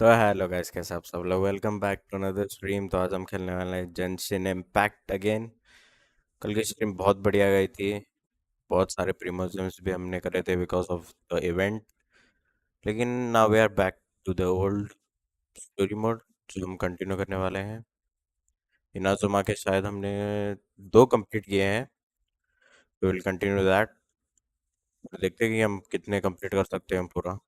तो hello guys, कैसे आप सब लोग। Welcome back to another stream. तो आज हम खेलने वाले हैं जेंशिन इम्पैक्ट अगेन। कल की स्ट्रीम बहुत बढ़िया गई थी। बहुत सारे प्रीमोजम्स भी हमने करे थे बिकॉज ऑफ द इवेंट। लेकिन now we are back to the old story mode जो हम कंटिन्यू करने वाले हैं। इनाजुमा के शायद हमने दो कंप्लीट किए हैं। We will continue that. देखते हैं कि हम कितने कंप्लीट कर सकते हैं पूरा।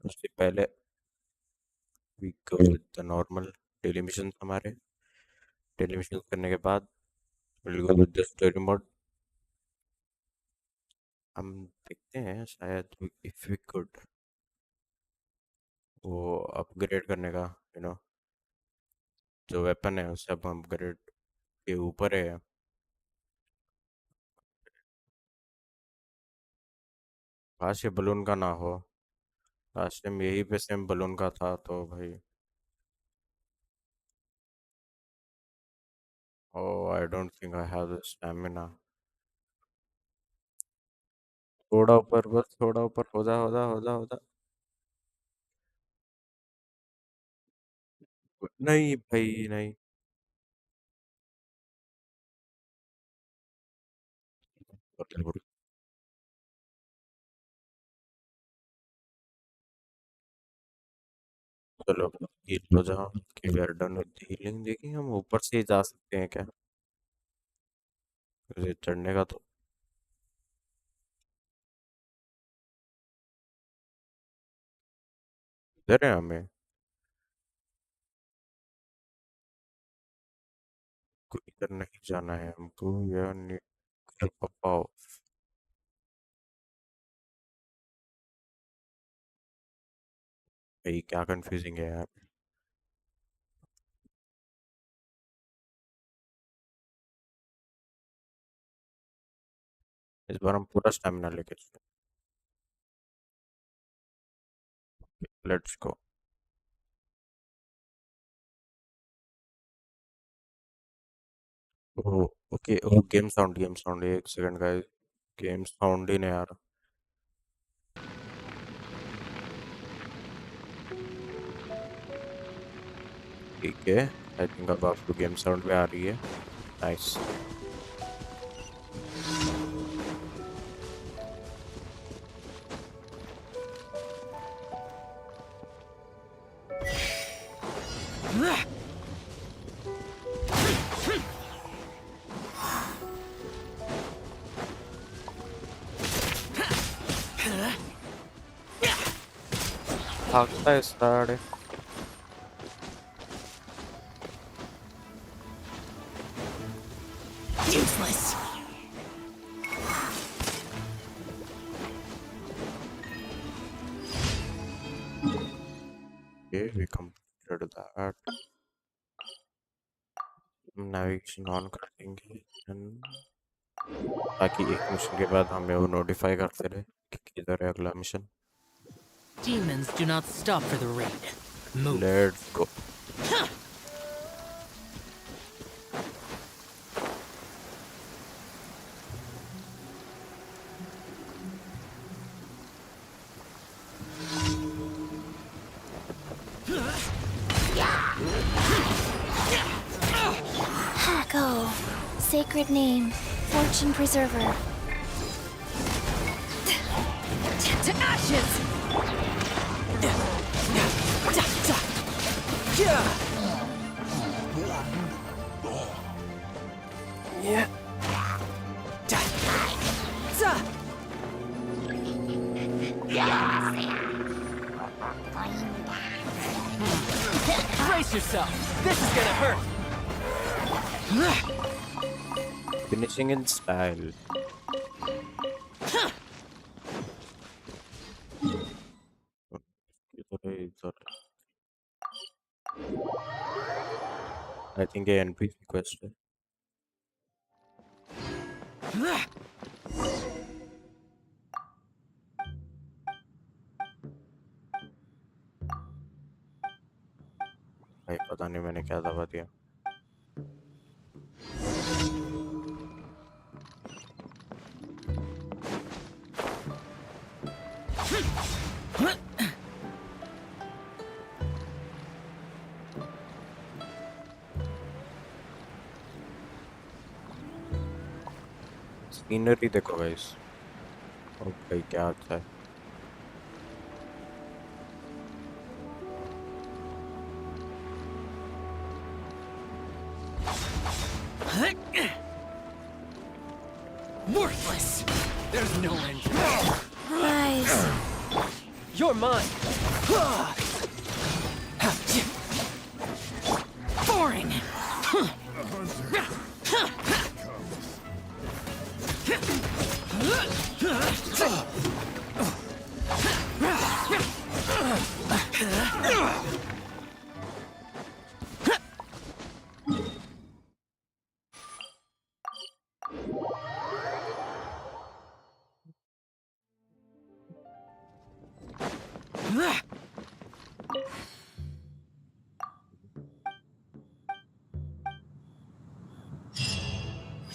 उससे पहले we go with the normal daily mission हमारे। डेली मिशन करने के बाद will go with the story mode. हम देखते हैं शायद इफ वी कुड वो अपग्रेड करने का। यू नो जो वेपन है उससे अब अपग्रेड के ऊपर है। काश ये बलून का ना हो। लास्ट टाइम यही पे सेम बलून का था तो भाई। Oh, I don't think I have the stamina. थोड़ा ऊपर, बस थोड़ा ऊपर। हो जा। नहीं भाई, नहीं। चलो, हील हो जाओ कि we are done with healing. देखिए हम ऊपर से ही जा सकते हैं क्या। ये चढ़ने का तो इधर है हमें। इधर नहीं जाना है हमको। यार नीड पाओ। भाई क्या कंफ्यूजिंग है यार। इस बार हम पूरा स्टैमिना लेके let's go. Oh, okay. Oh, game sound एक सेकंड का। गेम साउंड ही नहीं आ रहा। ठीक है। आई थिंक अब आपको गेम साउंड में आ रही है। नाइस। भागता है साढ़े। Useless. Okay, we completed that. Navigation on कर देंगे ताकि एक मिशन के बाद हमें वो नोटिफाई करते रहे कि किधर है अगला mission. Demons do not stop for the raid. Move. Let's go. Go. Sacred name. Fortune preserver. To ashes! Yeah. Brace yourself. This is gonna hurt. Finishing in style. इधर है, इधर। आई थिंक ये एनपीसी क्वेस्ट है। भाई पता नहीं मैंने क्या दबा दिया। सीनरी देखो गाइस। ओ भाई क्या अच्छा है। Worthless! There's no end to it. Rise. You're mine! Boring!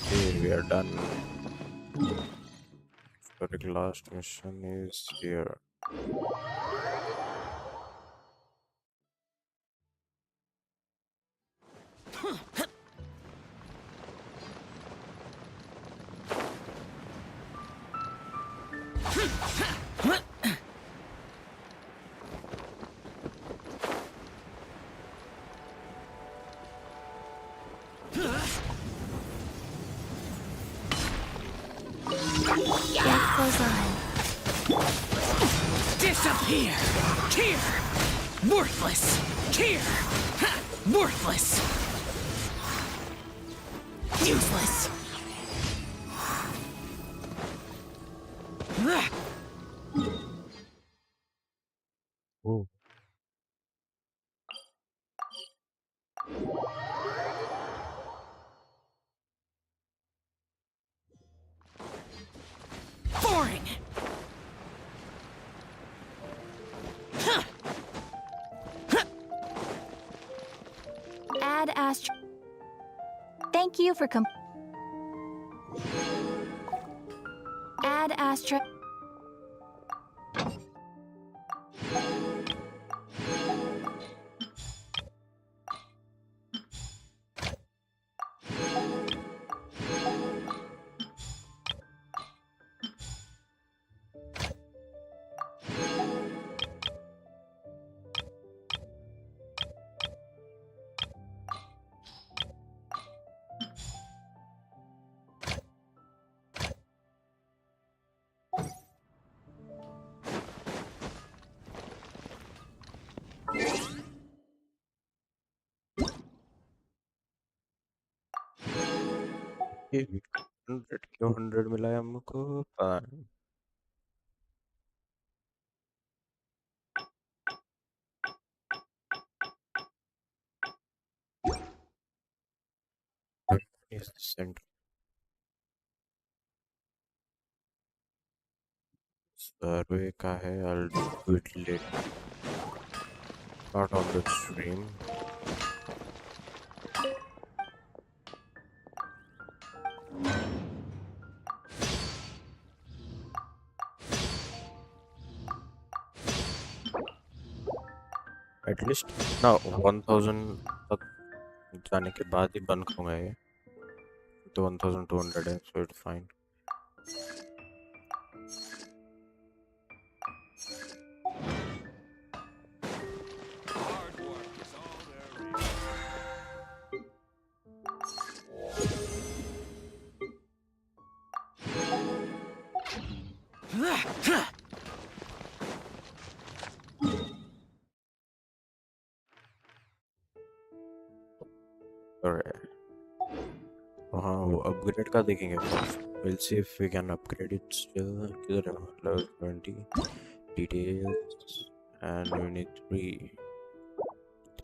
Okay, we are done. The last mission is here. Life goes on. Disappear! Here! Worthless! Here! Ha! Worthless! Useless! Oh, Boring! Add Astro. Thank you for Add Astro. ये 100 क्यों 100 मिला है हमको पता नहीं। Is the center survey का है? I'll do it later. Not on the stream. At least ना 1000 तक जाने के बाद ही बंद होगा ये। तो 1200 है, so it's fine. Alright. हाँ वो अपग्रेड का देखेंगे first. We'll see if we can upgrade it still. किधर है? Level 20 details and we need 3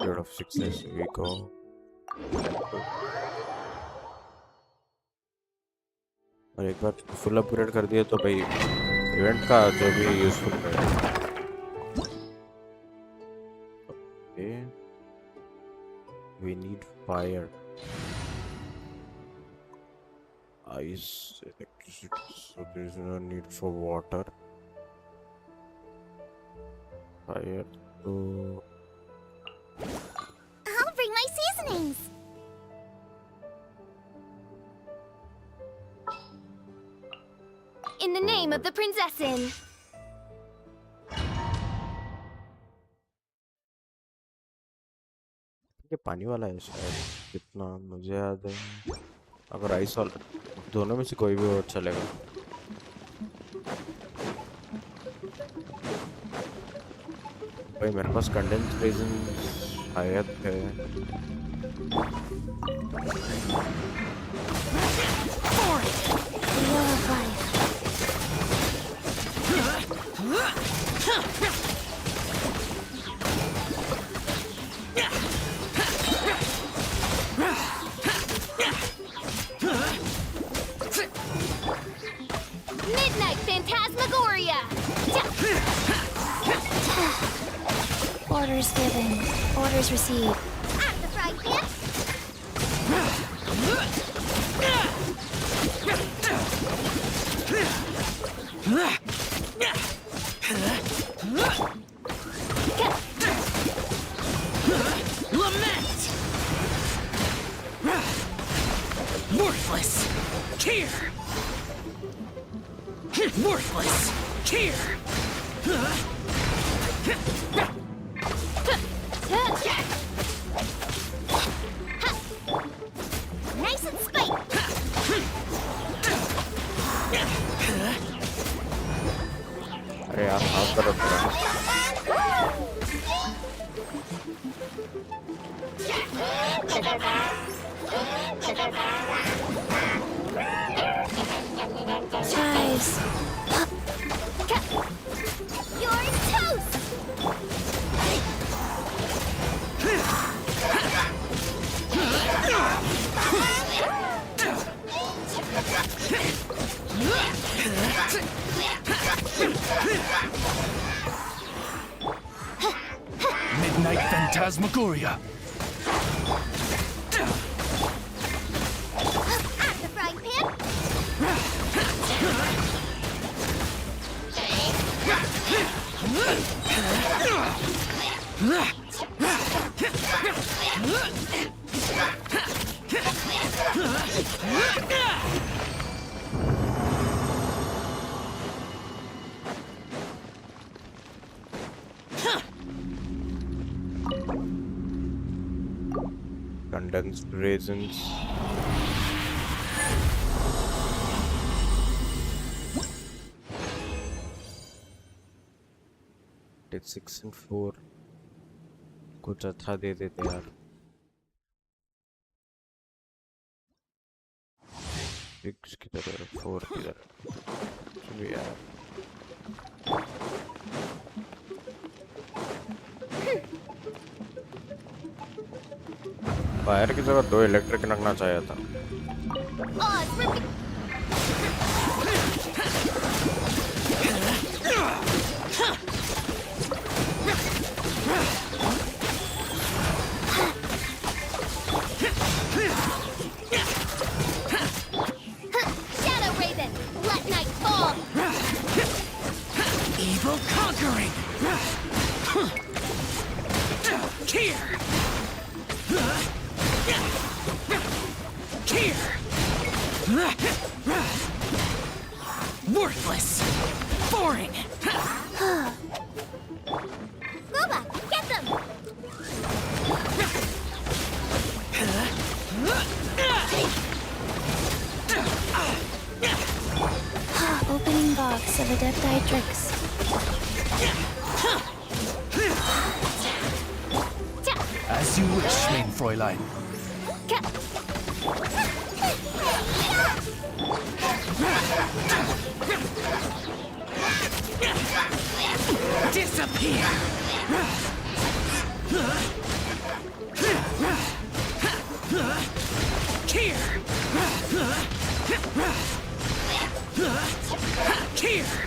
out of 6 we go. और एक बार फुल अपग्रेड कर दिया तो भाई इवेंट का जो भी यूजफुल रहेगा। Okay. We need fire, ice, electricity, so there is no need for water. Fire, so I'll bring my seasonings. In the name of the Prinzessin. ये पानी वाला है शायद, कितना मुझे याद है। अगर आइस वाला, दोनों में से कोई भी और चलेगा। भाई मेरे पास कंडेंस रेजिन शायद है। Midnight Phantasmagoria! Orders given. Orders received. At the fry pan! Lament! Worthless! Here! Worthless! Here! Nice and spiked! अरे यार हाथ तरफ है। Guys. You're toast! Midnight Phantasmagoria! At the frying pan! Condensed raisins. It's 6 and 4. कुछ अच्छा दे देते यार। 6 की तरह 4 की तरह चलो यार। फायर की जगह 2 इलेक्ट्रिक रखना चाहिए था। Odds rip- Shadow Raven! Let night fall! Evil conquering! Here! Here! Worthless! Boring! Boba, get them! Opening box of Adepti As you wish, main Fräulein. Disappear! Here! Here!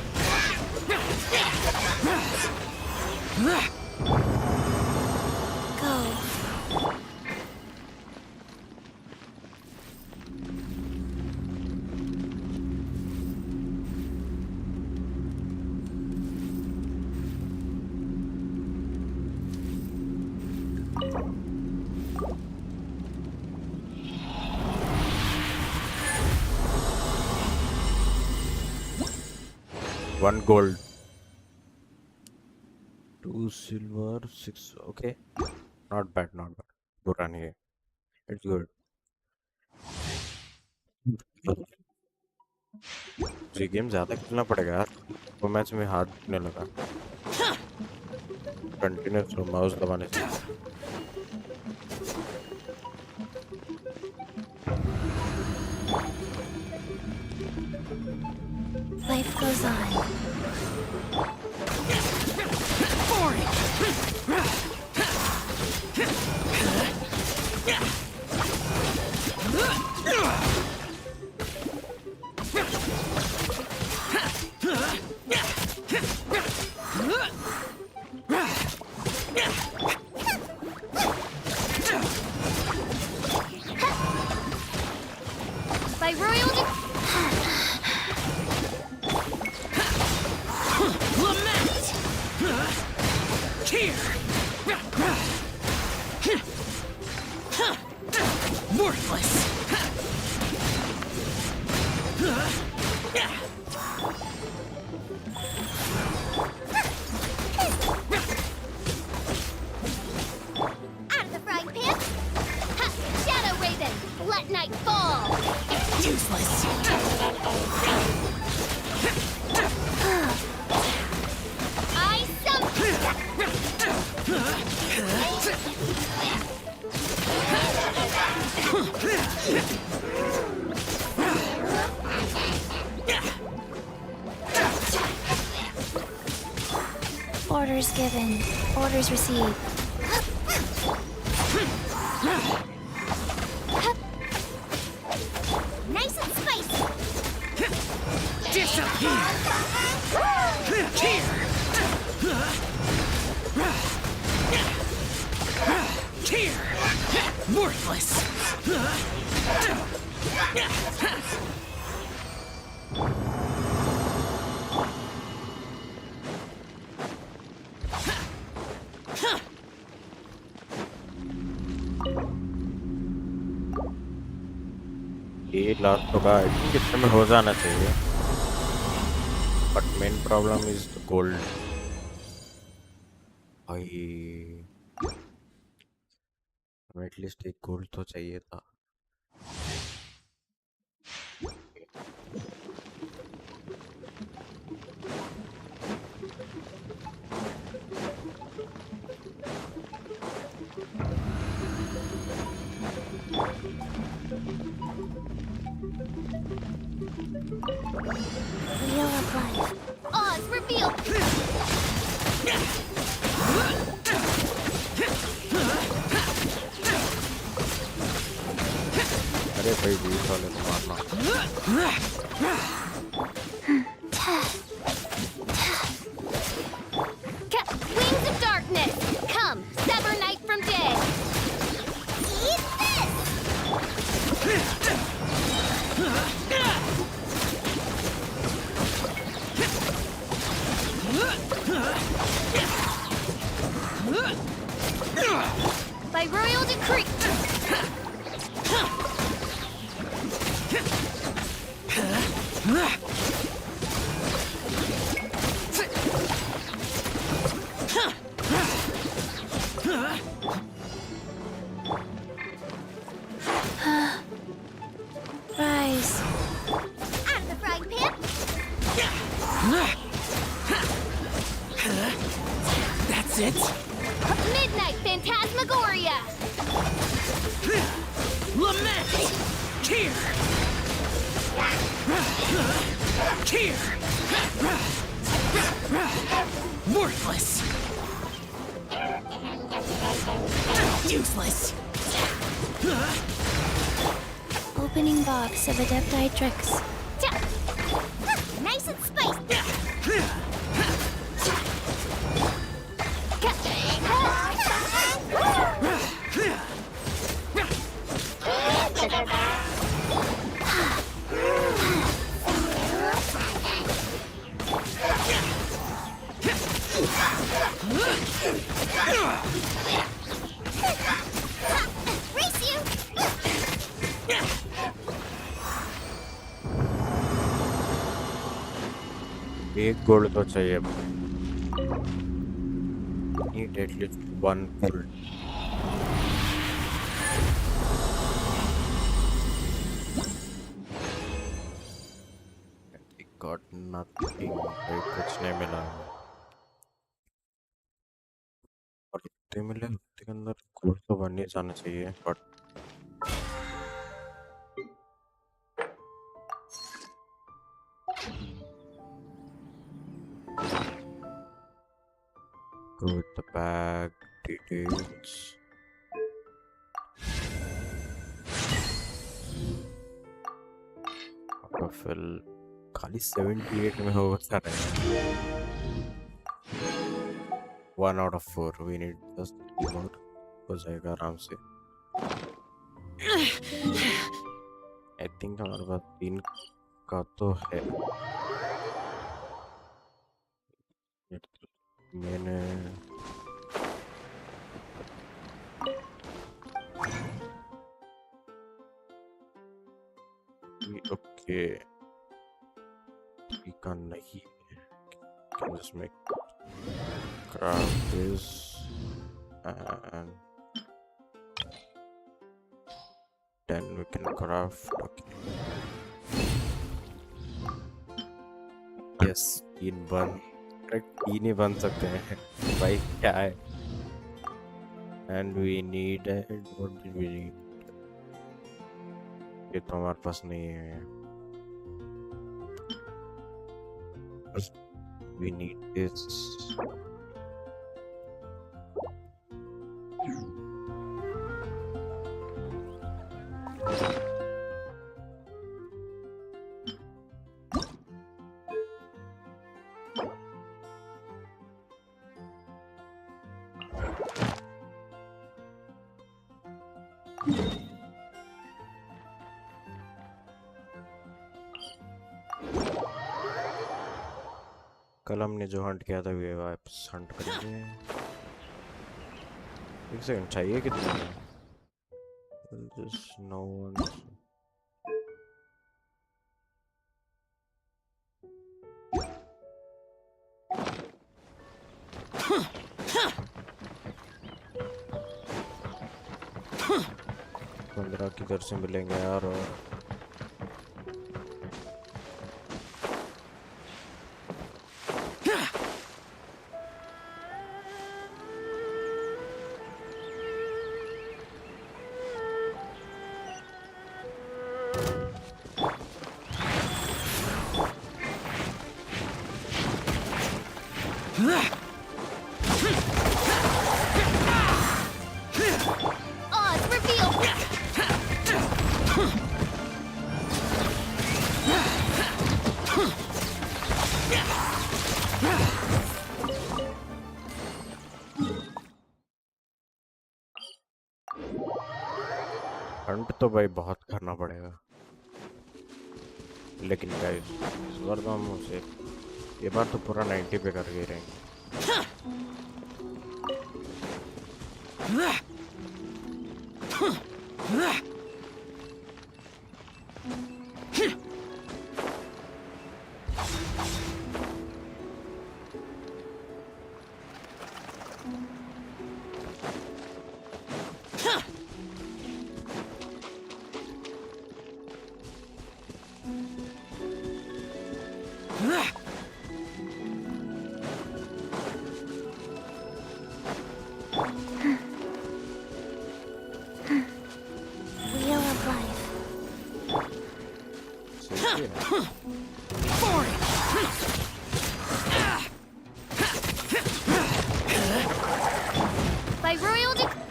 Go. 1 gold, 2 silver, 6. Okay, not bad, not bad. बुरा नहीं है. It's good. 3 game ज्यादा खेलना पड़ेगा यार. वो match में हाथ दुखने लगा. कंटिन्यूस माउस दबाने से. Life goes on. By royal Lament! Here! Worthless! out of the frying pan. Ha! Shadow Raven, let night fall. Useless! I Orders given. Orders received. Nice and spicy. Disappear! Here! Here! Worthless! ये last होगा. I think इतने में हो जाना चाहिए. But main problem is the gold. भाई हमें at least एक गोल्ड तो चाहिए था. Wheel of life. Oz revealed. अरे भाई बीच वाले को मारना. Wings of darkness. Come, sever night from day. Eat this. By royal decree. Rise. Out of the frying pan. That's it? Midnight Phantasmagoria. Lament! Here! Here! Worthless! Useless! Opening box of Adepti tricks. Nice and spicy. Race you. एक gold तो चाहिए भाई. Need at least one gold. We got nothing. भाई कुछ नहीं मिला हमें. और इतने मिले हफ्ते के अंदर गोल्ड तो बन ही जाना चाहिए. But go with the bag details. Fill खाली 78 में हो सकता है. 1 out of 4. We need just 3 more. हो जाएगा आराम से. I think हमारे पास 3 का तो है. मैंने ओके का नहीं है. Can just make craft this and then we can craft. Okay. Yes, 3 बन. 3 ही बन सकते हैं भाई. क्या है. And we need what did we need? ये तो हमारे पास नहीं है. We need this. कल हमने जो हंट किया था वे वापस हंट करेंगे. एक सेकंड चाहिए कितना. Just no one. पंद्रह किधर से मिलेंगे यार. Odds reveal. हंट तो भाई बहुत करना पड़ेगा. लेकिन गाइस इस बार तो हम उसे ये बार तो पूरा 90 पे करके ही रहेंगे. Wheel of life. सही है. By royal decree.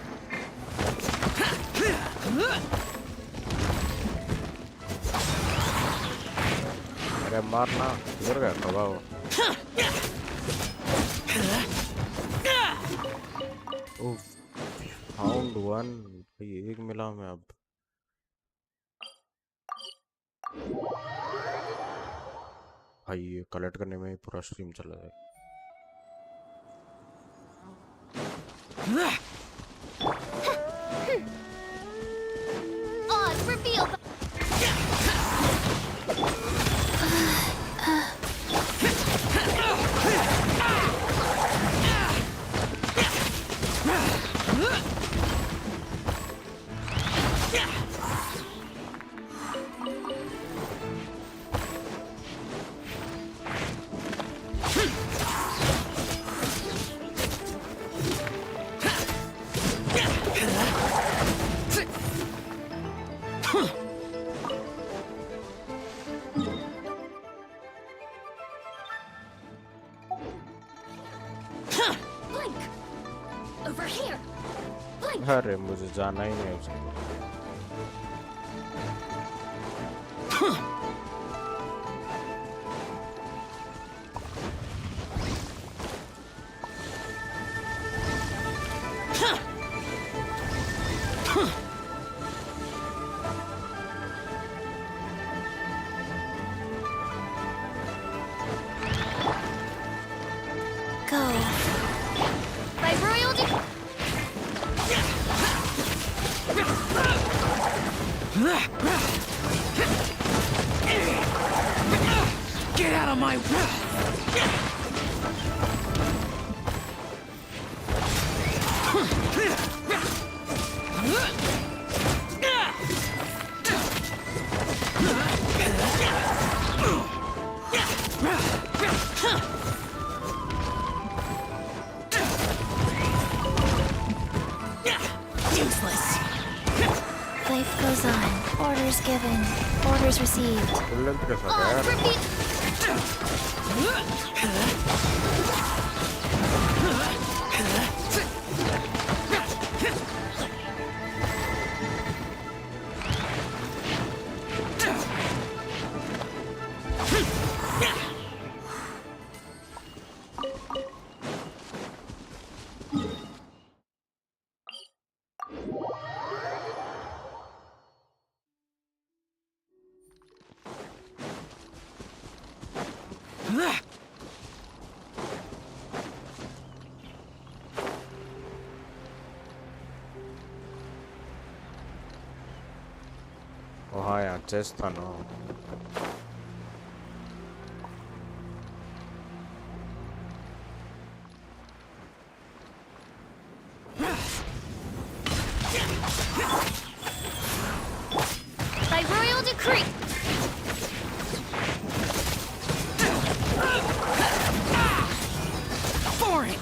अरे मारना इधर गया कबाओ. फाउंड 1 भाई. एक मिला मैं अब. भाई ये कलेक्ट करने में ही पूरा स्ट्रीम चला जाए. Odds reveal. अरे मुझे जाना ही नहीं है उसको। Go. By royal Get out of my way! Useless. Life goes on. Orders given. Orders received. Full length के साथ यार। ओ हाँ यार चेस्ट था ना। By royal decree. Foreign!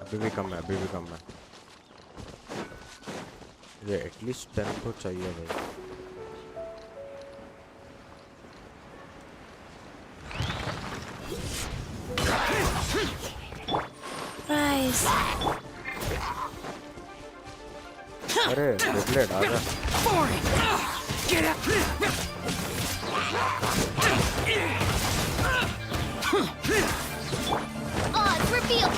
अभी भी कम है, अभी भी कम है। ये एटलीस्ट 10 तो चाहिए भाई। Rise. अरे बिगलेट आजा। Foreign! Get out! Odds revealed.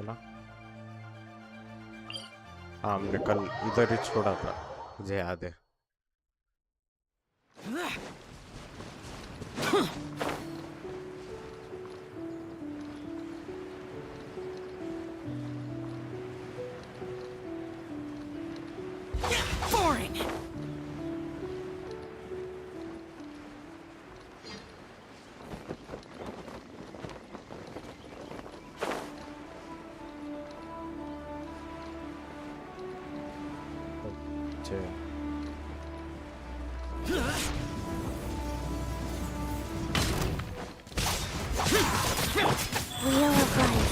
ना हाँ हमने कल इधर ही छोड़ा था, मुझे याद है। Foreign! अच्छा Wheel of life.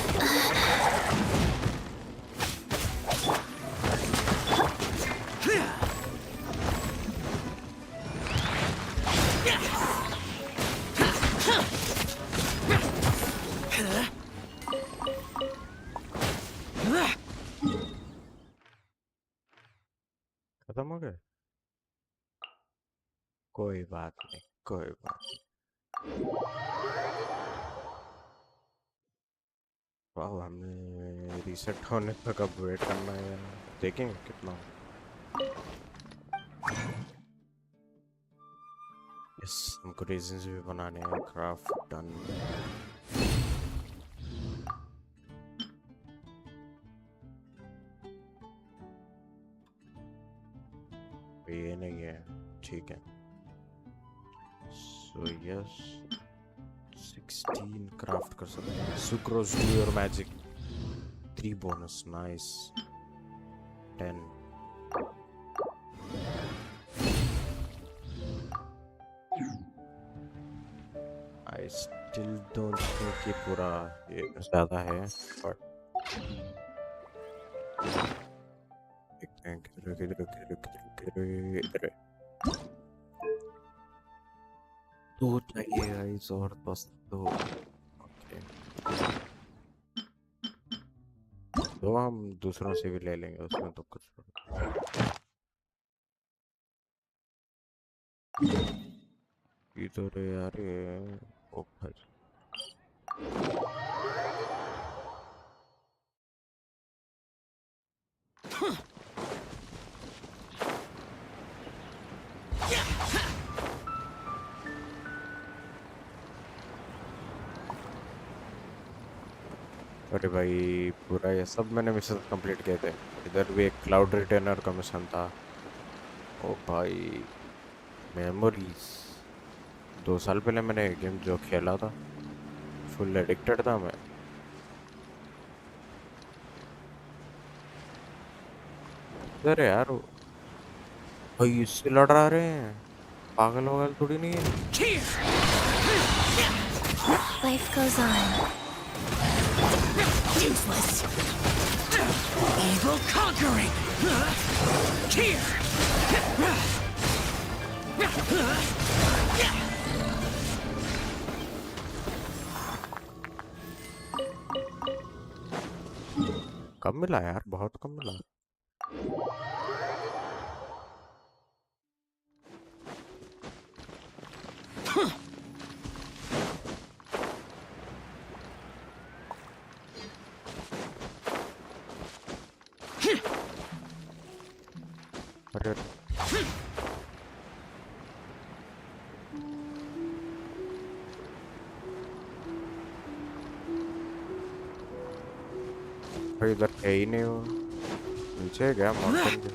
खत्म हो गए, कोई बात नहीं, कोई बात नहीं। वाह हमें रीसेट होने तक अब वेट करना है, देखेंगे कितना। यस हमको रीजंस भी बनाने हैं। Craft done. ये नहीं है, ठीक है। So yes, 16 क्राफ्ट कर सकते हैं. Sucrose do your magic. 3 bonus, nice. 10. I still don't think ये पूरा ये ज़्यादा है, but देखते हैं किधर है. दो चाहिए गाइस और बस दो. Okay. दो हम दूसरों से भी ले लेंगे, उसमें तो कुछ इधर है यार ये. ओ भाई अरे भाई पूरा ये सब मैंने मिशन कंप्लीट किए थे. इधर भी एक क्लाउड रिटेनर का मिशन था. ओ भाई मेमोरीज. 2 साल पहले मैंने गेम जो खेला था, फुल एडिक्टेड था मैं. इधर है यार वो. भाई इससे लड़ रहे हैं. पागल वगल थोड़ी नहीं है. Life goes on. Useless. Evil conquering. Here. कम मिला यार, बहुत कम मिला. अरे भाई इधर है ही नहीं वो. नीचे गया माउंटेन के.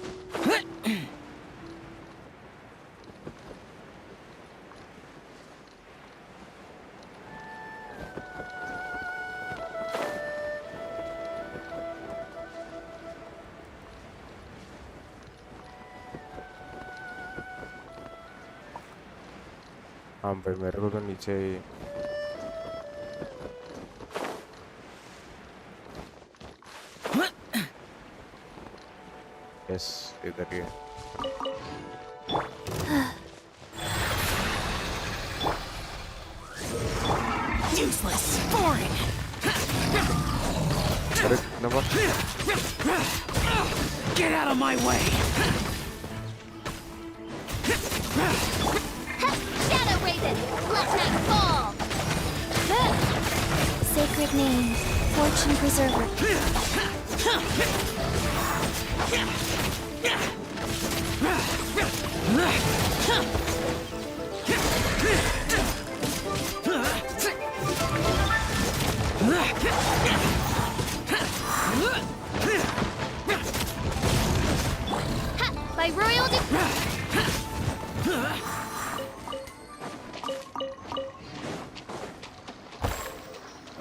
हाँ भाई मेरे को तो नीचे ही. यस इधर ही है. Useless. Boring. अरे कितने बार. Get out of my way. Shadow Raven, let night fall. Sacred name, fortune preserver. By royal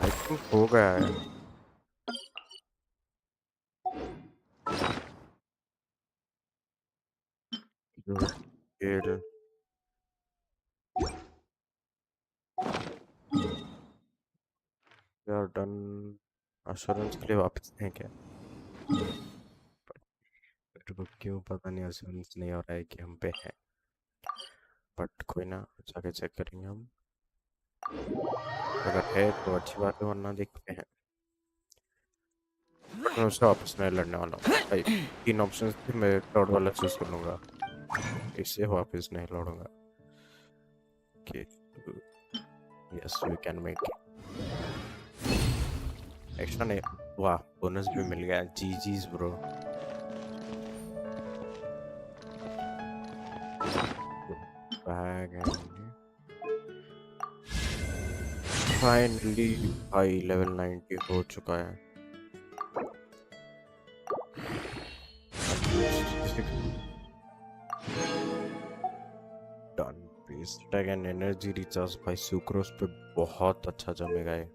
I think हो गया है. ये यार डन. अश्योरेंस के लिए वापस हैं क्या? मेरे को क्यों पता नहीं अश्योरेंस नहीं हो रहा है कि हम पे है. बट कोई ना, जाके चेक करेंगे हम. अगर है तो अच्छी बात है, वरना देखते हैं. मैं उससे वापस नहीं लड़ने वाला हूँ भाई. 3 ऑप्शन थे, मैं थर्ड वाला चूज कर लूंगा. इससे वापस नहीं लड़ूंगा. Yes we can make extra नहीं. वाह बोनस भी मिल गया. GGs bro. बैग फाइनली भाई लेवल 90 हो चुका है. Done. Paste hashtag and energy recharge भाई सुक्रोज पे बहुत अच्छा जमेगा ये।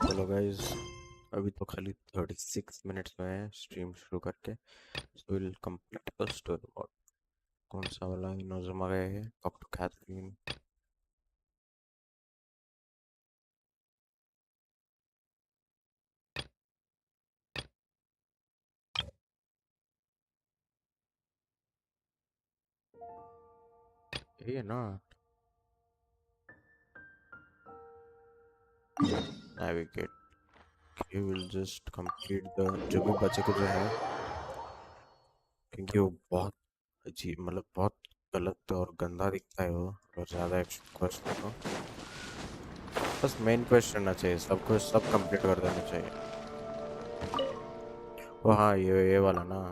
चलो गाइस, अभी तो खाली 36 मिनट्स में है स्ट्रीम शुरू करके, so will complete the story mode. कौन सा वाला इनोज़ुमा गए है, टॉक टू कैथरीन। ये ना navigate, he will just complete the जो भी बचे कुछ है, क्योंकि वो बहुत अजीब मतलब बहुत गलत और गंदा दिखता है वो, और ज़्यादा एक्शन क्वेस्ट है तो बस मेन क्वेस्ट रहना चाहिए, सब कुछ सब कंप्लीट कर देना चाहिए। ओ हाँ, ये वाला ना।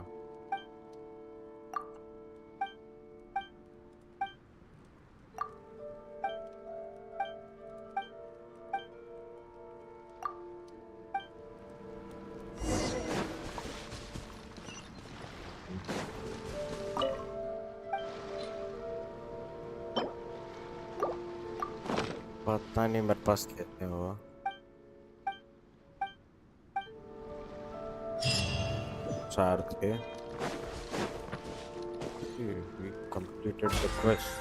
पता नहीं मेरे पास कितने हुआ, 4 थे। We completed the quest.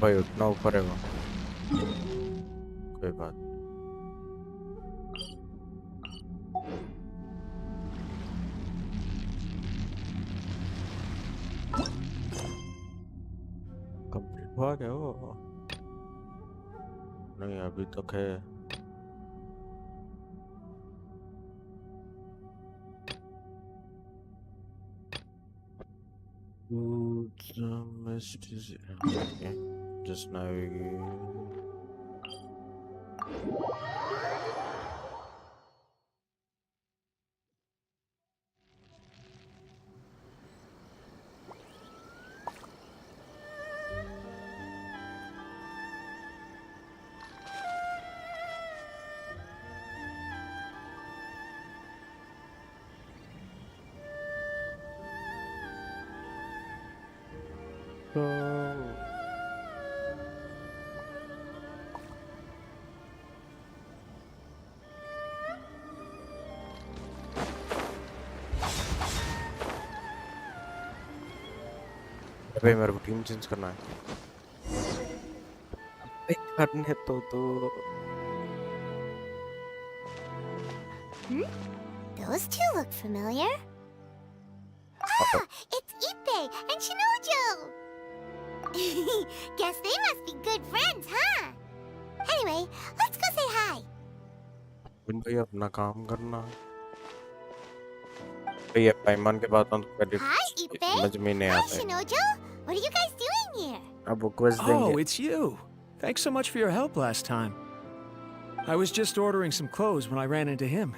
भाई उतना ऊपर है वो, कोई बात। कंप्लीट हुआ क्या वो? नहीं अभी तक है। Okay. Just navigate. Oh. अबे मेरे को टीम चेंज करना है। अबे करने तो Those two look familiar. अब Ah, it's Ipe and Shinojo! Guess they must be good friends, huh? Anyway, let's go say hi. भाई अपना काम करना भाई, अब पैमान के बाद तो पहले Hi, Ipe. समझ में नहीं Hi, आता है। Shinojo. What are you guys doing here? अब वो क्वेस्ट Oh, देंगे। it's you. Thanks so much for your help last time. I was just ordering some clothes when I ran into him.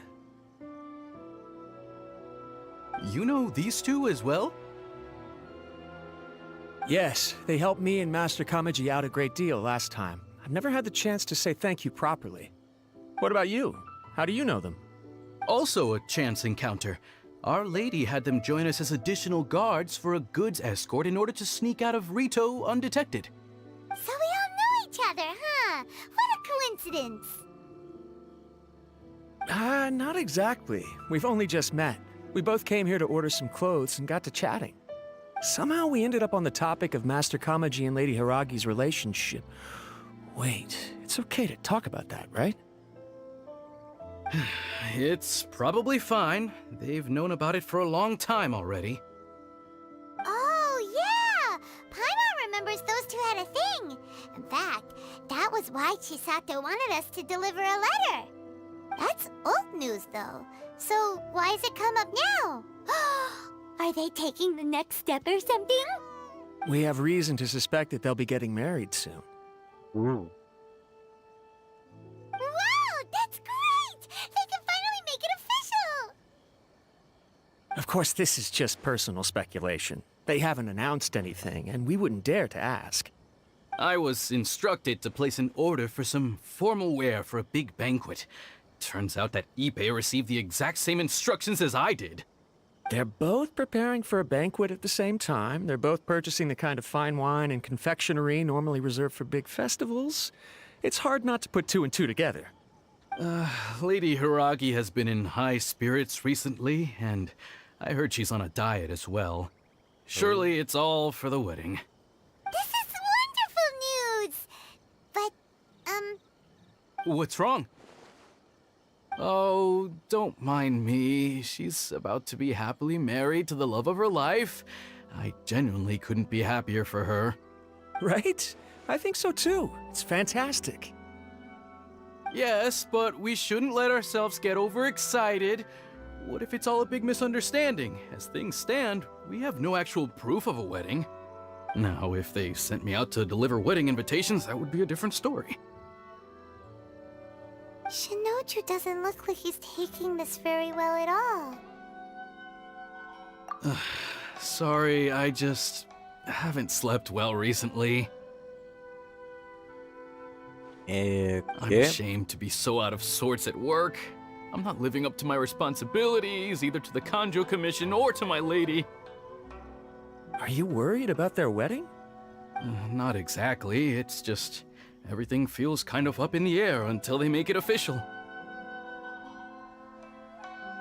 You know these two as well? Yes, they helped me and Master Kamaji out a great deal last time. I've never had the chance to say thank you properly. What about you? How do you know them? Also a chance encounter. Our lady had them join us as additional guards for a goods escort in order to sneak out of Rito undetected. So we all know each other, huh? What a coincidence. Not exactly. We've only just met. We both came here to order some clothes and got to chatting. Somehow we ended up on the topic of Master Kamaji and Lady Hiragi's relationship. Wait, it's okay to talk about that, right? It's probably fine. They've known about it for a long time already. Oh, In fact, that was why Chisato wanted us to deliver a letter. That's old news, though. So why has it come up now? Are they taking the next step or something? We have reason to suspect that they'll be getting married soon. Ooh. Wow, that's great! They can finally make it official! Of course, this is just personal speculation. They haven't announced anything, and we wouldn't dare to ask. I was instructed to place an order for some formal wear for a big banquet. Turns out that Ippei received the exact same instructions as I did. They're both preparing for a banquet at the same time. They're both purchasing the kind of fine wine and confectionery normally reserved for big festivals. It's hard not to put two and two together. Lady Hiragi has been in high spirits recently, and I heard she's on a diet as well. Surely it's all for the wedding. This is wonderful news! But, What's wrong? Oh, don't mind me. She's about to be happily married to the love of her life. I genuinely couldn't be happier for her. Right? I think so too. It's fantastic. Yes, but we shouldn't let ourselves get overexcited. What if it's all a big misunderstanding? As things stand, we have no actual proof of a wedding. Now, if they sent me out to deliver wedding invitations, that would be a different story. Shinoju doesn't look like he's taking this very well at all. Sorry, I just haven't slept well recently. I'm Okay. ashamed to be so out of sorts at work. I'm not living up to my responsibilities, either to the Kanjo Commission or to my lady. Are you worried about their wedding? Not exactly, it's just everything feels kind of up in the air until they make it official.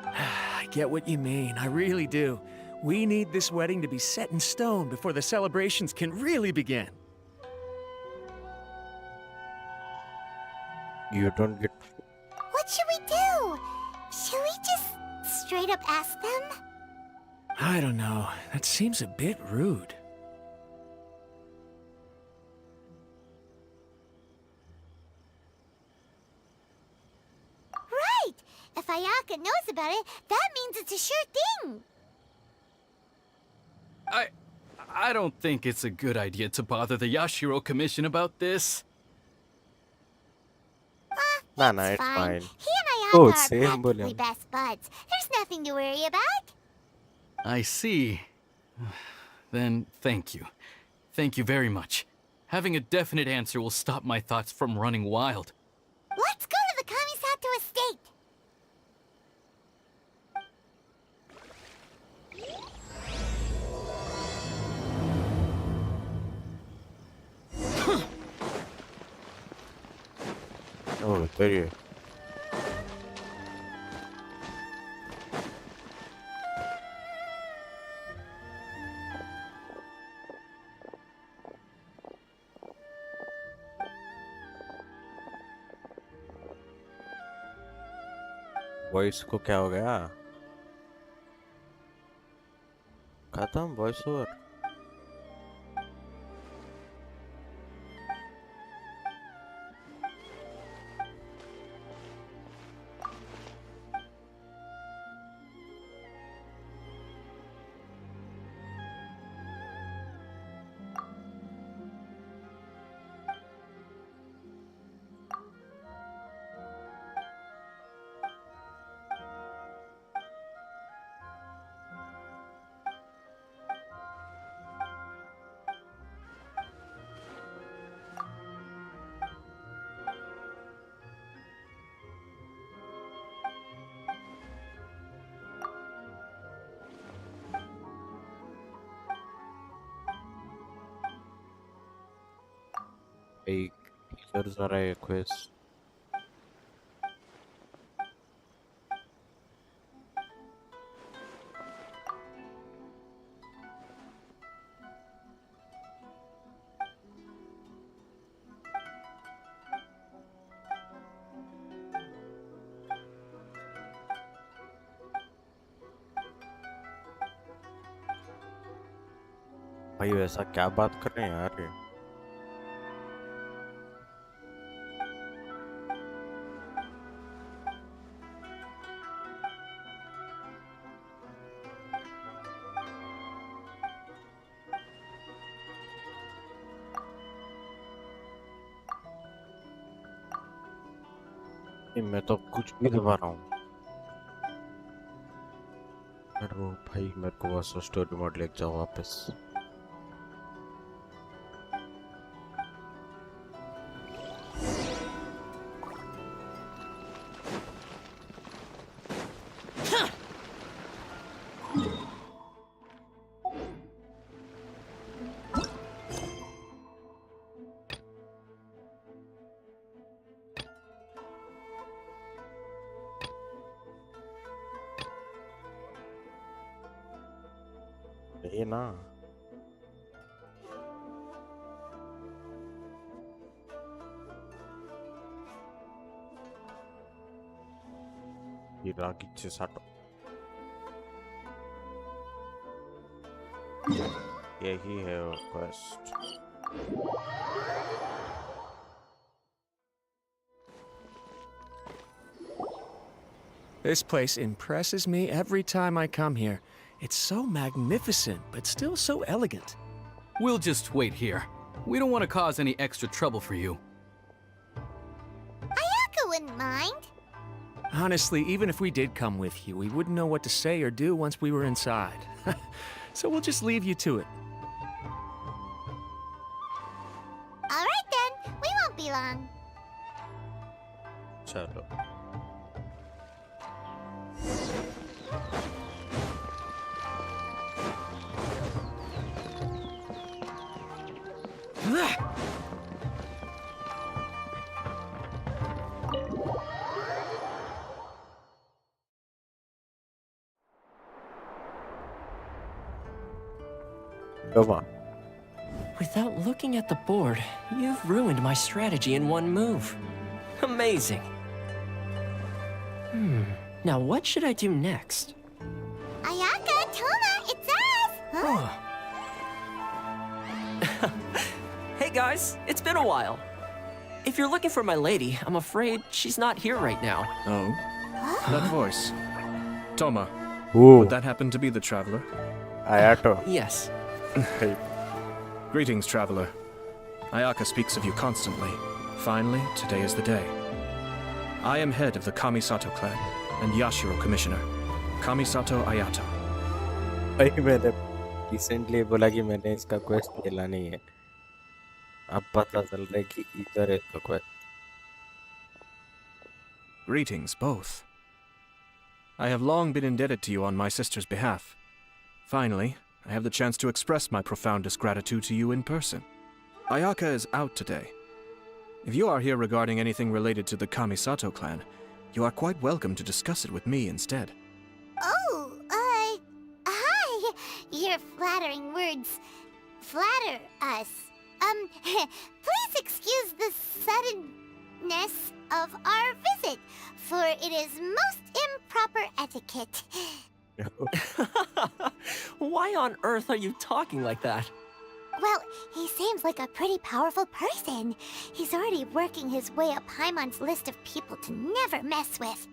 I get what you mean. I really do. We need this wedding to be set in stone before the celebrations can really begin. You don't get. What should we do? Should we just straight up ask them? I don't know. That seems a bit rude. Right! If Ayaka knows about it, that means it's a sure thing! I don't think it's a good idea to bother the Yashiro Commission about this. Nah, It's it's fine. He and Oh, Ayaka are same practically bullying. best buds. There's nothing to worry about. I see. Then thank you. Thank you very much. Having a definite answer will stop my thoughts from running wild. Let's go to the Kamisato estate! Oh, there you. Voice को क्या हो गया? खत्म voice over. एक teacher जरा एक quiz. भाई वैसा क्या बात कर रहे हैं यार ये? नहीं, मैं तो कुछ भी दबा रहा हूँ। अरे वो भाई, मेरे को बस स्टोरी मोड ले जाओ वापस। ये ना, ये रागी चिसाटो, यही है वो quest. This place impresses me every time I come here. It's so magnificent, but still so elegant. We'll just wait here. We don't want to cause any extra trouble for you. Ayaka wouldn't mind. Honestly, even if we did come with you, we wouldn't know what to say or do once we were inside. So we'll just leave you to it. All right then, we won't be long. चलो। Come on. Without looking at the board, you've ruined my strategy in one move. Amazing. Now what should I do next? Ayaka, Toma, it's us! Huh? Hey guys, it's been a while. If you're looking for my lady, I'm afraid she's not here right now. Oh? That voice. Toma, Ooh, would that happen to be the traveler? Ayato. Yes. Greetings, traveler. Ayaka speaks of you constantly. Finally, today is the day. I am head of the Kamisato clan and Yashiro commissioner, Kamisato Ayato. भाई मैंने recently बोला कि मैंने इसका quest खेला नहीं है। अब पता चल रहा है कि इधर है इसका quest. Greetings, both. I have long been indebted to you on my sister's behalf. Finally, I have the chance to express my profoundest gratitude to you in person. Ayaka is out today. If you are here regarding anything related to the Kamisato clan, you are quite welcome to discuss it with me instead. Oh, hi. Your flattering words flatter us. Please excuse the suddenness of our visit, for it is most improper etiquette. Why on earth are you talking like that? Well, he seems like a pretty powerful person. He's already working his way up Paimon's list of people to never mess with.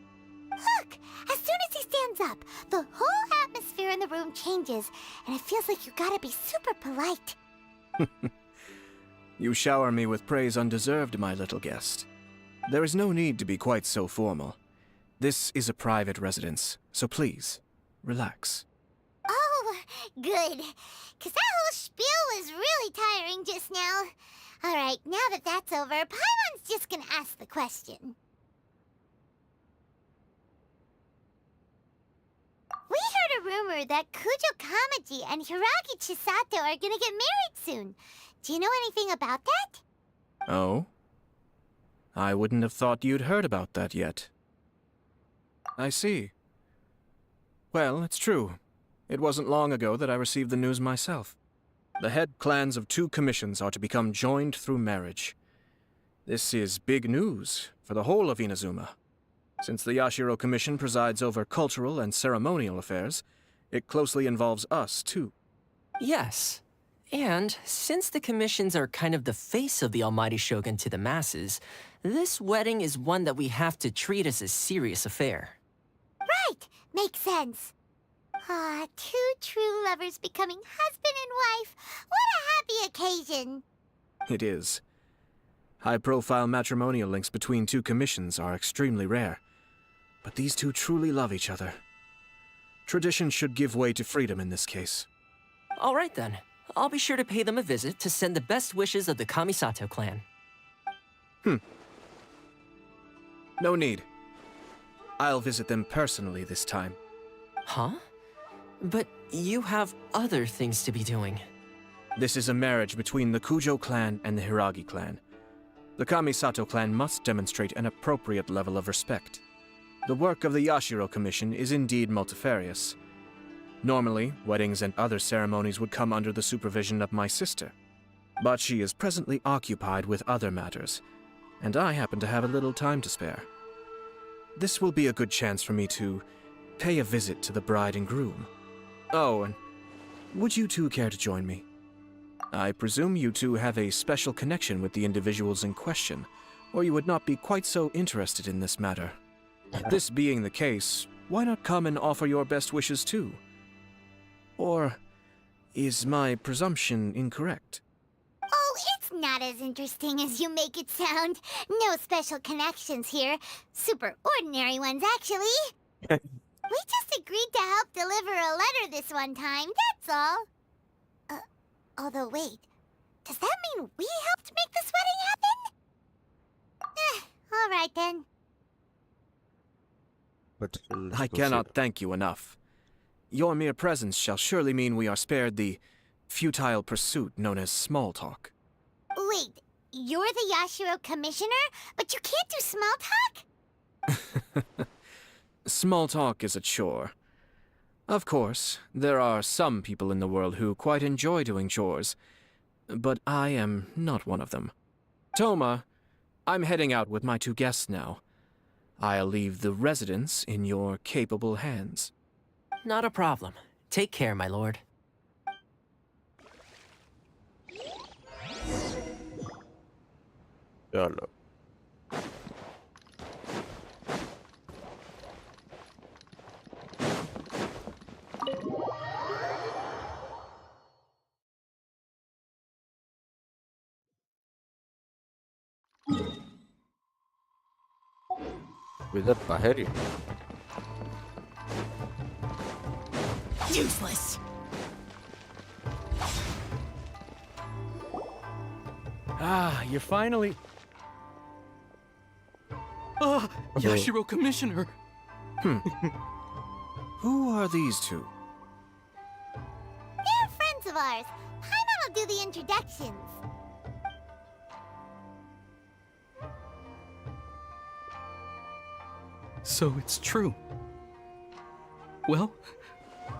Look, as soon as he stands up, the whole atmosphere in the room changes, and it feels like you gotta be super polite. You shower me with praise undeserved, my little guest. There is no need to be quite so formal. This is a private residence, so please, relax. Oh, good. 'Cause that whole spiel was really tiring just now. All right, now that that's over, Paimon's just gonna ask the question. We heard a rumor that Kujo Kamaji and Hiragi Chisato are gonna get married soon. Do you know anything about that? Oh? I wouldn't have thought you'd heard about that yet. I see. Well, it's true. It wasn't long ago that I received the news myself. The head clans of 2 commissions are to become joined through marriage. This is big news for the whole of Inazuma. Since the Yashiro Commission presides over cultural and ceremonial affairs, it closely involves us, too. Yes. And since the commissions are kind of the face of the Almighty Shogun to the masses, this wedding is one that we have to treat as a serious affair. Right, makes sense. Ah, 2 true lovers becoming husband and wife. What a happy occasion. It is. High-profile matrimonial links between two commissions are extremely rare, but these two truly love each other. Tradition should give way to freedom in this case. All right then. I'll be sure to pay them a visit to send the best wishes of the Kamisato clan. No need. I'll visit them personally this time. Huh? But you have other things to be doing. This is a marriage between the Kujo clan and the Hiragi clan. The Kamisato clan must demonstrate an appropriate level of respect. The work of the Yashiro Commission is indeed multifarious. Normally, weddings and other ceremonies would come under the supervision of my sister. But she is presently occupied with other matters, and I happen to have a little time to spare. This will be a good chance for me to pay a visit to the bride and groom. Oh, and would you two care to join me? I presume you two have a special connection with the individuals in question, or you would not be quite so interested in this matter. This being the case, why not come and offer your best wishes too? Or is my presumption incorrect? Oh, it's not as interesting as you make it sound. No special connections here. Super ordinary ones, actually. We just agreed to help deliver a letter this one time, that's all. Although wait, does that mean we helped make this wedding happen? All right then. But still, I cannot thank you enough. Your mere presence shall surely mean we are spared the futile pursuit known as small talk. Wait, you're the Yashiro Commissioner, but you can't do small talk? Small talk is a chore. Of course, there are some people in the world who quite enjoy doing chores, but I am not one of them. Toma, I'm heading out with my two guests now. I'll leave the residence in your capable hands. Not a problem. Take care, my lord. चलो इधर बाहर ही Useless! Ah, you're finally... Yashiro Commissioner! Who are these two? They're friends of ours. Paimon will do the introductions. So it's true. Well,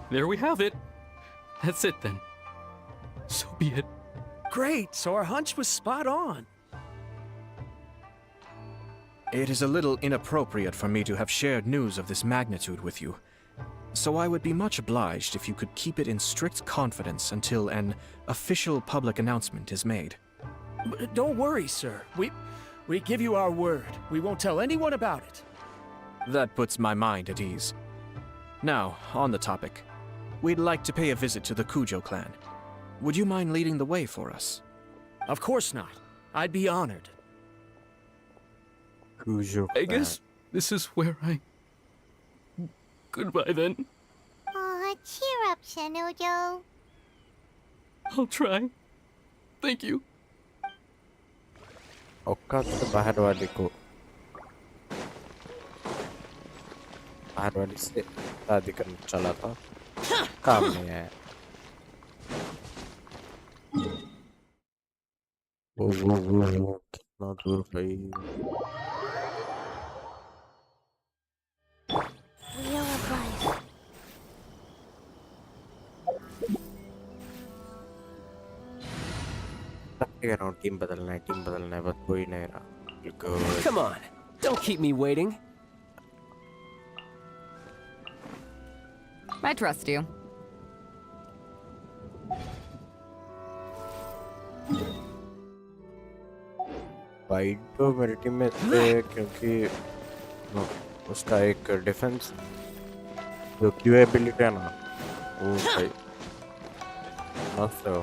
there we have it. That's it then. So be it. Great, so our hunch was spot on. It is a little inappropriate for me to have shared news of this magnitude with you, so I would be much obliged if you could keep it in strict confidence until an official public announcement is made. Don't worry, sir. We give you our word. We won't tell anyone about it. That puts my mind at ease. Now, on the topic. We'd like to pay a visit to the Kujo clan. Would you mind leading the way for us? Of course not. I'd be honored. Kujo I guess this is where I... Goodbye then. Aw, cheer up, Shinojo. I'll try. Thank you. औकात से बाहर वाले को बाहर वाली से शादी करने चला था काम नहीं आया वो कितना दूर भाई Wheel of life. कह रहा हूँ टीम बदलना है बस कोई नहीं रहा Good. Come on. Don't keep me waiting. I trust you. Wide तो मेरी टीम में थे क्योंकि उसका एक डिफेंस जो क्यू एबिलिटी है ना वो भाई मस्त है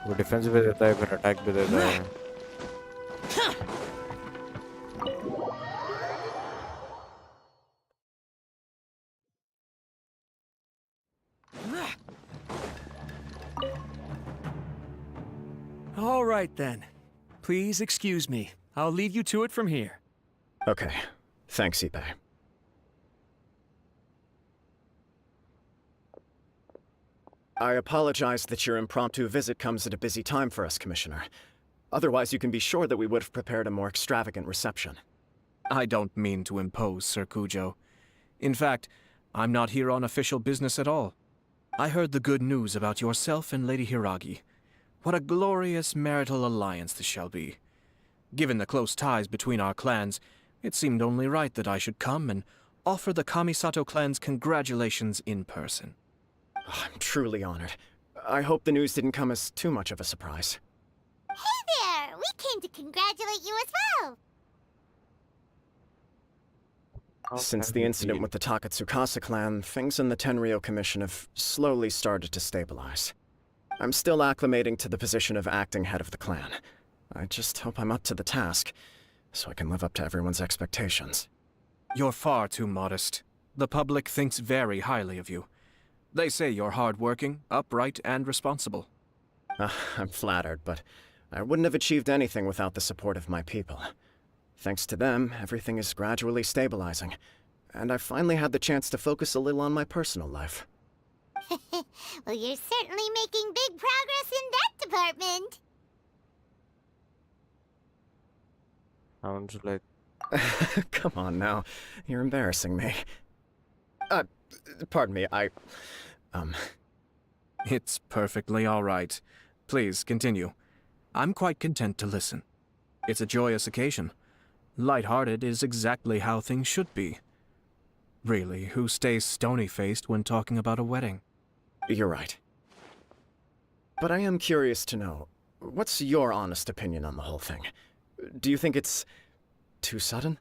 वो डिफेंस भी देता है फिर अटैक भी देता है All right, then. Please excuse me. I'll leave you to it from here. Okay. Thanks, Ibe. I apologize that your impromptu visit comes at a busy time for us, Commissioner. Otherwise, you can be sure that we would have prepared a more extravagant reception. I don't mean to impose, Sir Kujo. In fact, I'm not here on official business at all. I heard the good news about yourself and Lady Hiragi. What a glorious marital alliance this shall be. Given the close ties between our clans, it seemed only right that I should come and offer the Kamisato clan's congratulations in person. I'm truly honored. I hope the news didn't come as too much of a surprise. Hey there! We came to congratulate you as well! Since the incident with the Takatsukasa clan, things in the Tenryou Commission have slowly started to stabilize. I'm still acclimating to the position of acting head of the clan. I just hope I'm up to the task, so I can live up to everyone's expectations. You're far too modest. The public thinks very highly of you. They say you're hardworking, upright, and responsible. I'm flattered, but I wouldn't have achieved anything without the support of my people. Thanks to them, everything is gradually stabilizing, and I finally had the chance to focus a little on my personal life. Well, you're certainly making big progress in that department. Sounds like Come on now, you're embarrassing me. Pardon me, It's perfectly all right. Please, continue. I'm quite content to listen. It's a joyous occasion. Light-hearted is exactly how things should be. Really, who stays stony-faced when talking about a wedding? You're right. But I am curious to know, what's your honest opinion on the whole thing? Do you think it's too sudden?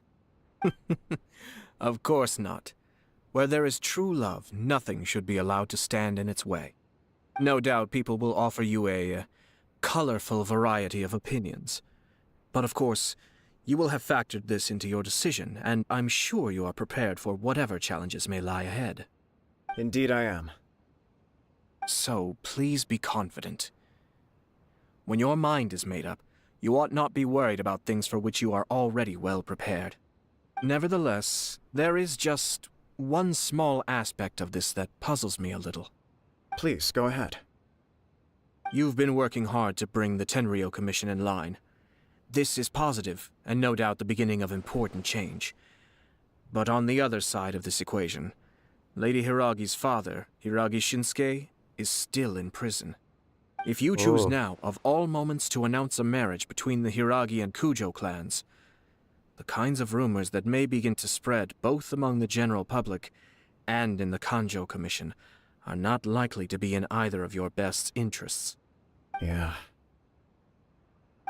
Of course not. Where there is true love, nothing should be allowed to stand in its way. No doubt people will offer you a colorful variety of opinions. But of course, you will have factored this into your decision, and I'm sure you are prepared for whatever challenges may lie ahead. Indeed I am. So, please be confident. When your mind is made up, you ought not be worried about things for which you are already well prepared. Nevertheless, there is just one small aspect of this that puzzles me a little. Please, go ahead. You've been working hard to bring the Tenryou Commission in line. This is positive, and no doubt the beginning of important change. But on the other side of this equation, Lady Hiragi's father, Hiragi Shinsuke, is still in prison. If you choose now, of all moments, to announce a marriage between the Hiragi and Kujo clans, the kinds of rumors that may begin to spread both among the general public and in the Kanjo Commission are not likely to be in either of your best interests. Yeah.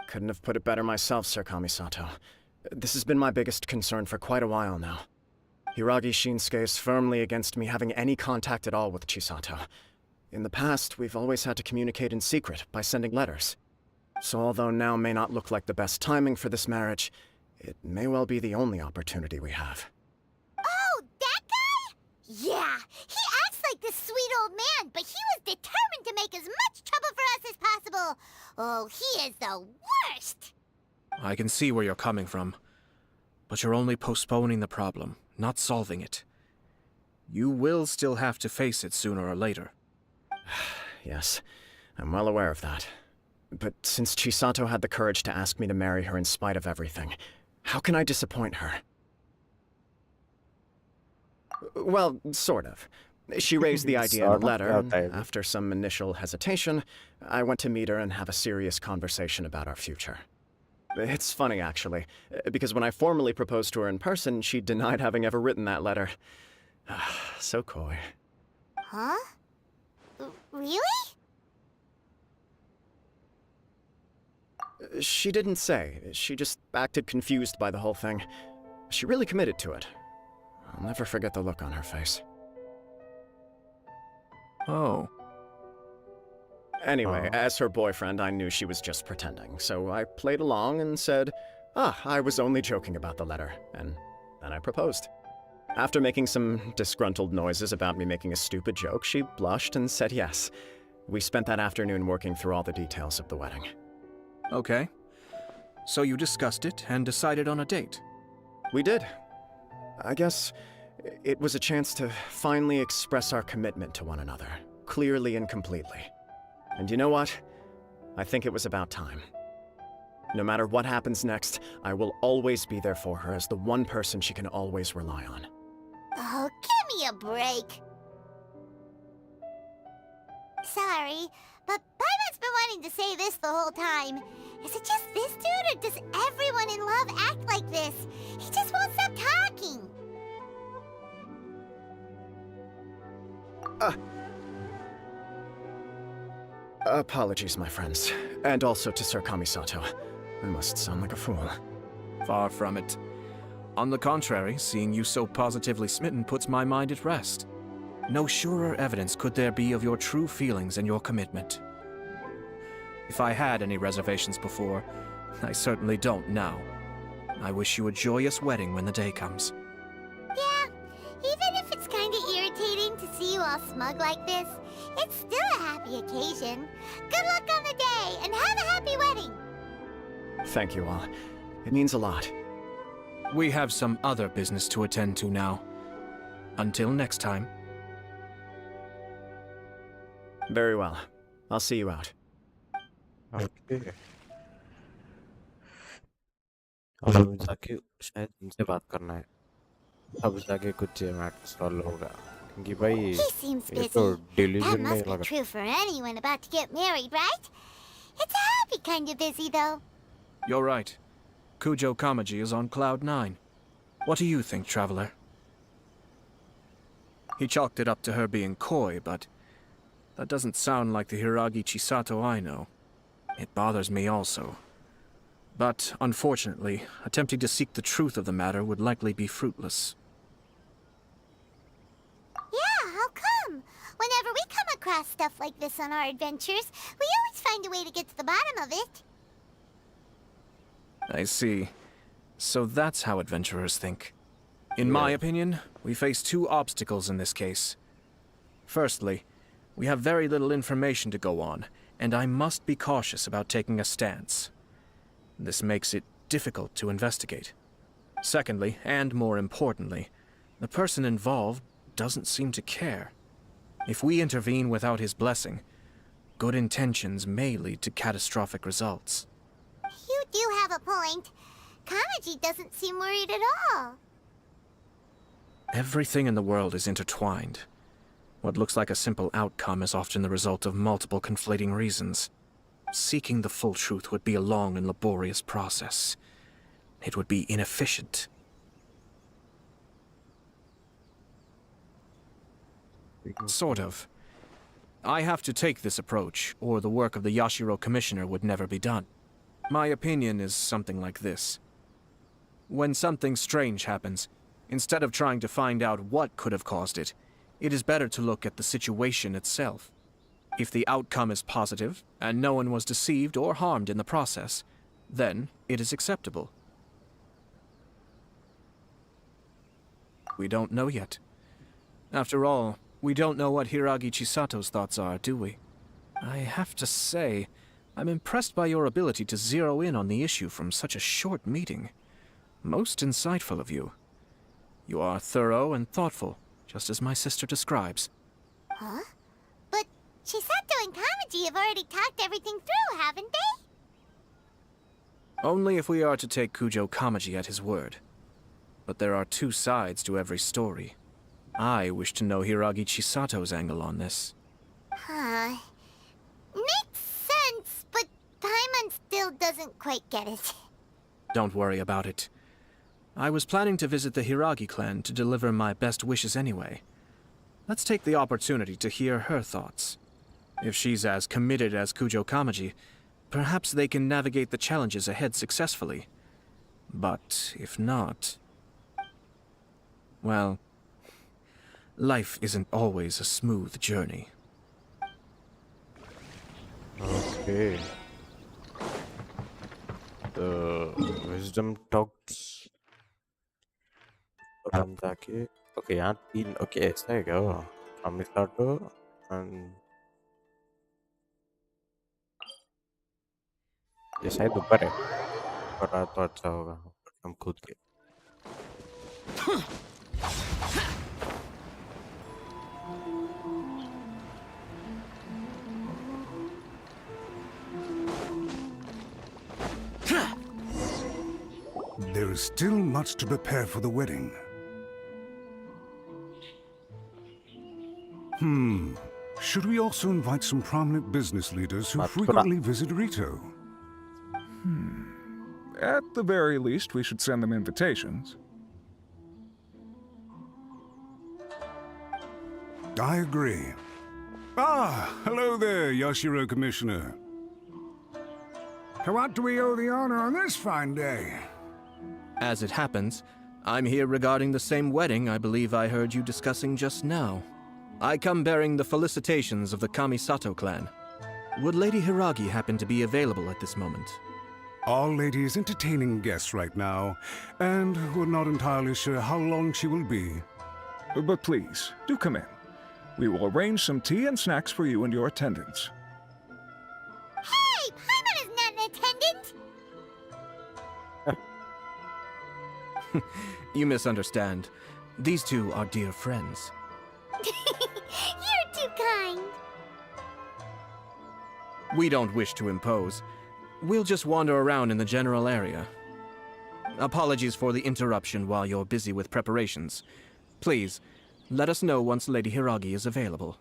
Couldn't have put it better myself, Sir Kamisato. This has been my biggest concern for quite a while now. Hiragi Shinsuke is firmly against me having any contact at all with Chisato. In the past, we've always had to communicate in secret by sending letters. So although now may not look like the best timing for this marriage, it may well be the only opportunity we have. Oh, that guy? Yeah, he acts like this sweet old man, but he was determined to make as much trouble for us as possible. Oh, he is the worst! I can see where you're coming from, but you're only postponing the problem, not solving it. You will still have to face it sooner or later. Yes, I'm well aware of that. But since Chisato had the courage to ask me to marry her in spite of everything, how can I disappoint her? Well, sort of. She raised the idea in a letter, and after some initial hesitation, I went to meet her and have a serious conversation about our future. It's funny, actually, because when I formally proposed to her in person, she denied having ever written that letter. So coy. Huh? Really? She didn't say. She just acted confused by the whole thing. She really committed to it. I'll never forget the look on her face. Oh. Anyway, as her boyfriend, I knew she was just pretending, so I played along and said, I was only joking about the letter, and then I proposed. After making some disgruntled noises about me making a stupid joke, she blushed and said yes. We spent that afternoon working through all the details of the wedding. Okay. So you discussed it and decided on a date? We did. I guess it was a chance to finally express our commitment to one another, clearly and completely. And you know what? I think it was about time. No matter what happens next, I will always be there for her as the one person she can always rely on. Oh, give me a break. Sorry, but Paimon's been wanting to say this the whole time. Is it just this dude, or does everyone in love act like this? He just won't stop talking. Apologies, my friends. And also to Sir Kamisato. I must sound like a fool. Far from it. On the contrary, seeing you so positively smitten puts my mind at rest. No surer evidence could there be of your true feelings and your commitment. If I had any reservations before, I certainly don't now. I wish you a joyous wedding when the day comes. Yeah, even if it's kinda irritating to see you all smug like this, it's still a happy occasion. Good luck on the day, and have a happy wedding! Thank you all. It means a lot. We have some other business to attend to now. Until next time. Very well. I'll see you out. Okay. अब जाके शायद इनसे बात करना है। अब जाके कुछ मैटर सॉल्व होगा। क्योंकि भाई He seems ये busy. तो That डिलीजन में must be लगा। true for anyone about to get married, right? It's a happy kind of busy, though. You're right. Kujo Kamaji is on cloud 9. What do you think, traveler? He chalked it up to her being coy, but that doesn't sound like the Hiragi Chisato I know. It bothers me also. But, unfortunately, attempting to seek the truth of the matter would likely be fruitless. Yeah, how come? Whenever we come across stuff like this on our adventures, we always find a way to get to the bottom of it. I see. So that's how adventurers think. In my opinion, we face two obstacles in this case. Firstly, we have very little information to go on, and I must be cautious about taking a stance. This makes it difficult to investigate. Secondly, and more importantly, the person involved doesn't seem to care. If we intervene without his blessing, good intentions may lead to catastrophic results. You do have a point. Kamaji doesn't seem worried at all. Everything in the world is intertwined. What looks like a simple outcome is often the result of multiple conflating reasons. Seeking the full truth would be a long and laborious process. It would be inefficient. Sort of. I have to take this approach, or the work of the Yashiro Commissioner would never be done. My opinion is something like this. When something strange happens, instead of trying to find out what could have caused it, it is better to look at the situation itself. If the outcome is positive, and no one was deceived or harmed in the process, then it is acceptable. We don't know yet. After all, we don't know what Hiragi Chisato's thoughts are, do we? I have to say, I'm impressed by your ability to zero in on the issue from such a short meeting. Most insightful of you. You are thorough and thoughtful, just as my sister describes. Huh? But Chisato and Kamaji have already talked everything through, haven't they? Only if we are to take Kujo Kamaji at his word. But there are two sides to every story. I wish to know Hiragi Chisato's angle on this. Huh. Makes sense, but Paimon still doesn't quite get it. Don't worry about it. I was planning to visit the Hiragi clan to deliver my best wishes anyway. Let's take the opportunity to hear her thoughts. If she's as committed as Kujo Kamaji, perhaps they can navigate the challenges ahead successfully. But if not... well, life isn't always a smooth journey. Okay. The wisdom talks. और हम जाके okay यहाँ तीन okay ऐसा है क्या वो अमिताटो and ये शायद ऊपर है पर रहा तो अच्छा होगा हम खुद के There is still much to prepare for the wedding. Should we also invite some prominent business leaders who Mathura. frequently visit Rito? At the very least, we should send them invitations. I agree. Ah, hello there, Yashiro Commissioner. To what do we owe the honor on this fine day? As it happens, I'm here regarding the same wedding I believe I heard you discussing just now. I come bearing the felicitations of the Kamisato clan. Would Lady Hiragi happen to be available at this moment? Our lady is entertaining guests right now, and we're not entirely sure how long she will be. But please, do come in. We will arrange some tea and snacks for you and your attendants. Hey, Paimon is not an attendant! You misunderstand. These two are dear friends. You're too kind. We don't wish to impose. We'll just wander around in the general area. Apologies for the interruption while you're busy with preparations. Please, let us know once Lady Hiragi is available.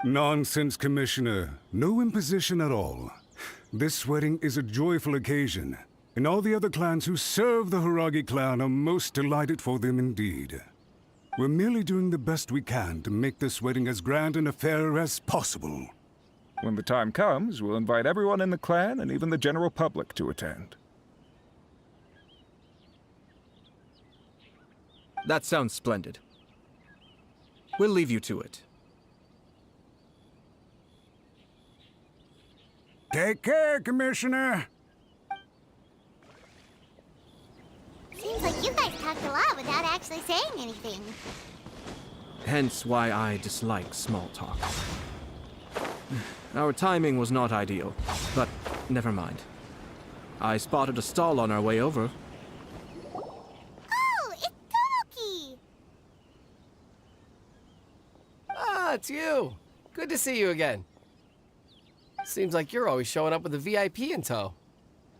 Nonsense, Commissioner. No imposition at all. This wedding is a joyful occasion, and all the other clans who serve the Hiragi clan are most delighted for them indeed. We're merely doing the best we can to make this wedding as grand an affair as possible. When the time comes, we'll invite everyone in the clan and even the general public to attend. That sounds splendid. We'll leave you to it. Take care, Commissioner. Seems like you guys talked a lot without actually saying anything. Hence why I dislike small talk. Our timing was not ideal, but never mind. I spotted a stall on our way over. Oh, it's Tomoki! Ah, it's you. Good to see you again. Seems like you're always showing up with a VIP in tow.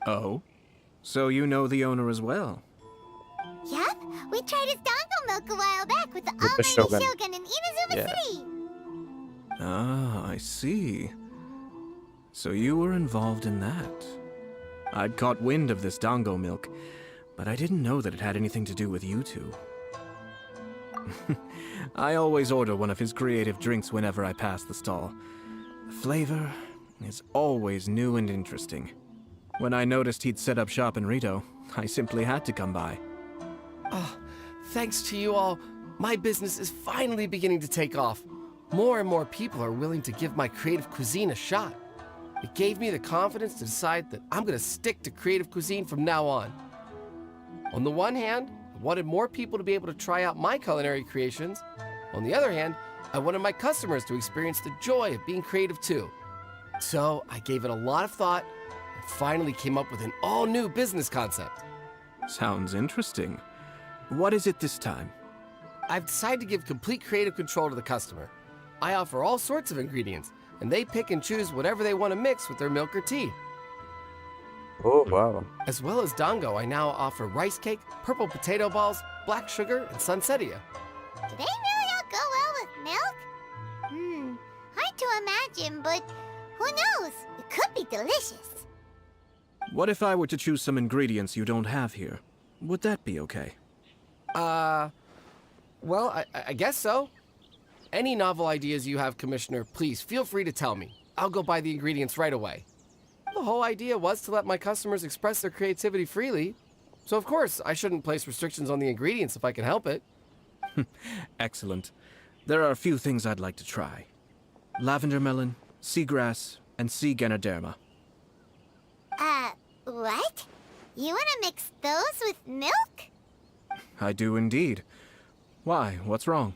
Oh? So you know the owner as well? Yep, we tried his dango milk a while back with the With the Almighty Shogun. Shogun in Inazuma Yeah. City. Ah, I see. So you were involved in that. I'd caught wind of this dango milk, but I didn't know that it had anything to do with you two. I always order one of his creative drinks whenever I pass the stall. The flavor is always new and interesting. When I noticed he'd set up shop in Rito, I simply had to come by. Thanks to you all, my business is finally beginning to take off. More and more people are willing to give my creative cuisine a shot. It gave me the confidence to decide that I'm gonna stick to creative cuisine from now on. On the one hand, I wanted more people to be able to try out my culinary creations. On the other hand, I wanted my customers to experience the joy of being creative too. So I gave it a lot of thought and finally came up with an all-new business concept. Sounds interesting. What is it this time? I've decided to give complete creative control to the customer. I offer all sorts of ingredients, and they pick and choose whatever they want to mix with their milk or tea. Oh wow. As well as dango, I now offer rice cake, purple potato balls, black sugar, and sunsettia. Do they really all go well with milk? Hard to imagine, but who knows? It could be delicious. What if I were to choose some ingredients you don't have here? Would that be okay? Well, I guess so. Any novel ideas you have, Commissioner, please feel free to tell me. I'll go buy the ingredients right away. The whole idea was to let my customers express their creativity freely. So of course, I shouldn't place restrictions on the ingredients if I can help it. Excellent. There are a few things I'd like to try. Lavender melon, seagrass, and C. Ganoderma. What? You wanna mix those with milk? I do indeed. Why? What's wrong?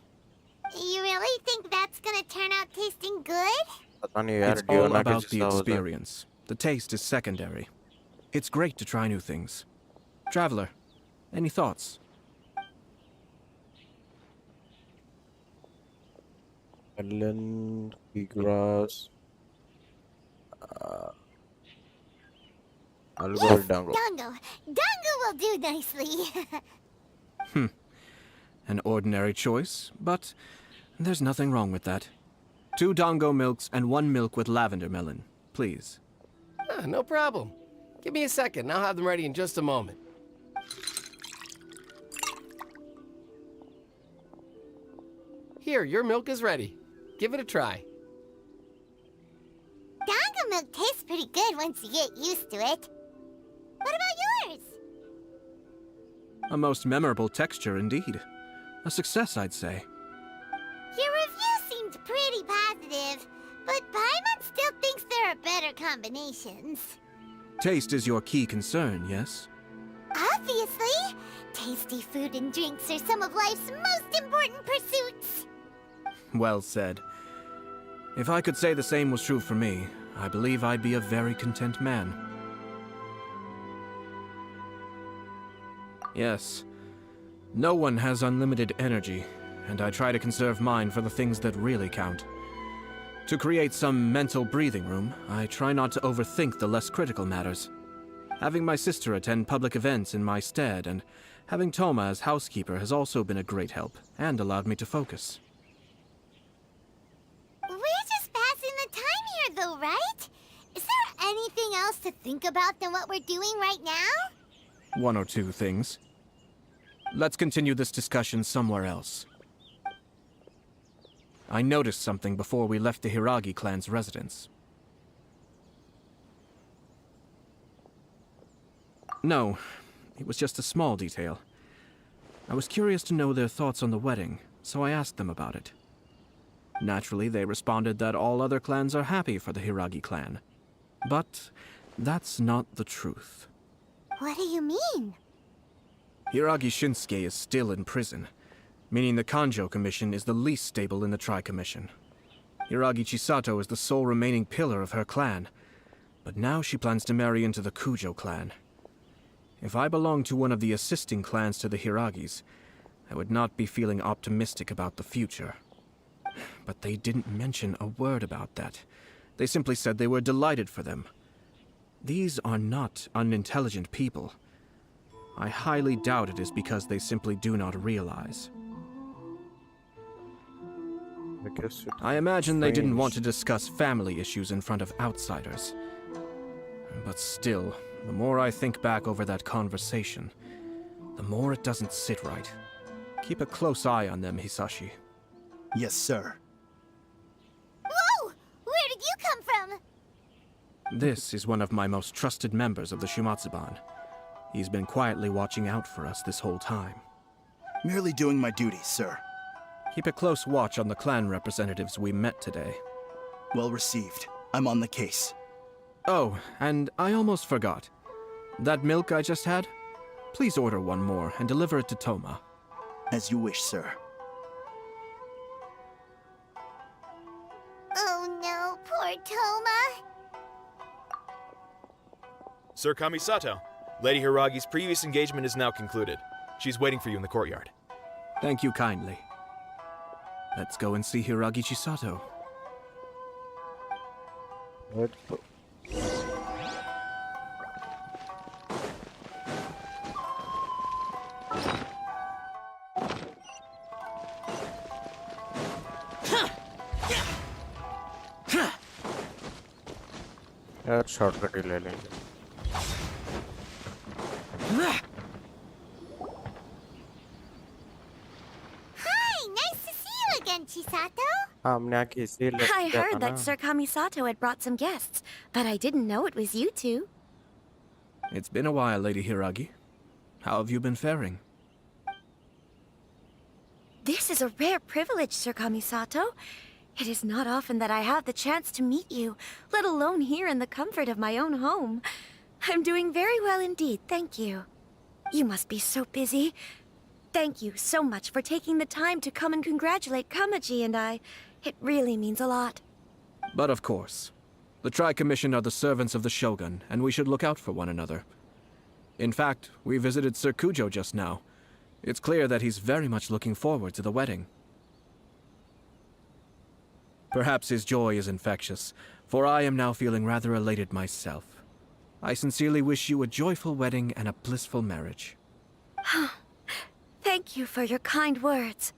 You really think that's gonna turn out tasting good? पता नहीं यार It's all डियोना के about the जैसा हो जाए। experience. The taste is secondary. It's great to try new things. Traveler, any thoughts? Melon, grass. I'll go with Dango. Dango. Dango will do nicely. An ordinary choice, but there's nothing wrong with that. 2 Dango milks and 1 milk with lavender melon, please. No problem. Give me a second, and I'll have them ready in just a moment. Here, your milk is ready. Give it a try. Dango milk tastes pretty good once you get used to it. What about yours? A most memorable texture indeed. A success, I'd say. Your review seemed pretty positive, but Paimon still thinks there are better combinations. Taste is your key concern, yes? Obviously! Tasty food and drinks are some of life's most important pursuits. Well said. If I could say the same was true for me, I believe I'd be a very content man. Yes. No one has unlimited energy, and I try to conserve mine for the things that really count. To create some mental breathing room, I try not to overthink the less critical matters. Having my sister attend public events in my stead and having Toma as housekeeper has also been a great help and allowed me to focus. We're just passing the time here, though, right? Is there anything else to think about than what we're doing right now? 1 or 2 things. Let's continue this discussion somewhere else. I noticed something before we left the Hiragi clan's residence. No, it was just a small detail. I was curious to know their thoughts on the wedding, so I asked them about it. Naturally, they responded that all other clans are happy for the Hiragi clan. But that's not the truth. What do you mean? Hiragi Shinsuke is still in prison, meaning the Kanjo Commission is the least stable in the Tri-Commission. Hiragi Chisato is the sole remaining pillar of her clan, but now she plans to marry into the Kujo clan. If I belonged to one of the assisting clans to the Hiragis, I would not be feeling optimistic about the future. But they didn't mention a word about that. They simply said they were delighted for them. These are not unintelligent people. I highly doubt it is because they simply do not realize. I imagine they didn't want to discuss family issues in front of outsiders. But still, the more I think back over that conversation, the more it doesn't sit right. Keep a close eye on them, Hisashi. Yes, sir. Whoa! Where did you come from? This is one of my most trusted members of the Shumatsuban. He's been quietly watching out for us this whole time. Merely doing my duty, sir. Keep a close watch on the clan representatives we met today. Well received. I'm on the case. Oh, and I almost forgot. That milk I just had? Please order 1 more and deliver it to Toma. As you wish, sir. Oh no, poor Toma. Sir Kamisato, Lady Hiragi's previous engagement is now concluded. She's waiting for you in the courtyard. Thank you kindly. Let's go and see Hiragi Chisato. Let's go. यार shortcut ही ले लेंगे। Hi, nice to see you again, Chisato. हाँ हमने आके इसी ले I किया था heard that ना। Sir Kamisato had brought some guests, but I didn't know it was you two. It's been a while, Lady Hiragi. How have you been faring? This is a rare privilege, Sir Kamisato. It is not often that I have the chance to meet you, let alone here in the comfort of my own home. I'm doing very well indeed, thank you. You must be so busy. Thank you so much for taking the time to come and congratulate Kamaji and I. It really means a lot. But of course, the Tri-Commission are the servants of the Shogun, and we should look out for one another. In fact, we visited Sir Kujo just now. It's clear that he's very much looking forward to the wedding. Perhaps his joy is infectious, for I am now feeling rather elated myself. I sincerely wish you a joyful wedding and a blissful marriage. Thank you for your kind words.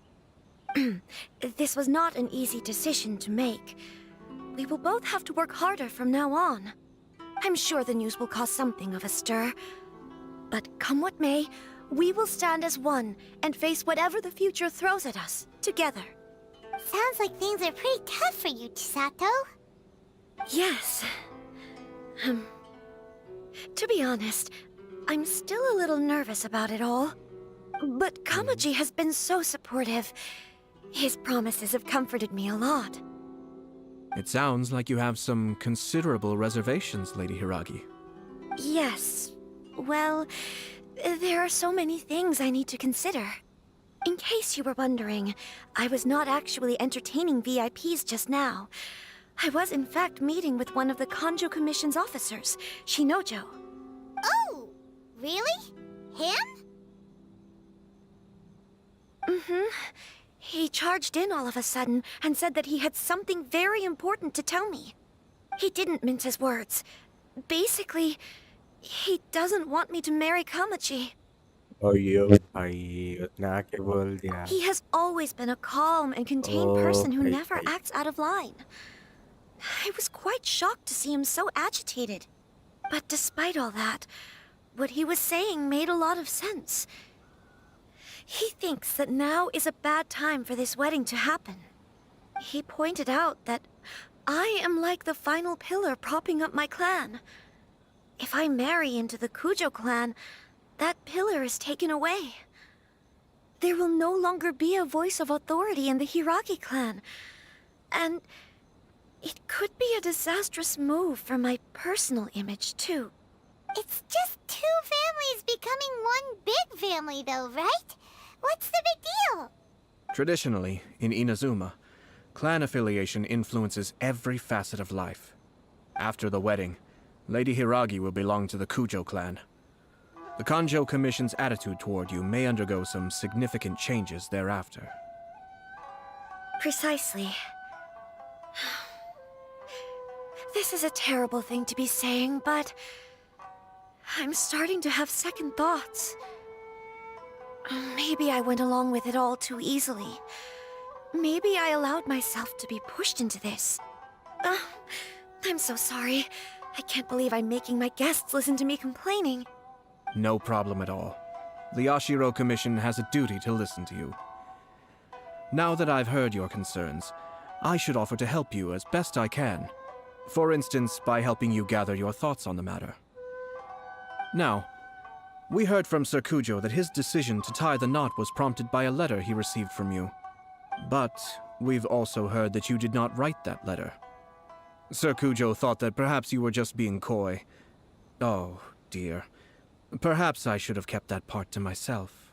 This was not an easy decision to make. We will both have to work harder from now on. I'm sure the news will cause something of a stir. But come what may, we will stand as one and face whatever the future throws at us, together. Sounds like things are pretty tough for you, Chisato. Yes. To be honest, I'm still a little nervous about it all. But Kamaji has been so supportive. His promises have comforted me a lot. It sounds like you have some considerable reservations, Lady Hiragi. Yes. Well, there are so many things I need to consider. In case you were wondering, I was not actually entertaining VIPs just now. I was in fact meeting with one of the Kanjo Commission's officers, Shinojo. Oh, really? Him? Mm-hmm. He charged in all of a sudden and said that he had something very important to tell me. He didn't mince his words. Basically, he doesn't want me to marry Kamaji. He has always been a calm and contained person who never acts out of line. I was quite shocked to see him so agitated. But despite all that, what he was saying made a lot of sense. He thinks that now is a bad time for this wedding to happen. He pointed out that I am like the final pillar propping up my clan. If I marry into the Kujo clan, that pillar is taken away. There will no longer be a voice of authority in the Hiragi clan. And it could be a disastrous move for my personal image, too. It's just two families becoming one big family, though, right? What's the big deal? Traditionally, in Inazuma, clan affiliation influences every facet of life. After the wedding, Lady Hiragi will belong to the Kujo clan. The Kanjo Commission's attitude toward you may undergo some significant changes thereafter. Precisely. This is a terrible thing to be saying, but I'm starting to have second thoughts. Maybe I went along with it all too easily. Maybe I allowed myself to be pushed into this. I'm so sorry. I can't believe I'm making my guests listen to me complaining. No problem at all. The Ashiro Commission has a duty to listen to you. Now that I've heard your concerns, I should offer to help you as best I can. For instance, by helping you gather your thoughts on the matter. Now, we heard from Sir Kujo that his decision to tie the knot was prompted by a letter he received from you. But we've also heard that you did not write that letter. Sir Kujo thought that perhaps you were just being coy. Oh, dear. Perhaps I should have kept that part to myself.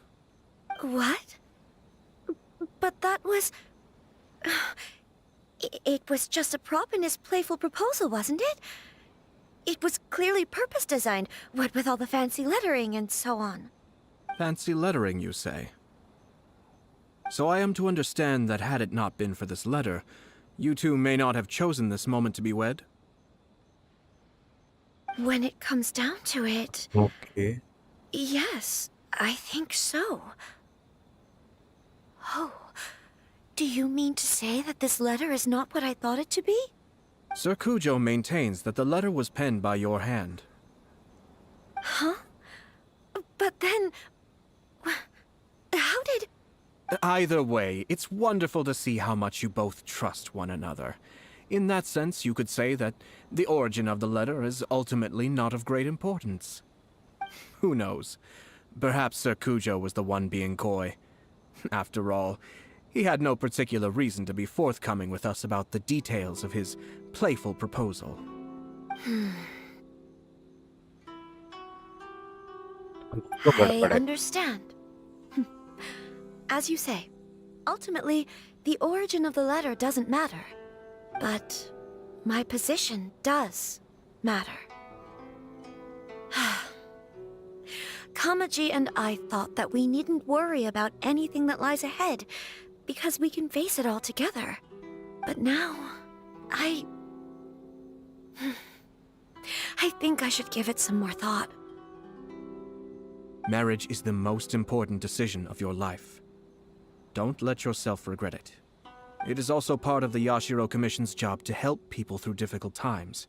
What? But that was... It was just a prop in his playful proposal, wasn't it? It was clearly purpose-designed, what with all the fancy lettering and so on. Fancy lettering, you say? So I am to understand that had it not been for this letter, you two may not have chosen this moment to be wed? When it comes down to it... Okay. Yes, I think so. Oh, do you mean to say that this letter is not what I thought it to be? Sir Kujo maintains that the letter was penned by your hand. Huh? But then... How did... Either way, it's wonderful to see how much you both trust one another. In that sense, you could say that the origin of the letter is ultimately not of great importance. Who knows? Perhaps Sir Kujo was the one being coy. After all, He had no particular reason to be forthcoming with us about the details of his playful proposal. I understand. As you say, ultimately, the origin of the letter doesn't matter. But my position does matter. Kamaji and I thought that we needn't worry about anything that lies ahead, because we can face it all together. But now, I think I should give it some more thought. Marriage is the most important decision of your life. Don't let yourself regret it. It is also part of the Yashiro Commission's job to help people through difficult times.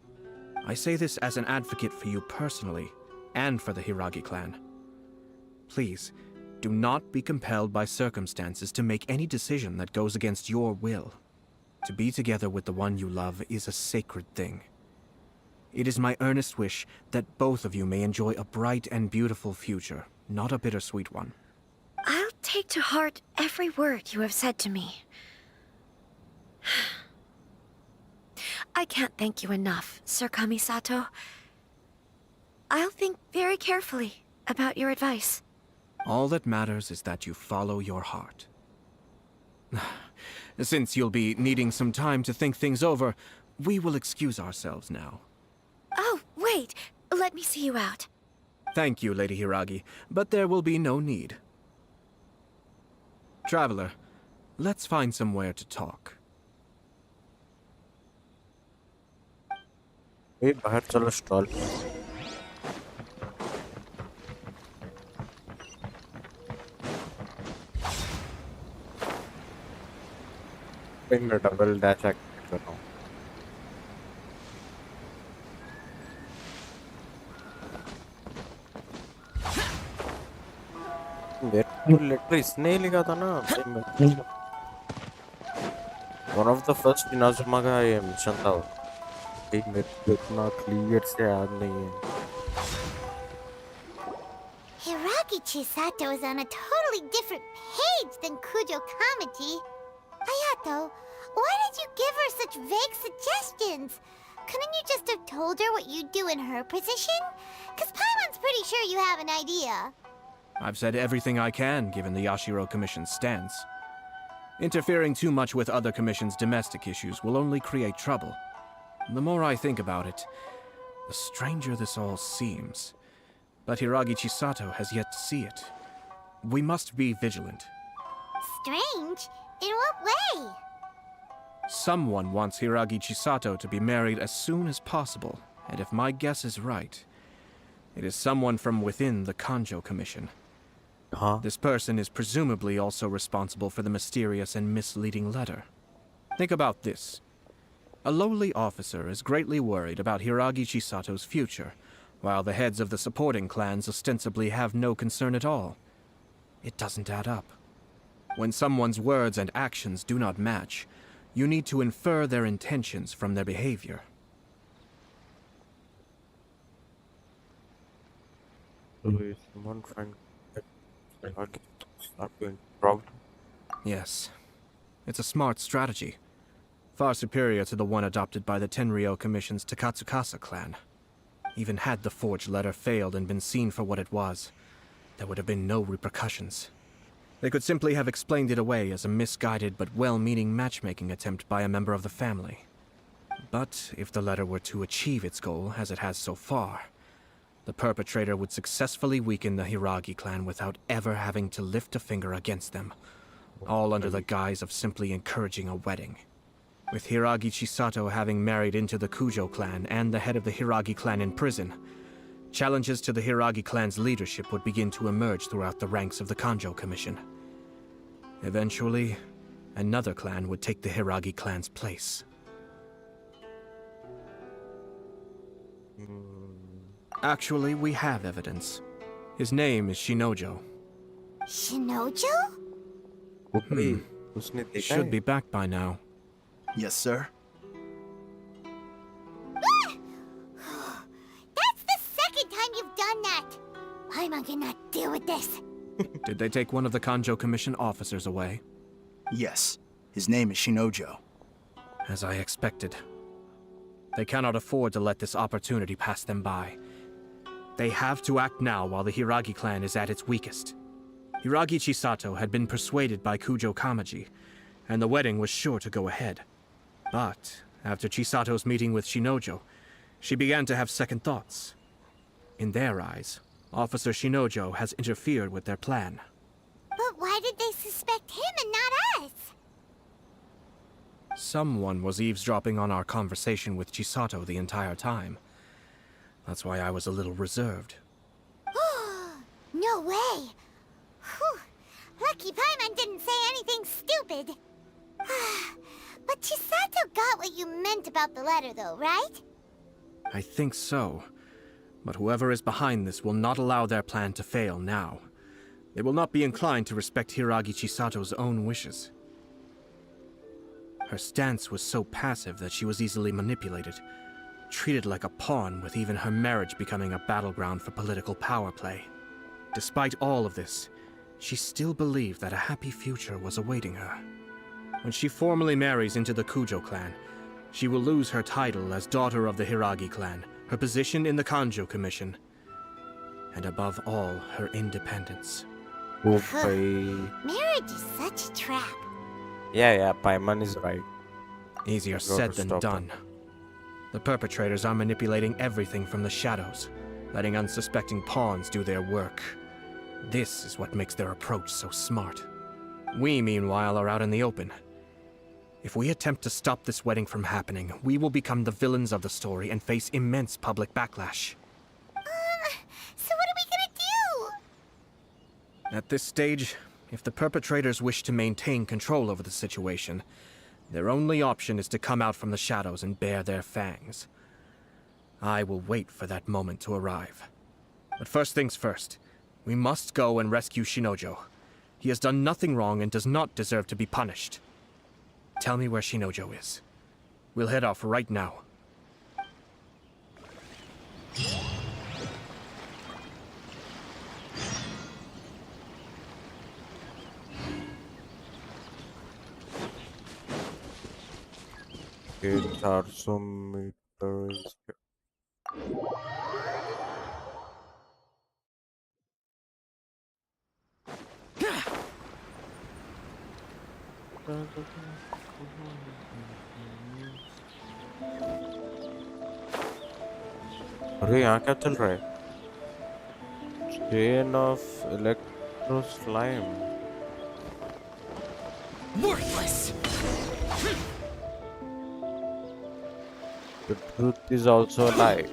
I say this as an advocate for you personally, and for the Hiragi clan. Please, do not be compelled by circumstances to make any decision that goes against your will. To be together with the one you love is a sacred thing. It is my earnest wish that both of you may enjoy a bright and beautiful future, not a bittersweet one. I'll take to heart every word you have said to me. I can't thank you enough, Sir Kamisato. I'll think very carefully about your advice. All that matters is that you follow your heart. Since you'll be needing some time to think things over, we will excuse ourselves now. Oh, wait. Let me see you out. Thank you, Lady Hiragi, but there will be no need. Traveler, let's find somewhere to talk. ए बाहर चलो stall मैं double dash activate कर रहा हूँ मेरे को letter इसने ही लिखा था ना one of the first Inazuma का ये मिशन था एक मेरे को इतना क्लियर से याद नहीं है Hiragi Chisato is on a totally different page than Kujo Kamaji. Ayato, why did you give her such vague suggestions? Couldn't you just have told her what you'd do in her position? Because Paimon's pretty sure you have an idea. I've said everything I can, given the Yashiro Commission's stance. Interfering too much with other commissions' domestic issues will only create trouble. The more I think about it, the stranger this all seems. But Hiragi Chisato has yet to see it. We must be vigilant. Strange? In what way? Someone wants Hiragi Chisato to be married as soon as possible, and if my guess is right, it is someone from within the Kanjo Commission. This person is presumably also responsible for the mysterious and misleading letter. Think about this. A lowly officer is greatly worried about Hiragi Chisato's future, while the heads of the supporting clans ostensibly have no concern at all. It doesn't add up. When someone's words and actions do not match, you need to infer their intentions from their behavior. Yes. It's a smart strategy. Far superior to the one adopted by the Tenryou Commission's Takatsukasa clan. Even had the forged letter failed and been seen for what it was, there would have been no repercussions. They could simply have explained it away as a misguided but well-meaning matchmaking attempt by a member of the family. But if the letter were to achieve its goal, as it has so far, the perpetrator would successfully weaken the Hiragi clan without ever having to lift a finger against them, all under the guise of simply encouraging a wedding. With Hiragi Chisato having married into the Kujo clan and the head of the Hiragi clan in prison, challenges to the Hiragi clan's leadership would begin to emerge throughout the ranks of the Kanjo Commission. Eventually, another clan would take the Hiragi clan's place. Actually, we have evidence. His name is Shinojo. Shinojo? Should be back by now. Yes, sir. That's the second time you've done that! Paimon cannot deal with this. Did they take one of the Kanjo Commission officers away? Yes, his name is Shinojo. As I expected. They cannot afford to let this opportunity pass them by. They have to act now while the Hiragi clan is at its weakest. Hiragi Chisato had been persuaded by Kujo Kamaji, and the wedding was sure to go ahead. But after Chisato's meeting with Shinojo, she began to have second thoughts. In their eyes, Officer Shinojo has interfered with their plan. But why did they suspect him and not us? Someone was eavesdropping on our conversation with Chisato the entire time. That's why I was a little reserved. No way! Whew. Lucky Paimon didn't say anything stupid. But Chisato got what you meant about the letter though, right? I think so. But whoever is behind this will not allow their plan to fail now. They will not be inclined to respect Hiragi Chisato's own wishes. Her stance was so passive that she was easily manipulated, treated like a pawn, with even her marriage becoming a battleground for political power play. Despite all of this, she still believed that a happy future was awaiting her. When she formally marries into the Kujo clan, she will lose her title as daughter of the Hiragi clan, her position in the Kanjo Commission, and above all, her independence. Marriage is such a trap. Yeah, Paimon is right. Easier said than done. The perpetrators are manipulating everything from the shadows, letting unsuspecting pawns do their work. This is what makes their approach so smart. We, meanwhile, are out in the open. If we attempt to stop this wedding from happening, we will become the villains of the story and face immense public backlash. So what are we gonna do? At this stage, if the perpetrators wish to maintain control over the situation, their only option is to come out from the shadows and bare their fangs. I will wait for that moment to arrive. But first things first, we must go and rescue Shinojo. He has done nothing wrong and does not deserve to be punished. Tell me where Shinojo is. We'll head off right now. It's 400 meters. अरे यहाँ क्या चल रहा है? Chain of electro slime. Worthless! The truth is also a lie.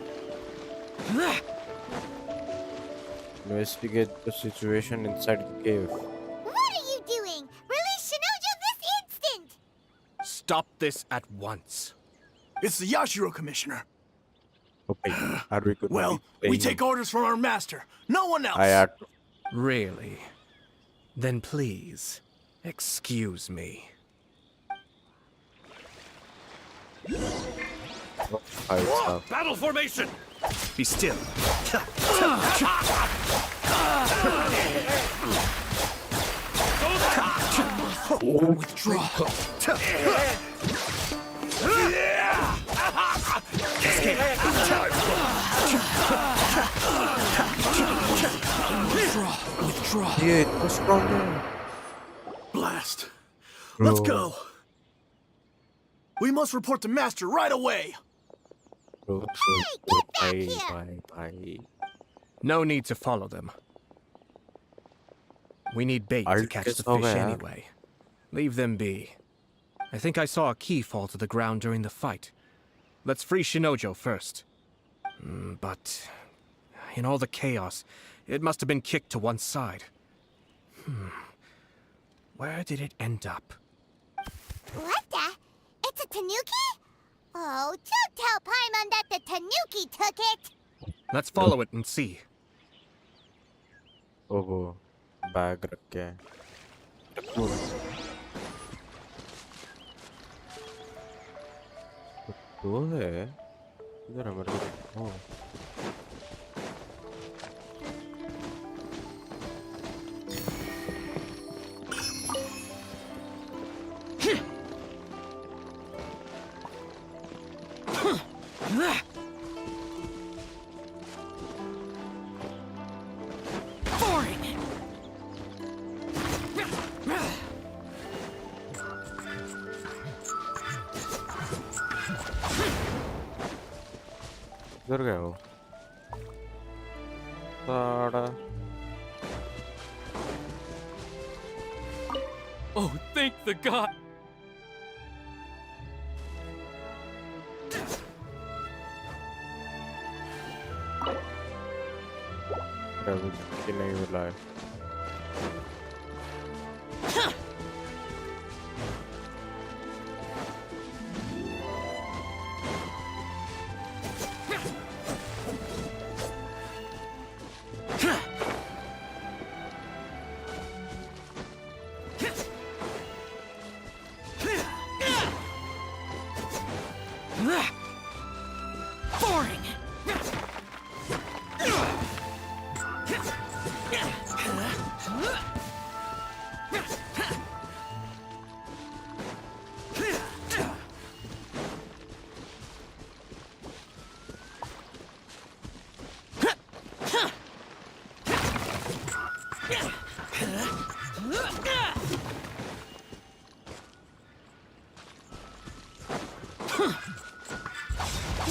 Investigate the situation inside the cave. What are you doing? Release Shinojo this instant! Stop this at once. It's the Yashiro Commissioner. Okay, are we good? Well, we take orders from our master. No one else. I had to. Really? Then please, excuse me. Battle formation! Be still. Withdraw. Withdraw. Yeah, it was stronger. Blast. Let's go. We must report to Master right away. Bye. No need to follow them. We need bait to catch the fish anyway. Leave them be. I think I saw a key fall to the ground during the fight. Let's free Shinojo first. But in all the chaos, it must have been kicked to one side. Where did it end up? What the? It's a tanuki? Oh, don't tell Paimon that the tanuki took it! Let's follow it and see. Oh, bag रख के है. तो है इधर हमारे oh. किधर गया वो? साड़ा। Oh, thank the god! कि नहीं मिला है। Boring!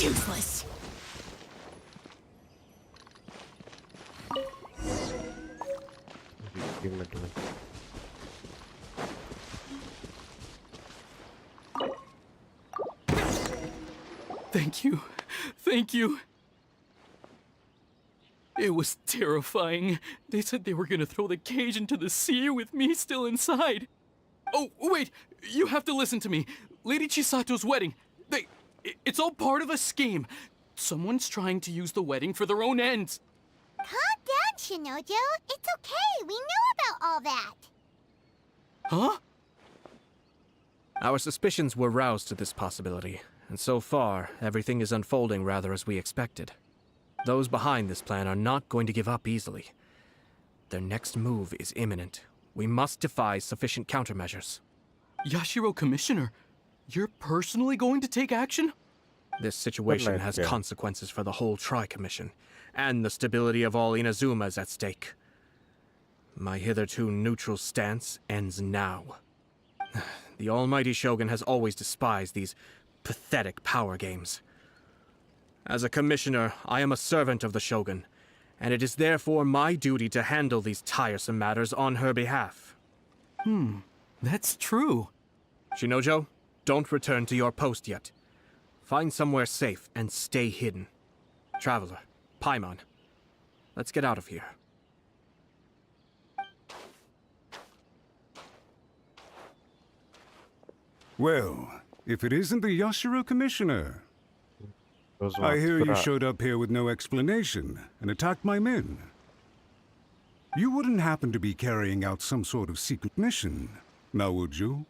Useless. Thank you. Thank you. It was terrifying. They said they were gonna throw the cage into the sea with me still inside. Oh, wait! You have to listen to me. Lady Chisato's wedding. It's all part of a scheme. Someone's trying to use the wedding for their own ends. Calm down, Shinojo. It's okay. We know about all that. Huh? Our suspicions were roused to this possibility, and so far, everything is unfolding rather as we expected. Those behind this plan are not going to give up easily. Their next move is imminent. We must devise sufficient countermeasures. Yashiro Commissioner, you're personally going to take action? This situation has consequences for the whole Tri-Commission, and the stability of all Inazuma is at stake. My hitherto neutral stance ends now. The almighty Shogun has always despised these pathetic power games. As a commissioner, I am a servant of the Shogun, and it is therefore my duty to handle these tiresome matters on her behalf. That's true. Shinojo, don't return to your post yet. Find somewhere safe and stay hidden. Traveler, Paimon, let's get out of here. Well, if it isn't the Yashiro Commissioner. I hear you showed up here with no explanation and attacked my men. You wouldn't happen to be carrying out some sort of secret mission, now would you?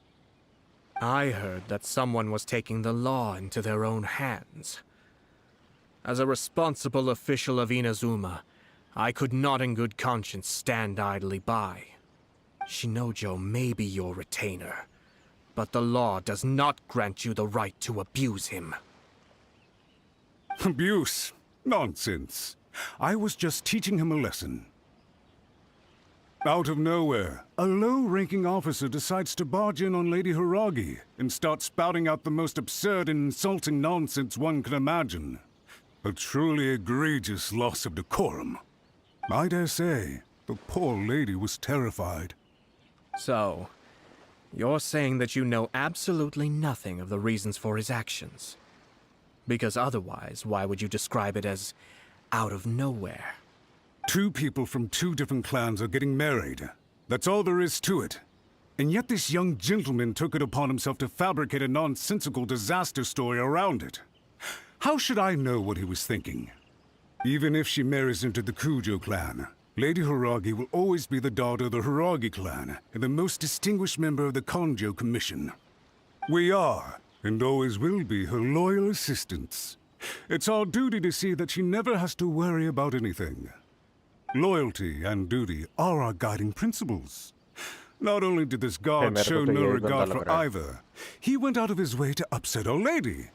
I heard that someone was taking the law into their own hands. As a responsible official of Inazuma, I could not in good conscience stand idly by. Shinojo may be your retainer, but the law does not grant you the right to abuse him. Abuse? Nonsense. I was just teaching him a lesson. Out of nowhere, a low-ranking officer decides to barge in on Lady Hiragi and start spouting out the most absurd and insulting nonsense one can imagine. A truly egregious loss of decorum. I dare say, the poor lady was terrified. So, you're saying that you know absolutely nothing of the reasons for his actions? Because otherwise, why would you describe it as out of nowhere? Two people from two different clans are getting married. That's all there is to it. And yet this young gentleman took it upon himself to fabricate a nonsensical disaster story around it. How should I know what he was thinking? Even if she marries into the Kujo clan, Lady Hiragi will always be the daughter of the Hiragi clan and the most distinguished member of the Konjo Commission. We are, and always will be, her loyal assistants. It's our duty to see that she never has to worry about anything. Loyalty and duty are our guiding principles. Not only did this guard show no regard for either, he went out of his way to upset our lady.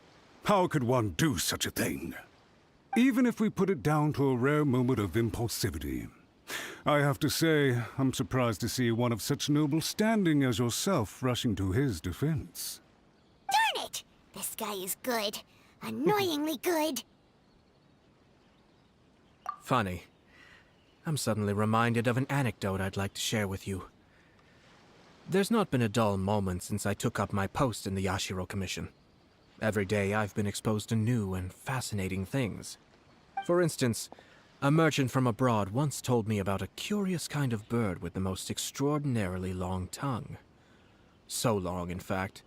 How could one do such a thing? Even if we put it down to a rare moment of impulsivity. I have to say, I'm surprised to see one of such noble standing as yourself rushing to his defense. Darn it! This guy is good. Annoyingly good. Funny. I'm suddenly reminded of an anecdote I'd like to share with you. There's not been a dull moment since I took up my post in the Yashiro Commission. Every day I've been exposed to new and fascinating things. For instance, a merchant from abroad once told me about a curious kind of bird with the most extraordinarily long tongue. So long, in fact,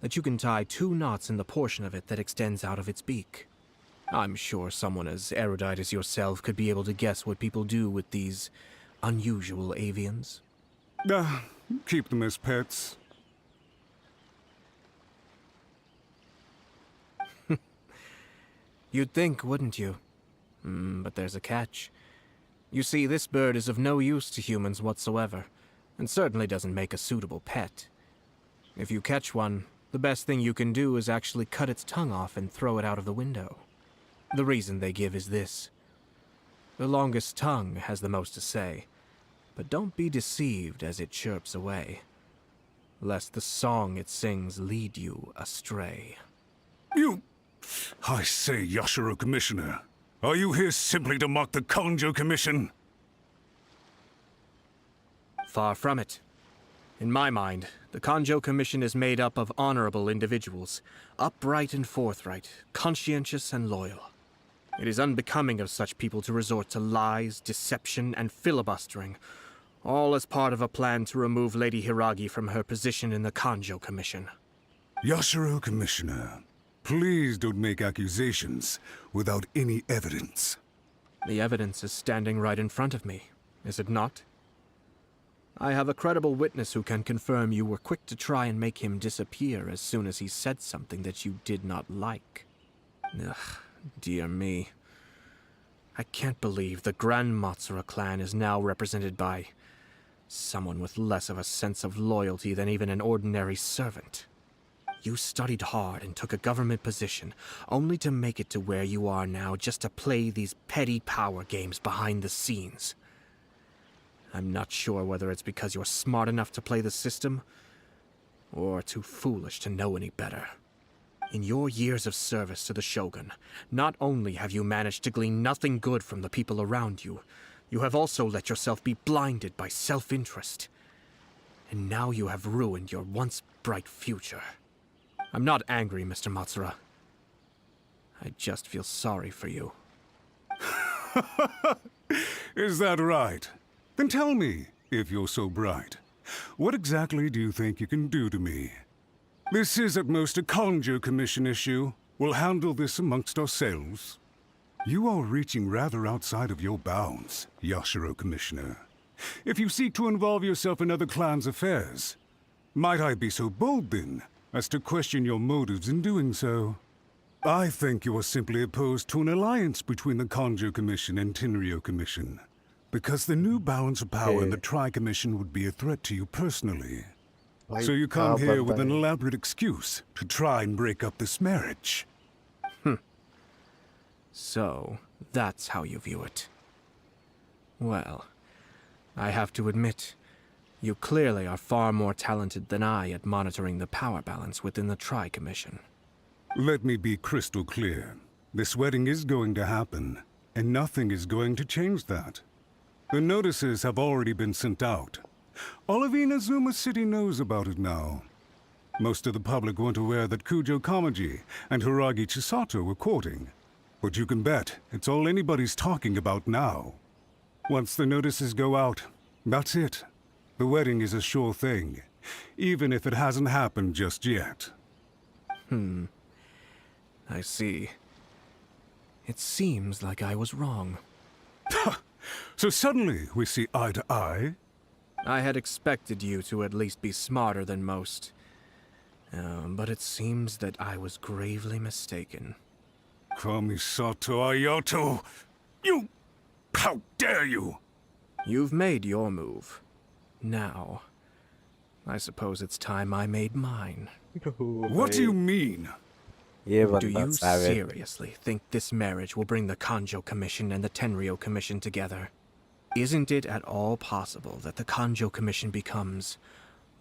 that you can tie 2 knots in the portion of it that extends out of its beak. I'm sure someone as erudite as yourself could be able to guess what people do with these unusual avians. Keep them as pets. You'd think, wouldn't you? But there's a catch. You see, this bird is of no use to humans whatsoever, and certainly doesn't make a suitable pet. If you catch one, the best thing you can do is actually cut its tongue off and throw it out of the window. The reason they give is this. The longest tongue has the most to say, but don't be deceived as it chirps away, lest the song it sings lead you astray. I say, Yashiro Commissioner, are you here simply to mock the Kanjo Commission? Far from it. In my mind, the Kanjo Commission is made up of honorable individuals, upright and forthright, conscientious and loyal. It is unbecoming of such people to resort to lies, deception, and filibustering, all as part of a plan to remove Lady Hiragi from her position in the Kanjo Commission. Yashiro Commissioner, please don't make accusations without any evidence. The evidence is standing right in front of me, is it not? I have a credible witness who can confirm you were quick to try and make him disappear as soon as he said something that you did not like. Ugh, dear me. I can't believe the Grand Matsura clan is now represented by someone with less of a sense of loyalty than even an ordinary servant. You studied hard and took a government position, only to make it to where you are now just to play these petty power games behind the scenes. I'm not sure whether it's because you're smart enough to play the system, or too foolish to know any better. In your years of service to the Shogun, not only have you managed to glean nothing good from the people around you, you have also let yourself be blinded by self-interest. And now you have ruined your once bright future. I'm not angry, Mr. Matsura. I just feel sorry for you. Is that right? Then tell me, if you're so bright, what exactly do you think you can do to me? This is at most a Kanjo Commission issue. We'll handle this amongst ourselves. You are reaching rather outside of your bounds, Yashiro Commissioner. If you seek to involve yourself in other clans' affairs, might I be so bold then, as to question your motives in doing so? I think you are simply opposed to an alliance between the Kanjo Commission and Tenryo Commission, because the new balance of power in the Tri-Commission would be a threat to you personally. So you come here with an elaborate excuse to try and break up this marriage. So, that's how you view it. Well, I have to admit, you clearly are far more talented than I at monitoring the power balance within the Tri-Commission. Let me be crystal clear. This wedding is going to happen, and nothing is going to change that. The notices have already been sent out. All of Inazuma City knows about it now. Most of the public weren't aware that Kujo Kamaji and Hiragi Chisato were courting. But you can bet it's all anybody's talking about now. Once the notices go out, that's it. The wedding is a sure thing, even if it hasn't happened just yet. I see. It seems like I was wrong. So suddenly we see eye to eye? I had expected you to at least be smarter than most. But it seems that I was gravely mistaken. Kamisato Ayato! You... How dare you! You've made your move. Now, I suppose it's time I made mine. What do you mean? Do you seriously think this marriage will bring the Kanjo Commission and the Tenryo Commission together? Isn't it at all possible that the Kanjo Commission becomes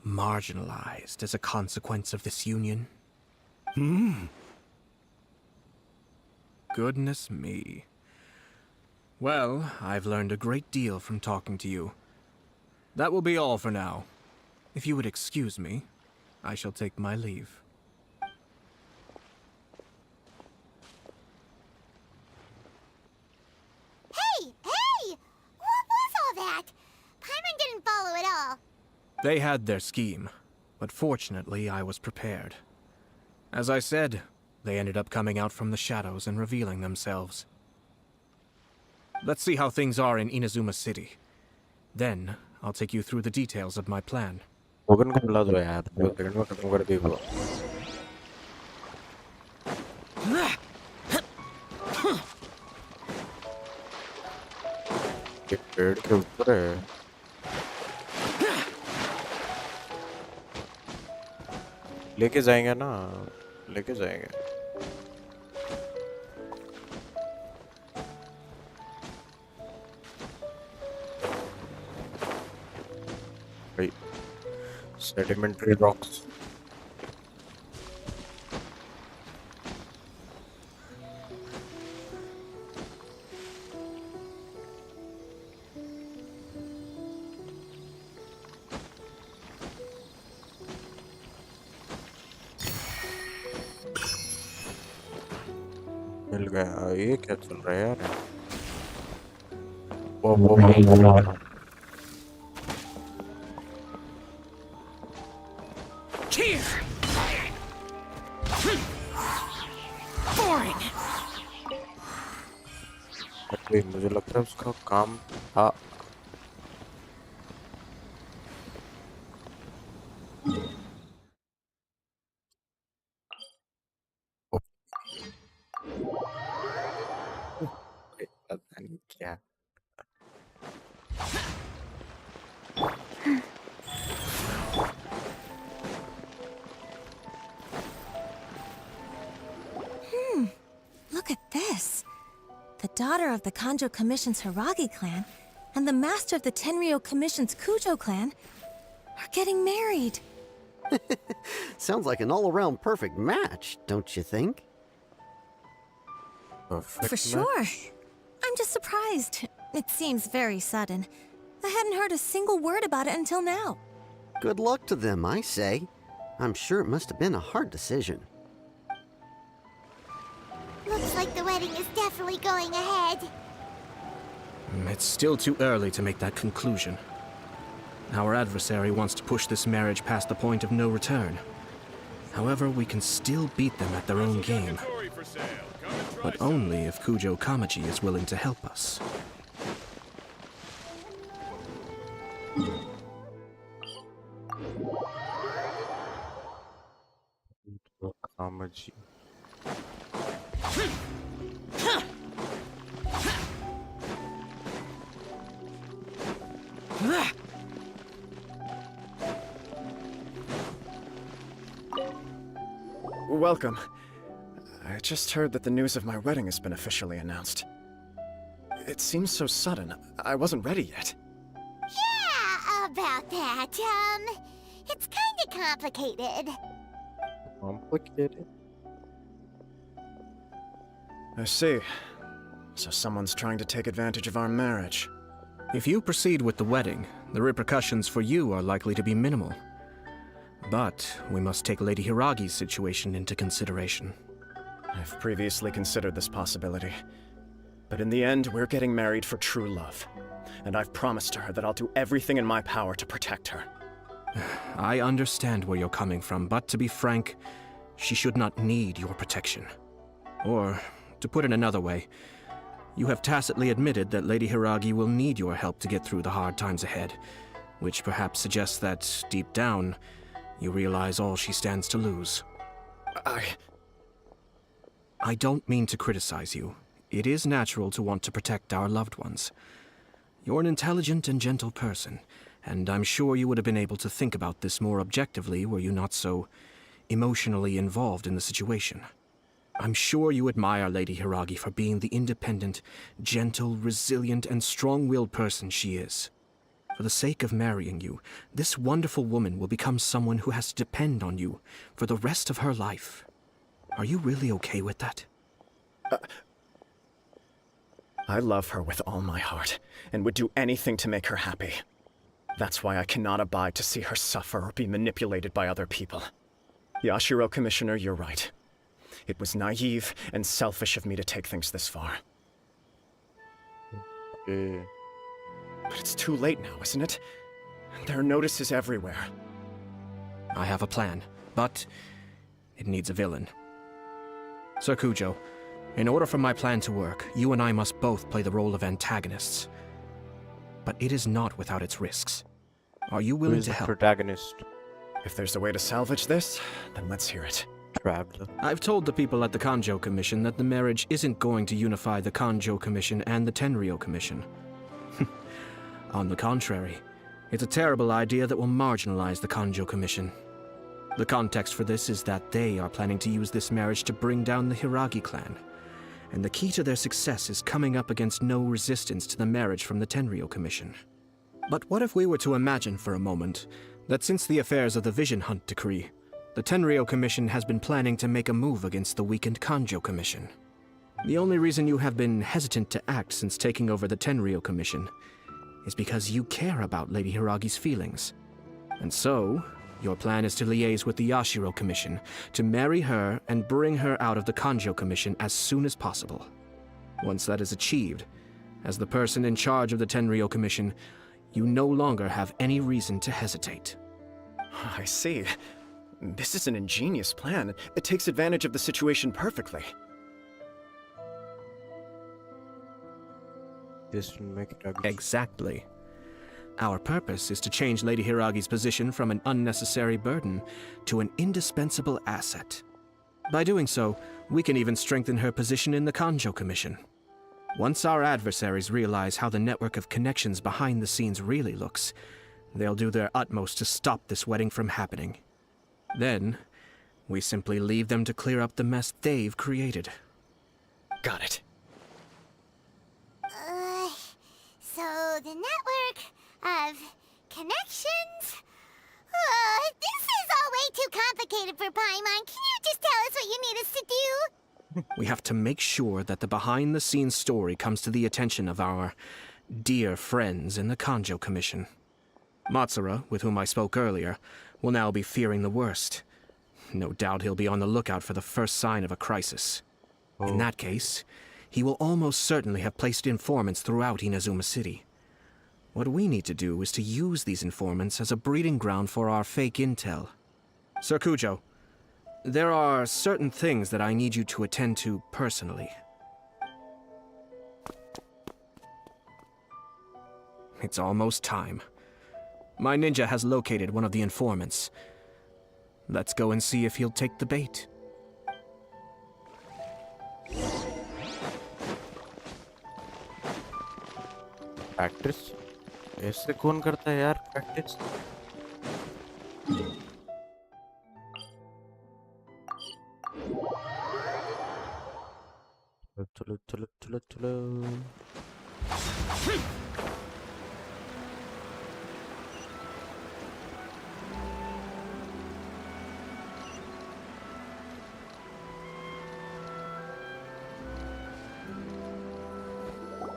marginalized as a consequence of this union? Goodness me. Well, I've learned a great deal from talking to you. That will be all for now. If you would excuse me, I shall take my leave. Hey! Hey! What was all that? Paimon didn't follow at all. They had their scheme, but fortunately I was prepared. As I said, they ended up coming out from the shadows and revealing themselves. Let's see how things are in Inazuma City. Then, I'll take you through the details of my plan. लोगन को बुला दो यार 2 second में खत्म कर देगा ये पेड़ के ऊपर है लेके जाएंगे ना लेके जाएंगे भाई sedimentary rocks मिल गया ये क्या चल रहा है यार वो मुझे लगता है उसका काम था पता नहीं क्या Look at this. The daughter of the Kanjo Commission's Hiragi clan and the master of the Tenryo Commission's Kujo clan are getting married. Sounds like an all-around perfect match, don't you think? For sure. I'm just surprised. It seems very sudden. I hadn't heard a single word about it until now. Good luck to them, I say. I'm sure it must have been a hard decision. Looks like the wedding is definitely going ahead. It's still too early to make that conclusion. Our adversary wants to push this marriage past the point of no return. However, we can still beat them at their own game. But only if Kujo Kamaji is willing to help us. Kamaji Welcome. I just heard that the news of my wedding has been officially announced. It seems so sudden. I wasn't ready yet. Yeah, about that. It's kinda complicated. Complicated? I see. So someone's trying to take advantage of our marriage. If you proceed with the wedding, the repercussions for you are likely to be minimal. But we must take Lady Hiragi's situation into consideration. I've previously considered this possibility. But in the end, we're getting married for true love. And I've promised her that I'll do everything in my power to protect her. I understand where you're coming from, but to be frank, she should not need your protection. Or, to put it another way, you have tacitly admitted that Lady Hiragi will need your help to get through the hard times ahead, which perhaps suggests that, deep down, you realize all she stands to lose. I don't mean to criticize you. It is natural to want to protect our loved ones. You're an intelligent and gentle person, and I'm sure you would have been able to think about this more objectively were you not so emotionally involved in the situation. I'm sure you admire Lady Hiragi for being the independent, gentle, resilient, and strong-willed person she is. For the sake of marrying you, this wonderful woman will become someone who has to depend on you for the rest of her life. Are you really okay with that? I love her with all my heart, and would do anything to make her happy. That's why I cannot abide to see her suffer or be manipulated by other people. Yashiro, Commissioner, you're right. It was naive and selfish of me to take things this far. But it's too late now, isn't it? There are notices everywhere. I have a plan, but it needs a villain. Sir Kujo, in order for my plan to work, you and I must both play the role of antagonists. But it is not without its risks. Are you willing to help? Protagonist. If there's a way to salvage this, then let's hear it. Traveler. I've told the people at the Kanjo Commission that the marriage isn't going to unify the Kanjo Commission and the Tenryou Commission. On the contrary, it's a terrible idea that will marginalize the Kanjo Commission. The context for this is that they are planning to use this marriage to bring down the Hiragi clan, and the key to their success is coming up against no resistance to the marriage from the Tenryou Commission. But what if we were to imagine for a moment that since the affairs of the Vision Hunt decree, the Tenryou Commission has been planning to make a move against the weakened Kanjo Commission? The only reason you have been hesitant to act since taking over the Tenryou Commission is because you care about Lady Hiragi's feelings. And so, your plan is to liaise with the Yashiro Commission, to marry her and bring her out of the Kanjo Commission as soon as possible. Once that is achieved, as the person in charge of the Tenryou Commission, you no longer have any reason to hesitate. I see. This is an ingenious plan. It takes advantage of the situation perfectly. This will make it ugly. Exactly. Our purpose is to change Lady Hiragi's position from an unnecessary burden to an indispensable asset. By doing so, we can even strengthen her position in the Kanjo Commission. Once our adversaries realize how the network of connections behind the scenes really looks, they'll do their utmost to stop this wedding from happening. Then, we simply leave them to clear up the mess they've created. Got it. So the network of connections? This is all way too complicated for Paimon. Can you just tell us what you need us to do? We have to make sure that the behind-the-scenes story comes to the attention of our dear friends in the Kanjo Commission. Matsura, with whom I spoke earlier, will now be fearing the worst. No doubt he'll be on the lookout for the first sign of a crisis. In that case, he will almost certainly have placed informants throughout Inazuma City. What we need to do is to use these informants as a breeding ground for our fake intel. Sir Kujo, there are certain things that I need you to attend to personally. It's almost time. My ninja has located one of the informants. Let's go and see if he'll take the bait. Practice ऐसे कौन करता है यार practice चलो चलो चलो चलो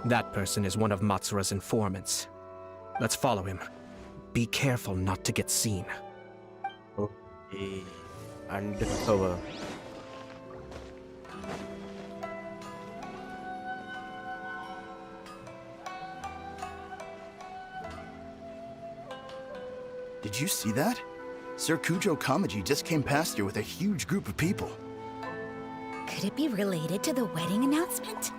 That person is one of Matsura's informants. Let's follow him. Be careful not to get seen. Okay. Undercover. Did you see that? Sir Kujo Kamaji just came past here with a huge group of people. Could it be related to the wedding announcement?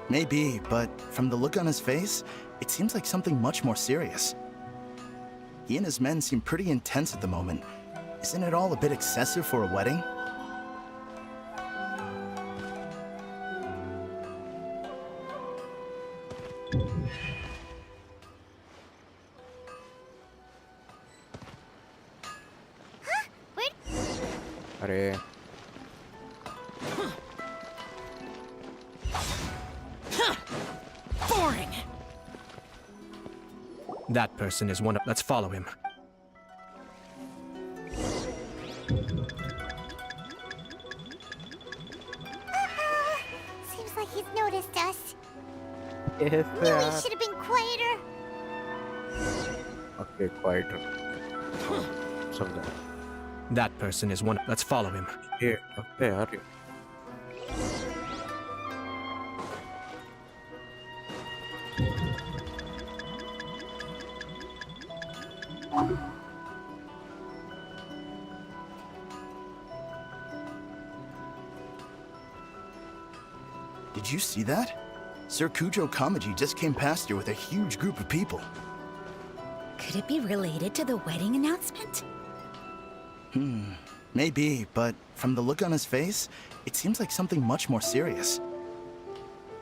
Maybe, but from the look on his face, it seems like something much more serious. He and his men seem pretty intense at the moment. Isn't it all a bit excessive for a wedding? अरे Boring. That person is one of... Let's follow him. Seems like he's noticed कैसे Knew he यार? should have been quieter. Okay, quieter. समझा. That person is one. Let's follow him. ये okay यार. Did you see that? Sir Kujo Kamaji just came past here with a huge group of people. Could it be related to the wedding announcement? Maybe, but from the look on his face, it seems like something much more serious.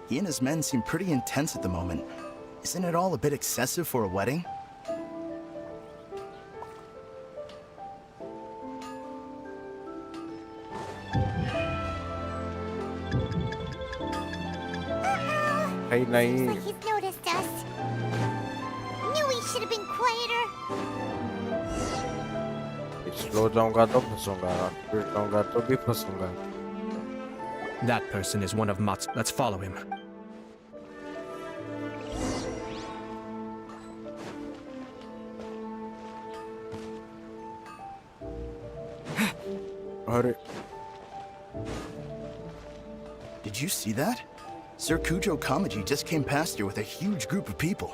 He and his men seem pretty intense at the moment. Isn't it all a bit excessive for a wedding? Hey, Seems नहीं. like he's noticed us. Knew he should have been quieter. Slow जाऊंगा तो फंसूंगा. Speed जाऊंगा तो भी फंसूंगा. That person is one of Mats. Let's follow him. अरे. Did you see that? Sir Kujo Kamaji just came past here with a huge group of people.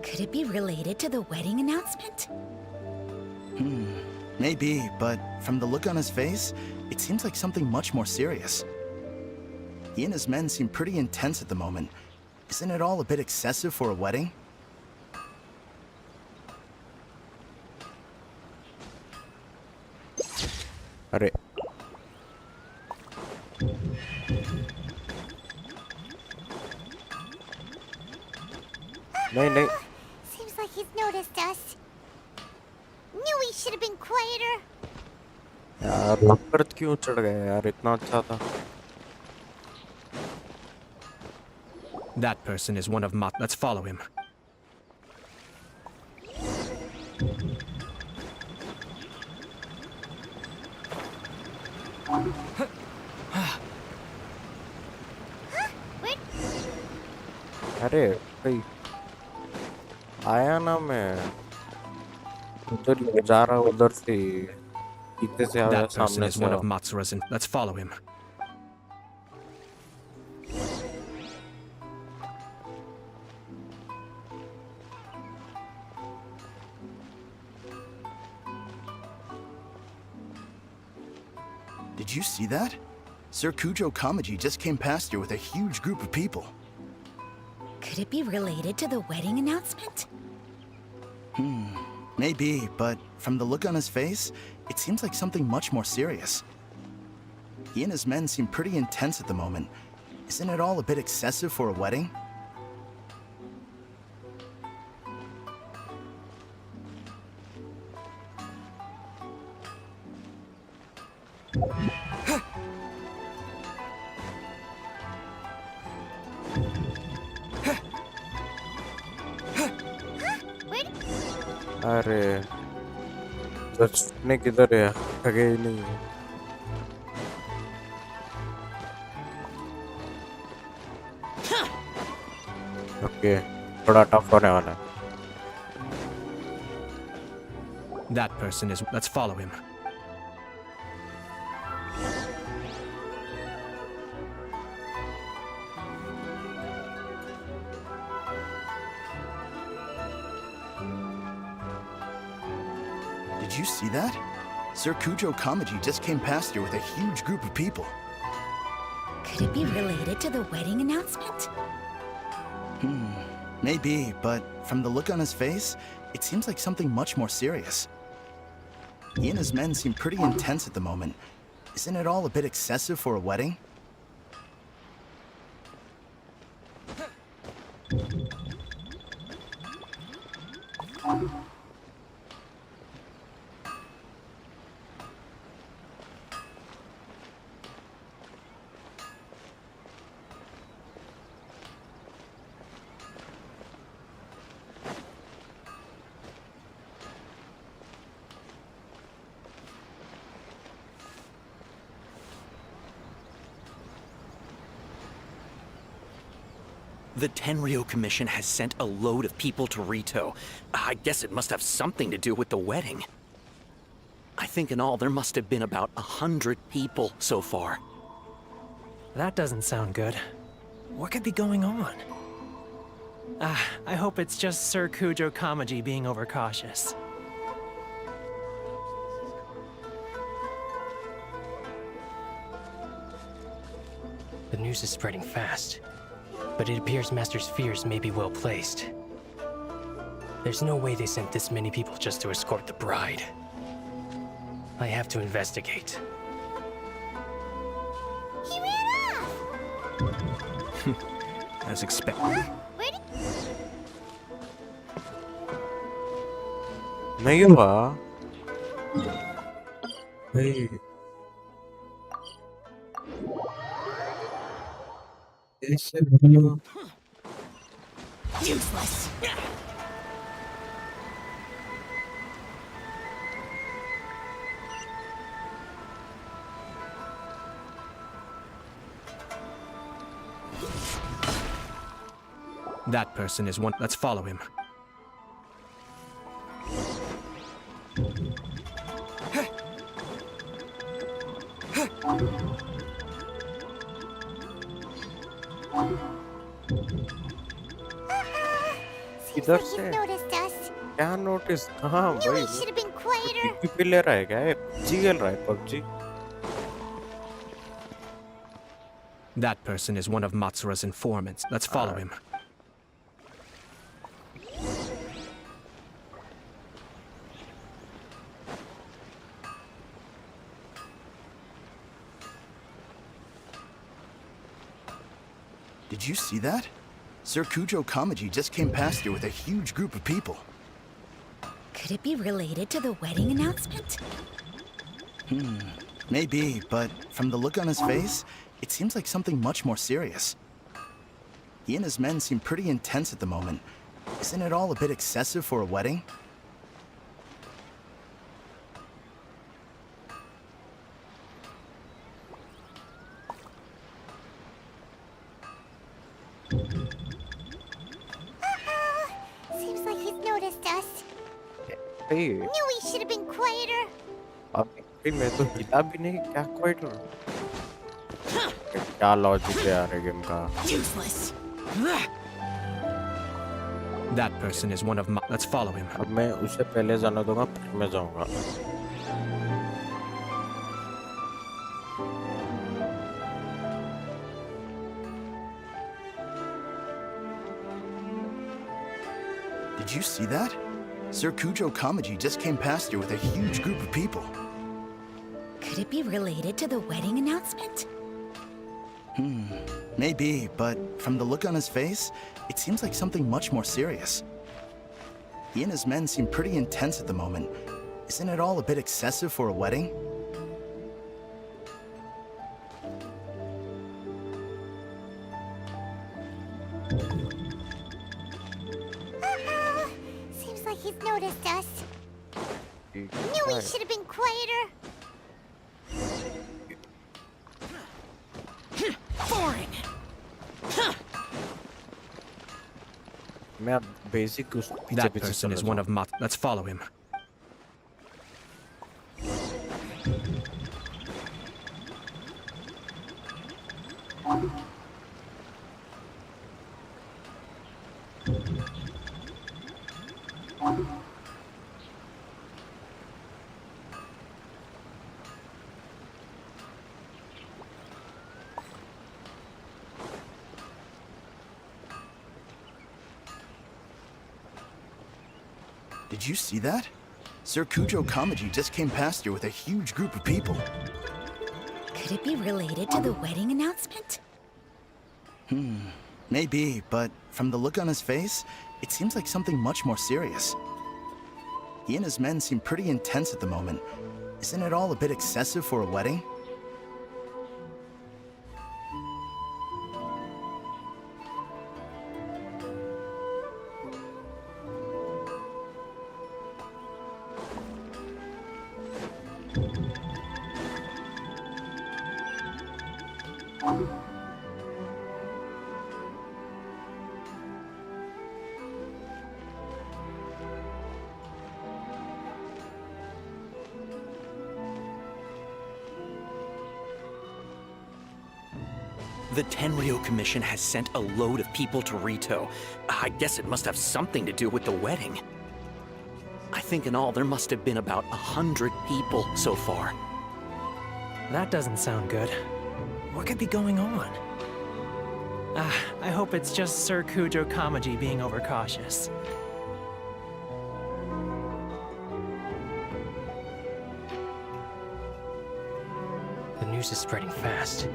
Could it be related to the wedding announcement? Maybe, but from the look on his face, it seems like something much more serious. He and his men seem pretty intense at the moment. Isn't it all a bit excessive for a wedding? अरे. नहीं नहीं. Seems like he's noticed us. Knew he should have been quieter. यार ऊपर क्यों चढ़ गए यार? इतना अच्छा था. That person is one of Mats. Let's follow him. अरे भाई. आया ना मैं. उधर ही जा रहा उधर से. पीछे से आया That person सामने is से. one of Matsura's. Let's follow him. Did you see that? Sir Kujo Kamaji just came past here with a huge group of people. Could it be related to the wedding announcement? Maybe, but from the look on his face, it seems like something much more serious. He and his men seem pretty intense at the moment. Isn't it all a bit excessive for a wedding? अरे. तो छूटने किधर है? आगे ही नहीं है. Okay. थोड़ा tough होने वाला है. That person is. Let's follow him. Did you see that? Sir Kujo Kamaji just came past here with a huge group of people. Could it be related to the wedding announcement? Maybe, but from the look on his face, it seems like something much more serious. He and his men seem pretty intense at the moment. Isn't it all a bit excessive for a wedding? The Tenryo Commission has sent a load of people to Rito. I guess it must have something to do with the wedding. I think in all there must have been about 100 people so far. That doesn't sound good. What could be going on? I hope it's just Sir Kujo Kamaji being overcautious. The news is spreading fast, but it appears Master's fears may be well placed. There's no way they sent this many people just to escort the bride. I have to investigate. He ran off! As expected. Where did... नहीं हुआ भाई ऐसे बोलो Useless. That person is one. Let's follow him. इधर से You've noticed us. क्या notice कहाँ Knew भाई we should have been quieter. PP ले रहा है क्या ये पबजी खेल रहा है PUBG That person is one of Matsura's informants. Let's follow him. Did you see that? Sir Kujo Kamaji just came past here with a huge group of people. Could it be related to the wedding announcement? Maybe, but from the look on his face, it seems like something much more serious. He and his men seem pretty intense at the moment. Isn't it all a bit excessive for a wedding? Seems like he's noticed us. भाई Knew we should have been quieter. अब भाई मैं तो हिला भी नहीं क्या quite क्या लॉजिक है यार गेम का Useless. That person is one of Let's follow him. अब मैं उसे पहले जाना दूंगा फिर मैं जाऊंगा Did you see that? Sir Kujo Kamaji just came past here with a huge group of people. Could it be related to the wedding announcement? Maybe, but from the look on his face, it seems like something much more serious. He and his men seem pretty intense at the moment. Isn't it all a bit excessive for a wedding? Seems like he's noticed us. Knew we should have been quieter. Boring. मैं अब basic उस पीछे That पीछे person चला is one of Let's follow him. Did you see that? Sir Kujo Kamaji just came past here with a huge group of people. Could it be related to the wedding announcement? Maybe, but from the look on his face, it seems like something much more serious. He and his men seem pretty intense at the moment. Isn't it all a bit excessive for a wedding? The Tenryo Commission has sent a load of people to Rito. I guess it must have something to do with the wedding. I think in all there must have been about 100 people so far. That doesn't sound good. What could be going on? I hope it's just Sir Kujo Kamaji being overcautious. The news is spreading fast,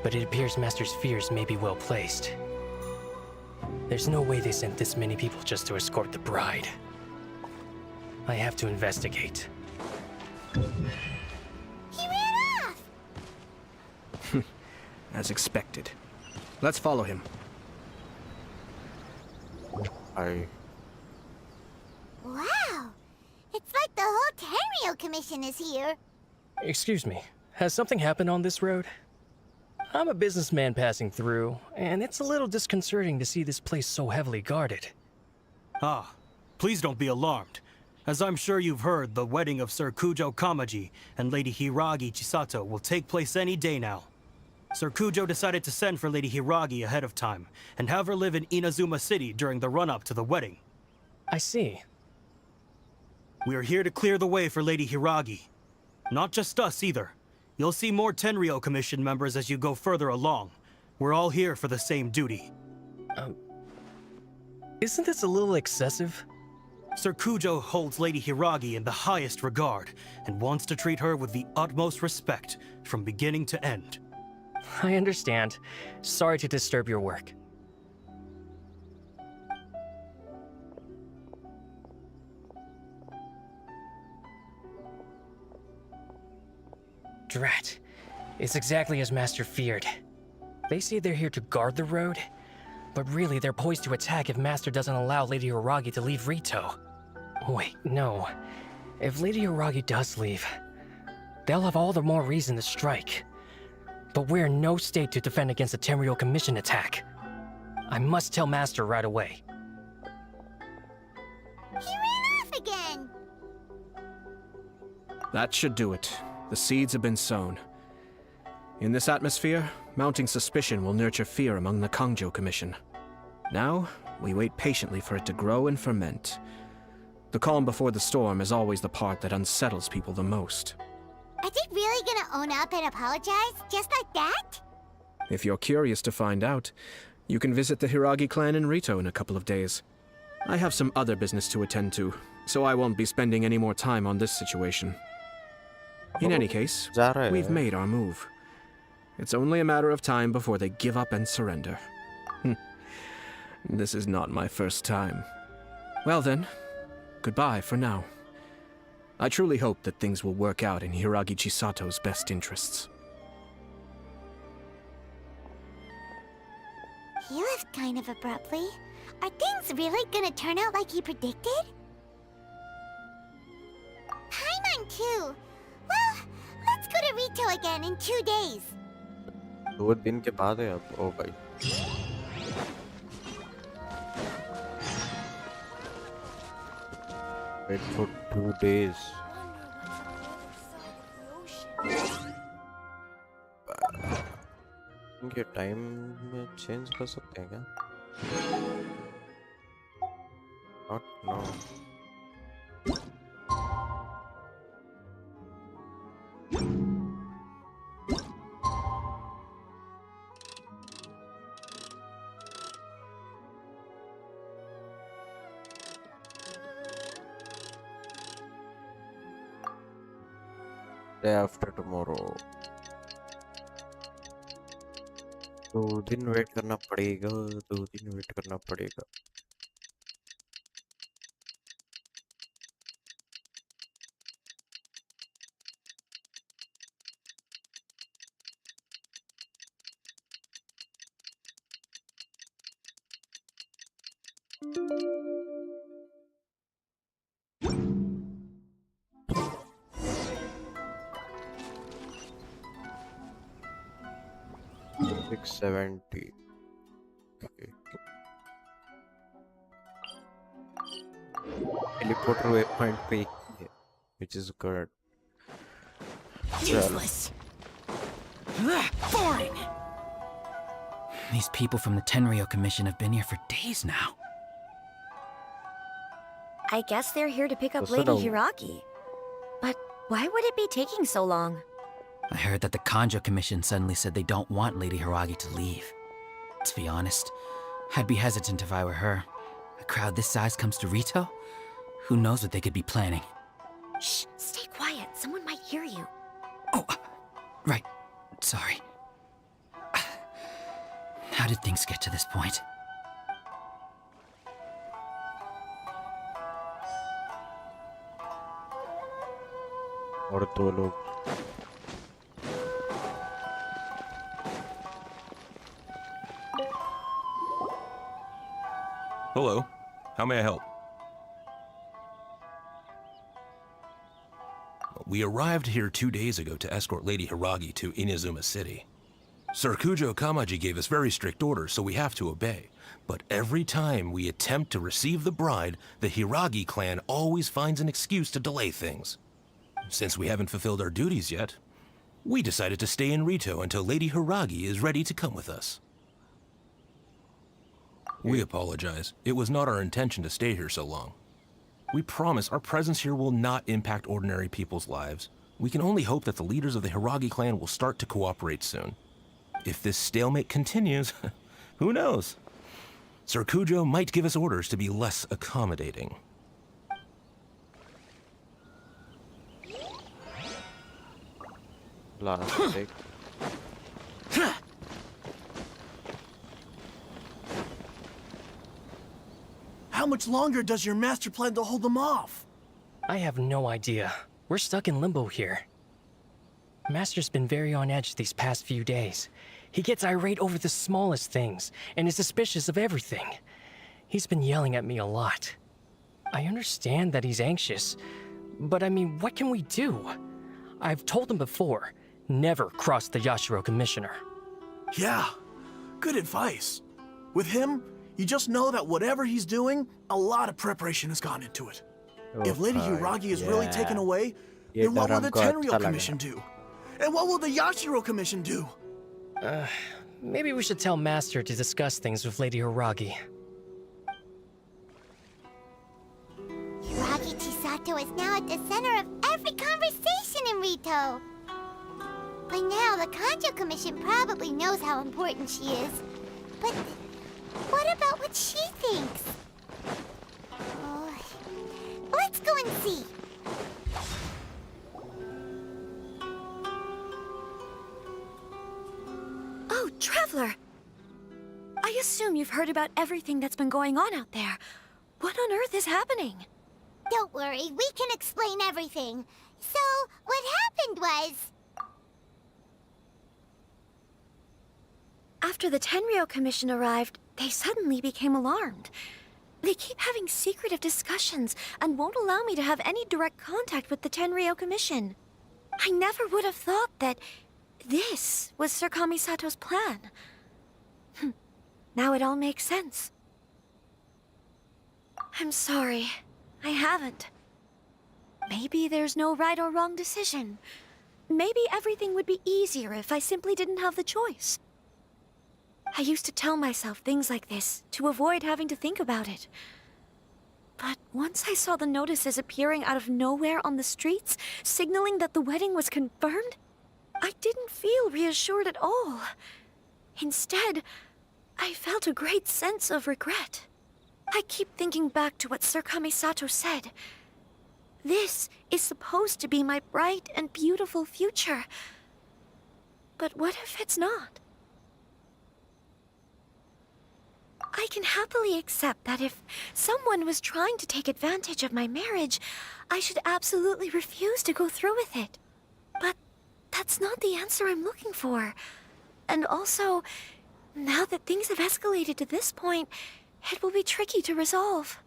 but it appears Master's fears may be well placed. There's no way they sent this many people just to escort the bride. I have to investigate. He ran off! As expected. Let's follow him. Wow! It's like the whole Tenryo Commission is here. Excuse me, has something happened on this road? I'm a businessman passing through, and it's a little disconcerting to see this place so heavily guarded. Ah, please don't be alarmed. As I'm sure you've heard, the wedding of Sir Kujo Kamaji and Lady Hiragi Chisato will take place any day now. Sir Kujo decided to send for Lady Hiragi ahead of time, and have her live in Inazuma City during the run-up to the wedding. I see. We are here to clear the way for Lady Hiragi. Not just us, either. You'll see more Tenryo Commission members as you go further along. We're all here for the same duty. Isn't this a little excessive? Sir Kujo holds Lady Hiragi in the highest regard, and wants to treat her with the utmost respect, from beginning to end. I understand. Sorry to disturb your work. Drat. It's exactly as Master feared. They say they're here to guard the road, but really they're poised to attack if Master doesn't allow Lady Hiragi to leave Rito. Wait, no. If Lady Hiragi does leave, they'll have all the more reason to strike. But we're in no state to defend against a Tenryo Commission attack. I must tell Master right away. He ran off again! That should do it. The seeds have been sown. In this atmosphere, mounting suspicion will nurture fear among the Kangjo Commission. Now, we wait patiently for it to grow and ferment. The calm before the storm is always the part that unsettles people the most. Are they really gonna own up and apologize, just like that? If you're curious to find out, you can visit the Hiragi clan in Rito in a couple of days. I have some other business to attend to, so I won't be spending any more time on this situation. In any case, we've made our move. It's only a matter of time before they give up and surrender. This is not my first time. Well then, goodbye for now. I truly hope that things will work out in Hiragi Chisato's best interests. He left kind of abruptly. Are things really gonna turn out like he predicted? Paimon too! Well, let's go to Rito again in 2 days. 2 दिन के बाद है अब ओ भाई wait for 2 days इनके time में change कर सकते हैं क्या not now day after tomorrow 2 दिन वेट करना पड़ेगा 2 दिन वेट करना पड़ेगा $670 okay. Teleporter waypoint पे ही है, which is good. Useless. Boring. These people from the Tenryou Commission have been here for days now. I guess they're here to pick up What's Lady that? Hiragi. But why would it be taking so long? I heard that the Kanjo Commission suddenly said they don't want Lady Hiragi to leave. To be honest, I'd be hesitant if I were her. A crowd this size comes to Rito? Who knows what they could be planning? Shh, stay quiet. Someone might hear you. Right. Sorry. How did things get to this point? और दो लोग Hello. How may I help? We arrived here 2 days ago to escort Lady Hiragi to Inazuma City. Sir Kujo Kamaji gave us very strict orders, so we have to obey. But every time we attempt to receive the bride, the Hiragi clan always finds an excuse to delay things. Since we haven't fulfilled our duties yet, we decided to stay in Rito until Lady Hiragi is ready to come with us. We apologize. It was not our intention to stay here so long. We promise our presence here will not impact ordinary people's lives. We can only hope that the leaders of the Hiragi clan will start to cooperate soon. If this stalemate continues, who knows? Sir Kujo might give us orders to be less accommodating. Plastic. How much longer does your master plan to hold them off? I have no idea. We're stuck in limbo here. Master's been very on edge these past few days. He gets irate over the smallest things, and is suspicious of everything. He's been yelling at me a lot. I understand that he's anxious, but I mean, what can we do? I've told him before, never cross the Yashiro Commissioner. Yeah, good advice. With him, you just know that whatever he's doing, a lot of preparation has gone into it. If Lady Hiragi is really taken away, then what will the Tenryou Commission do? And what will the Yashiro Commission do? Maybe we should tell Master to discuss things with Lady Hiragi. Hiragi Chisato is now at the center of every conversation in Rito. By now, the Kanjo Commission probably knows how important she is. But what about what she thinks? Oh, let's go and see. Oh, Traveler! I assume you've heard about everything that's been going on out there. What on earth is happening? Don't worry, we can explain everything. So, what happened was... After the Tenryou Commission arrived, they suddenly became alarmed. They keep having secretive discussions and won't allow me to have any direct contact with the Tenryou Commission. I never would have thought that this was Sir Kamisato's plan. Now it all makes sense. I'm sorry. I haven't. Maybe there's no right or wrong decision. Maybe everything would be easier if I simply didn't have the choice. I used to tell myself things like this to avoid having to think about it. But once I saw the notices appearing out of nowhere on the streets, signaling that the wedding was confirmed, I didn't feel reassured at all. Instead, I felt a great sense of regret. I keep thinking back to what Sir Kamisato said. This is supposed to be my bright and beautiful future. But what if it's not? I can happily accept that if someone was trying to take advantage of my marriage, I should absolutely refuse to go through with it. But that's not the answer I'm looking for. And also, now that things have escalated to this point, it will be tricky to resolve.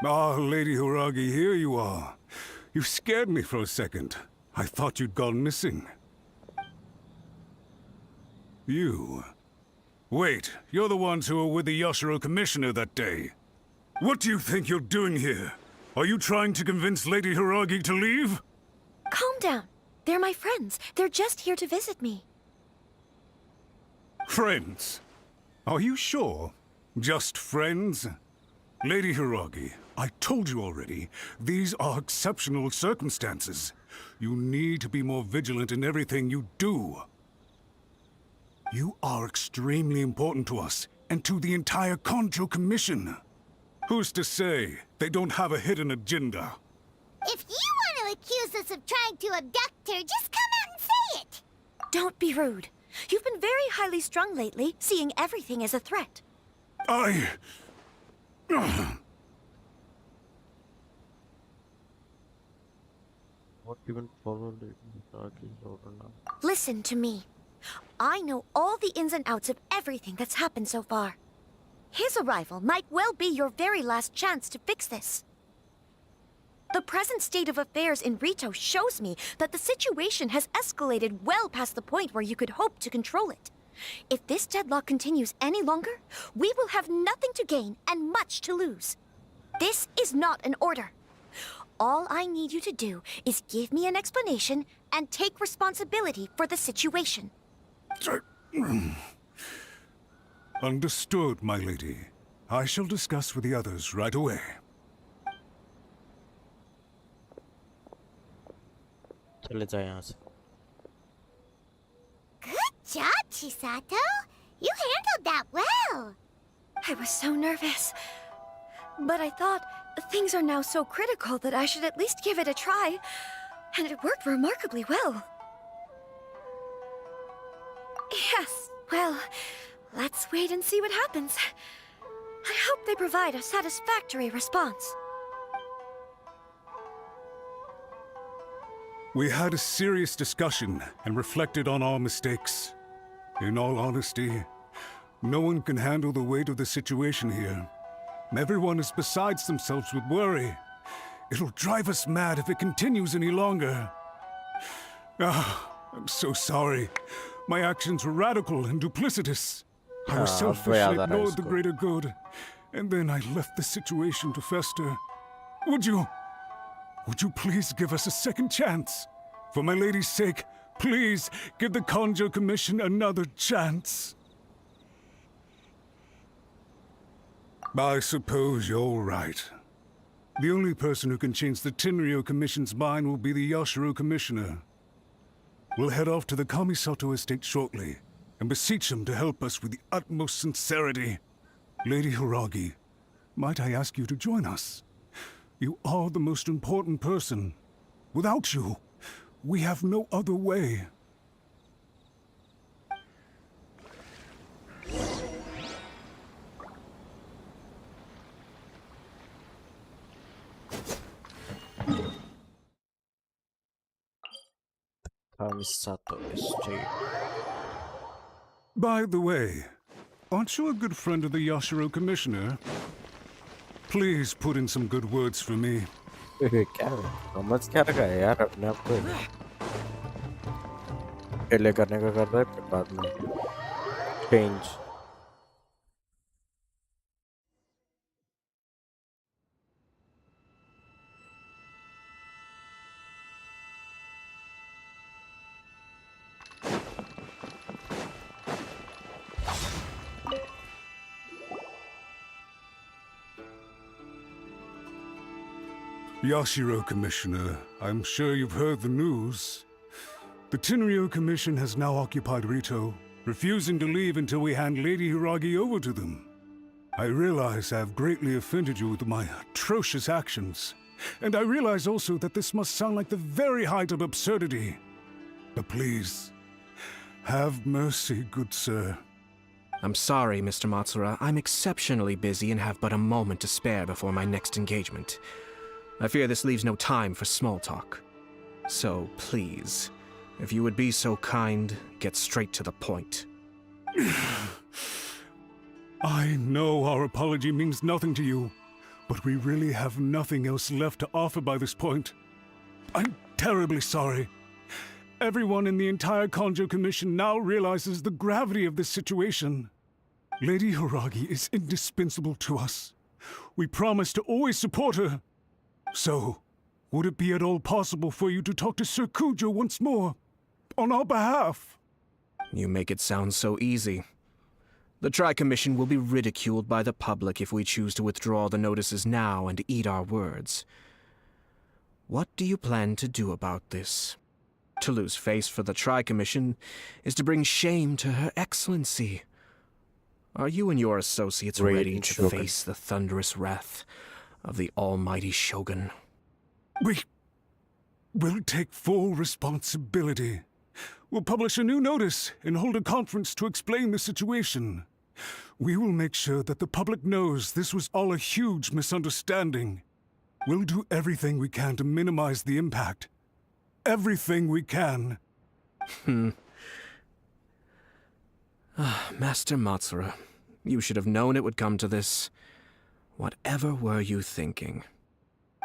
Ah, Lady Hiragi, here you are. You scared me for a second. I thought you'd gone missing. You... Wait, you're the ones who were with the Yashiro Commissioner that day. What do you think you're doing here? Are you trying to convince Lady Hiragi to leave? Calm down. They're my friends. They're just here to visit me. Friends? Are you sure? Just friends? Lady Hiragi, I told you already, these are exceptional circumstances. You need to be more vigilant in everything you do. You are extremely important to us, and to the entire Kanjo Commission. Who's to say they don't have a hidden agenda? If you want to accuse us of trying to abduct her, just come out and say it! Don't be rude. You've been very highly strung lately, seeing everything as a threat. What even followed Hiragi's order now? Listen to me. I know all the ins and outs of everything that's happened so far. His arrival might well be your very last chance to fix this. The present state of affairs in Rito shows me that the situation has escalated well past the point where you could hope to control it. If this deadlock continues any longer, we will have nothing to gain and much to lose. This is not an order. All I need you to do is give me an explanation and take responsibility for the situation. Understood, my lady. I shall discuss with the others right away. चले जाए यहाँ से. Good job, Chisato! You handled that well! I was so nervous. But I thought, things are now so critical that I should at least give it a try. And it worked remarkably well. Yes, well, let's wait and see what happens. I hope they provide a satisfactory response. We had a serious discussion and reflected on our mistakes. In all honesty, no one can handle the weight of the situation here. Everyone is besides themselves with worry. It'll drive us mad if it continues any longer. I'm so sorry. My actions were radical and duplicitous. I was selfish and ignored the greater good. And then I left the situation to fester. Would you please give us a second chance? For my lady's sake, please give the Kanjo Commission another chance. I suppose you're right. The only person who can change the Tenryou Commission's mind will be the Yashiro Commissioner. We'll head off to the Kamisato estate shortly and beseech him to help us with the utmost sincerity. Lady Hiragi, might I ask you to join us? You are the most important person. Without you, we have no other way. Kamisato estate. By the way, aren't you a good friend of the Yashiro Commissioner? Please put in some good words for me. क्या समझ क्या रखा है यार अपने आप को पहले करने का कर रहा है फिर बाद में change. Yashiro Commissioner, I'm sure you've heard the news. The Tenryou Commission has now occupied Rito, refusing to leave until we hand Lady Hiragi over to them. I realize I have greatly offended you with my atrocious actions, and I realize also that this must sound like the very height of absurdity. But please, have mercy, good sir. I'm sorry, Mr. Matsura. I'm exceptionally busy and have but a moment to spare before my next engagement. I fear this leaves no time for small talk. So, please, if you would be so kind, get straight to the point. I know our apology means nothing to you, but we really have nothing else left to offer by this point. I'm terribly sorry. Everyone in the entire Kanjo Commission now realizes the gravity of this situation. Lady Hiragi is indispensable to us. We promise to always support her. So, would it be at all possible for you to talk to Sir Kujo once more, on our behalf? You make it sound so easy. The Tri-Commission will be ridiculed by the public if we choose to withdraw the notices now and eat our words. What do you plan to do about this? To lose face for the Tri-Commission is to bring shame to Her Excellency. Are you and your associates ready to Shogun. face the thunderous wrath of the almighty Shogun? We will take full responsibility. We'll publish a new notice and hold a conference to explain the situation. We will make sure that the public knows this was all a huge misunderstanding. We'll do everything we can to minimize the impact. Everything we can. Master Matsura, you should have known it would come to this. Whatever were you thinking?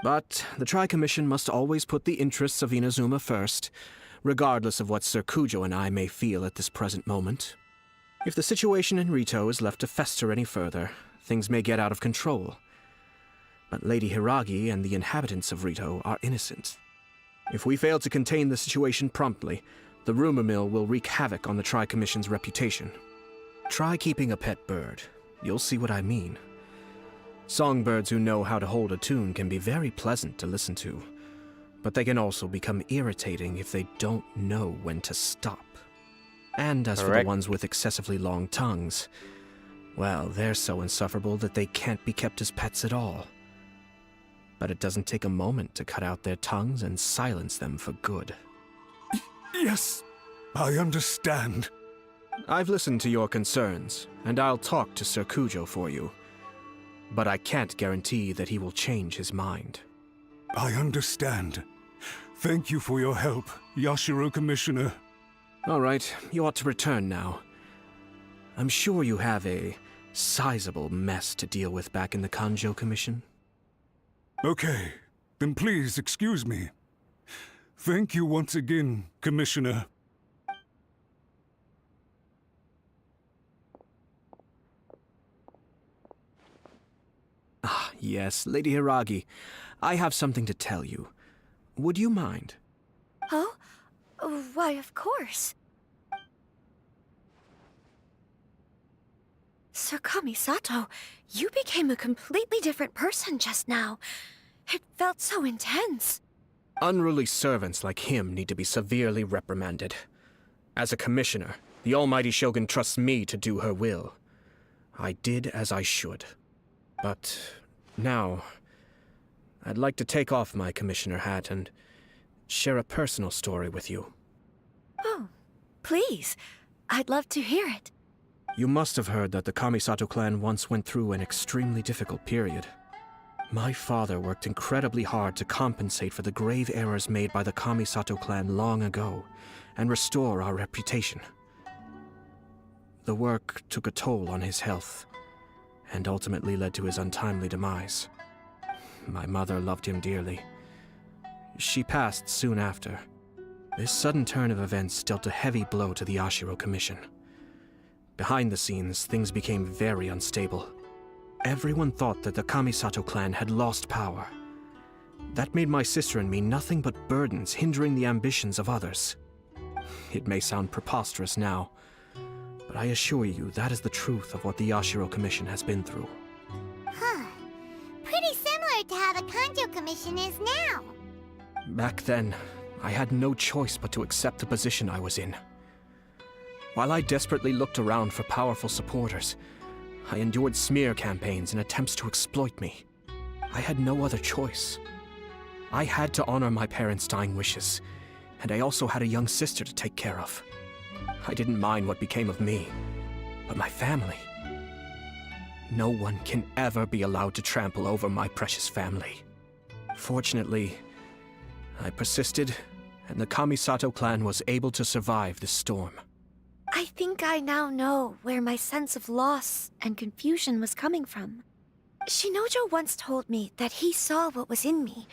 But the Tri-Commission must always put the interests of Inazuma first, regardless of what Sir Kujo and I may feel at this present moment. If the situation in Rito is left to fester any further, things may get out of control. But Lady Hiragi and the inhabitants of Rito are innocent. If we fail to contain the situation promptly, the rumor mill will wreak havoc on the Tri-Commission's reputation. Try keeping a pet bird. You'll see what I mean. Songbirds who know how to hold a tune can be very pleasant to listen to, but they can also become irritating if they don't know when to stop. And as for the ones with excessively long tongues, well, they're so insufferable that they can't be kept as pets at all. But it doesn't take a moment to cut out their tongues and silence them for good. Yes, I understand. I've listened to your concerns, and I'll talk to Sir Kujo for you. But I can't guarantee that he will change his mind. I understand. Thank you for your help, Yashiro Commissioner. All right, you ought to return now. I'm sure you have a sizable mess to deal with back in the Kanjo Commission. Okay, then please excuse me. Thank you once again, Commissioner. Ah, yes, Lady Hiragi. I have something to tell you. Would you mind? Oh? Why, of course. Sir Kamisato, you became a completely different person just now. It felt so intense. Unruly servants like him need to be severely reprimanded. As a commissioner, the almighty Shogun trusts me to do her will. I did as I should. But now, I'd like to take off my commissioner hat and share a personal story with you. Oh, please. I'd love to hear it. You must have heard that the Kamisato clan once went through an extremely difficult period. My father worked incredibly hard to compensate for the grave errors made by the Kamisato clan long ago and restore our reputation. The work took a toll on his health and ultimately led to his untimely demise. My mother loved him dearly. She passed soon after. This sudden turn of events dealt a heavy blow to the Ashiro Commission. Behind the scenes, things became very unstable. Everyone thought that the Kamisato clan had lost power. That made my sister and me nothing but burdens hindering the ambitions of others. It may sound preposterous now, but I assure you that is the truth of what the Yashiro Commission has been through. Huh. Pretty similar to how the Kanjo Commission is now. Back then, I had no choice but to accept the position I was in. While I desperately looked around for powerful supporters, I endured smear campaigns and attempts to exploit me. I had no other choice. I had to honor my parents' dying wishes, and I also had a young sister to take care of. I didn't mind what became of me, but my family. No one can ever be allowed to trample over my precious family. Fortunately, I persisted, and the Kamisato clan was able to survive this storm. I think I now know where my sense of loss and confusion was coming from. Shinojo once told me that he saw what was in me,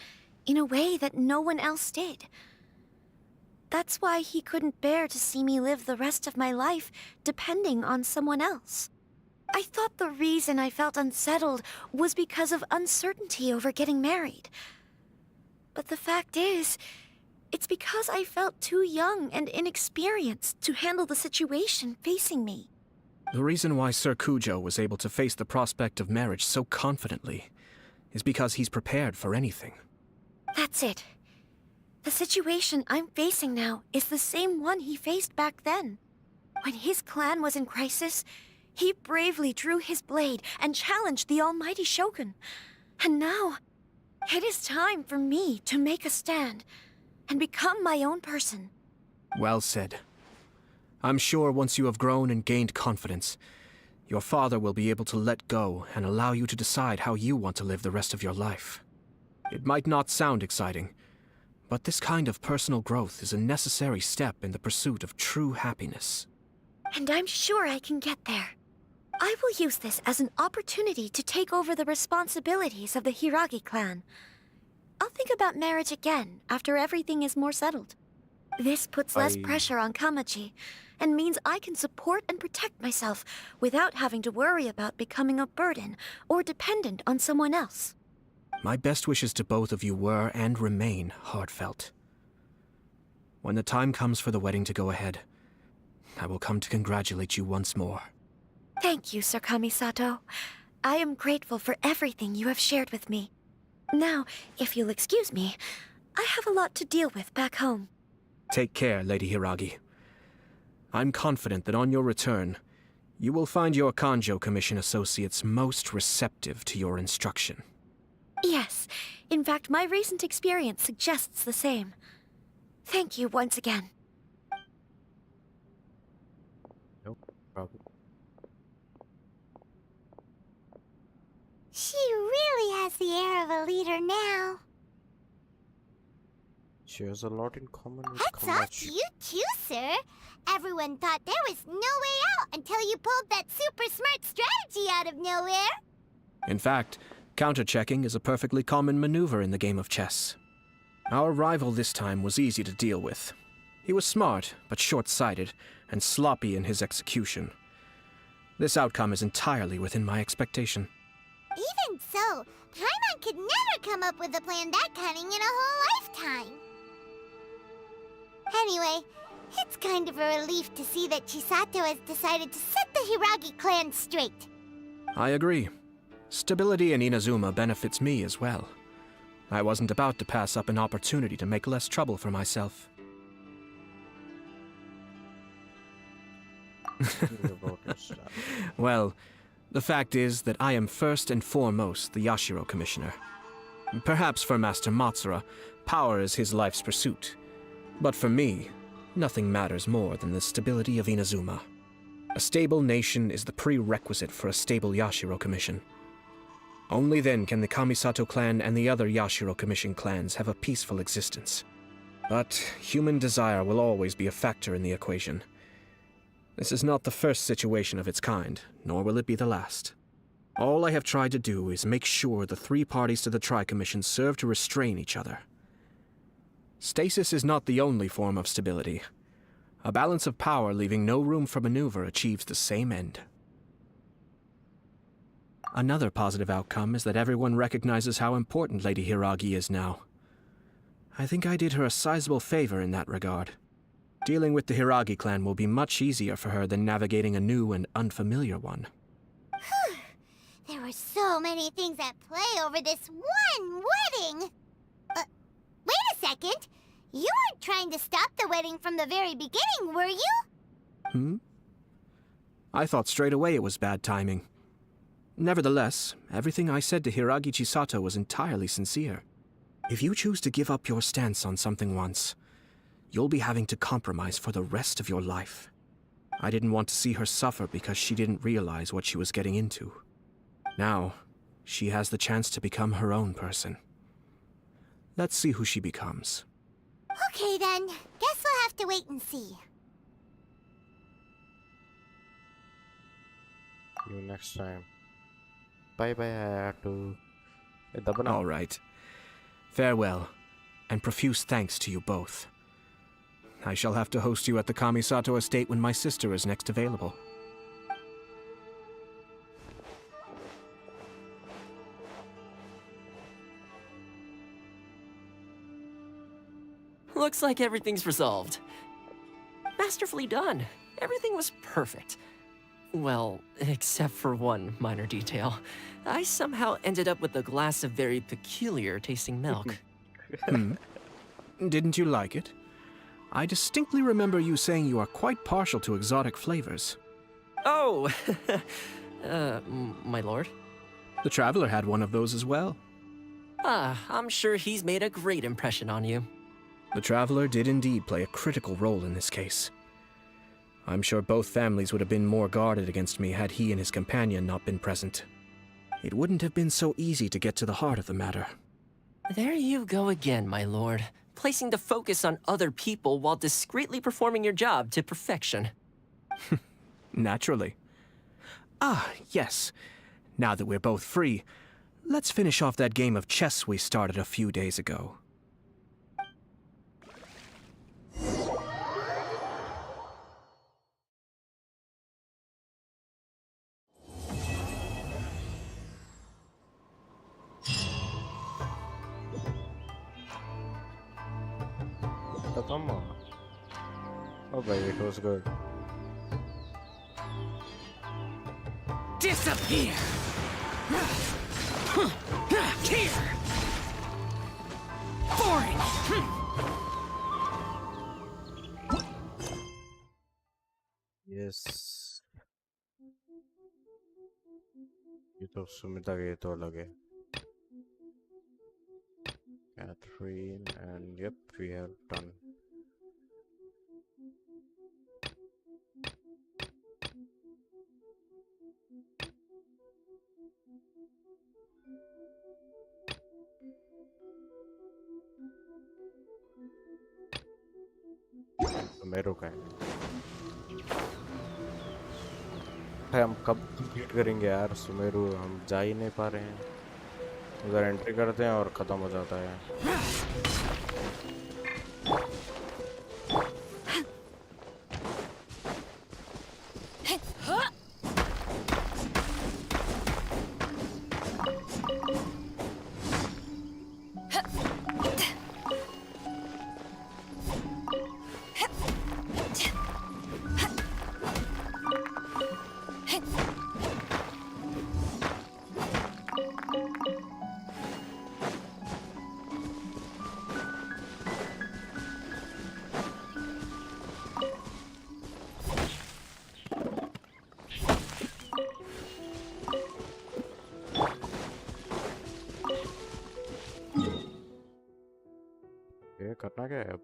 in a way that no one else did. That's why he couldn't bear to see me live the rest of my life depending on someone else. I thought the reason I felt unsettled was because of uncertainty over getting married. But the fact is, it's because I felt too young and inexperienced to handle the situation facing me. The reason why Sir Kujo was able to face the prospect of marriage so confidently is because he's prepared for anything. That's it. The situation I'm facing now is the same one he faced back then. When his clan was in crisis, he bravely drew his blade and challenged the almighty Shogun. And now, it is time for me to make a stand and become my own person. Well said. I'm sure once you have grown and gained confidence, your father will be able to let go and allow you to decide how you want to live the rest of your life. It might not sound exciting, but this kind of personal growth is a necessary step in the pursuit of true happiness. And I'm sure I can get there. I will use this as an opportunity to take over the responsibilities of the Hiragi clan. I'll think about marriage again after everything is more settled. This puts less pressure on Kamaji, and means I can support and protect myself without having to worry about becoming a burden or dependent on someone else. My best wishes to both of you were and remain heartfelt. When the time comes for the wedding to go ahead, I will come to congratulate you once more. Thank you, Sir Kamisato. I am grateful for everything you have shared with me. Now, if you'll excuse me, I have a lot to deal with back home. Take care, Lady Hiragi. I'm confident that on your return, you will find your Kanjo Commission associates most receptive to your instruction. Yes, in fact, my recent experience suggests the same. Thank you once again. No problem. She really has the air of a leader now. She has a lot in common with Hats off to you too, sir. Everyone thought there was no way out until you pulled that super smart strategy out of nowhere. In fact, counter-checking is a perfectly common maneuver in the game of chess. Our rival this time was easy to deal with. He was smart, but short-sighted, and sloppy in his execution. This outcome is entirely within my expectation. Even so, Paimon could never come up with a plan that cunning in a whole lifetime. Anyway, it's kind of a relief to see that Chisato has decided to set the Hiragi clan straight. I agree. Stability in Inazuma benefits me as well. I wasn't about to pass up an opportunity to make less trouble for myself. Well, the fact is that I am first and foremost the Yashiro Commissioner. Perhaps for Master Matsura, power is his life's pursuit. But for me, nothing matters more than the stability of Inazuma. A stable nation is the prerequisite for a stable Yashiro Commission. Only then can the Kamisato clan and the other Yashiro Commission clans have a peaceful existence. But human desire will always be a factor in the equation. This is not the first situation of its kind, nor will it be the last. All I have tried to do is make sure the three parties to the Tri-Commission serve to restrain each other. Stasis is not the only form of stability. A balance of power leaving no room for maneuver achieves the same end. Another positive outcome is that everyone recognizes how important Lady Hiragi is now. I think I did her a sizable favor in that regard. Dealing with the Hiragi clan will be much easier for her than navigating a new and unfamiliar one. There were so many things at play over this one wedding. Wait a second. You weren't trying to stop the wedding from the very beginning, were you? I thought straight away it was bad timing. Nevertheless, everything I said to Hiragi Chisato was entirely sincere. If you choose to give up your stance on something once, you'll be having to compromise for the rest of your life. I didn't want to see her suffer because she didn't realize what she was getting into. Now, she has the chance to become her own person. Let's see who she becomes. Okay then, guess we'll have to wait and see. See you next time. Bye bye. All right. Farewell, and profuse thanks to you both. I shall have to host you at the Kamisato estate when my sister is next available. Looks like everything's resolved. Masterfully done. Everything was perfect. Well, except for one minor detail. I somehow ended up with a glass of very peculiar tasting milk. Didn't you like it? I distinctly remember you saying you are quite partial to exotic flavors. Oh! My lord? The Traveler had one of those as well. I'm sure he's made a great impression on you. The Traveler did indeed play a critical role in this case. I'm sure both families would have been more guarded against me had he and his companion not been present. It wouldn't have been so easy to get to the heart of the matter. There you go again, my lord. Placing the focus on other people while discreetly performing your job to perfection. Naturally. Ah, yes. Now that we're both free, let's finish off that game of chess we started a few days ago. Come on. Oh, baby, it was good. Disappear! Here! Boring! Yes. ये तो सुमिता के तो अलग है. Catherine, and yep, we have done. Sumeru का है. भाई हम कब कंप्लीट करेंगे यार सुमेरु? हम जा ही नहीं पा रहे हैं. उधर एंट्री करते हैं और खत्म हो जाता है. ये करना क्या है अब?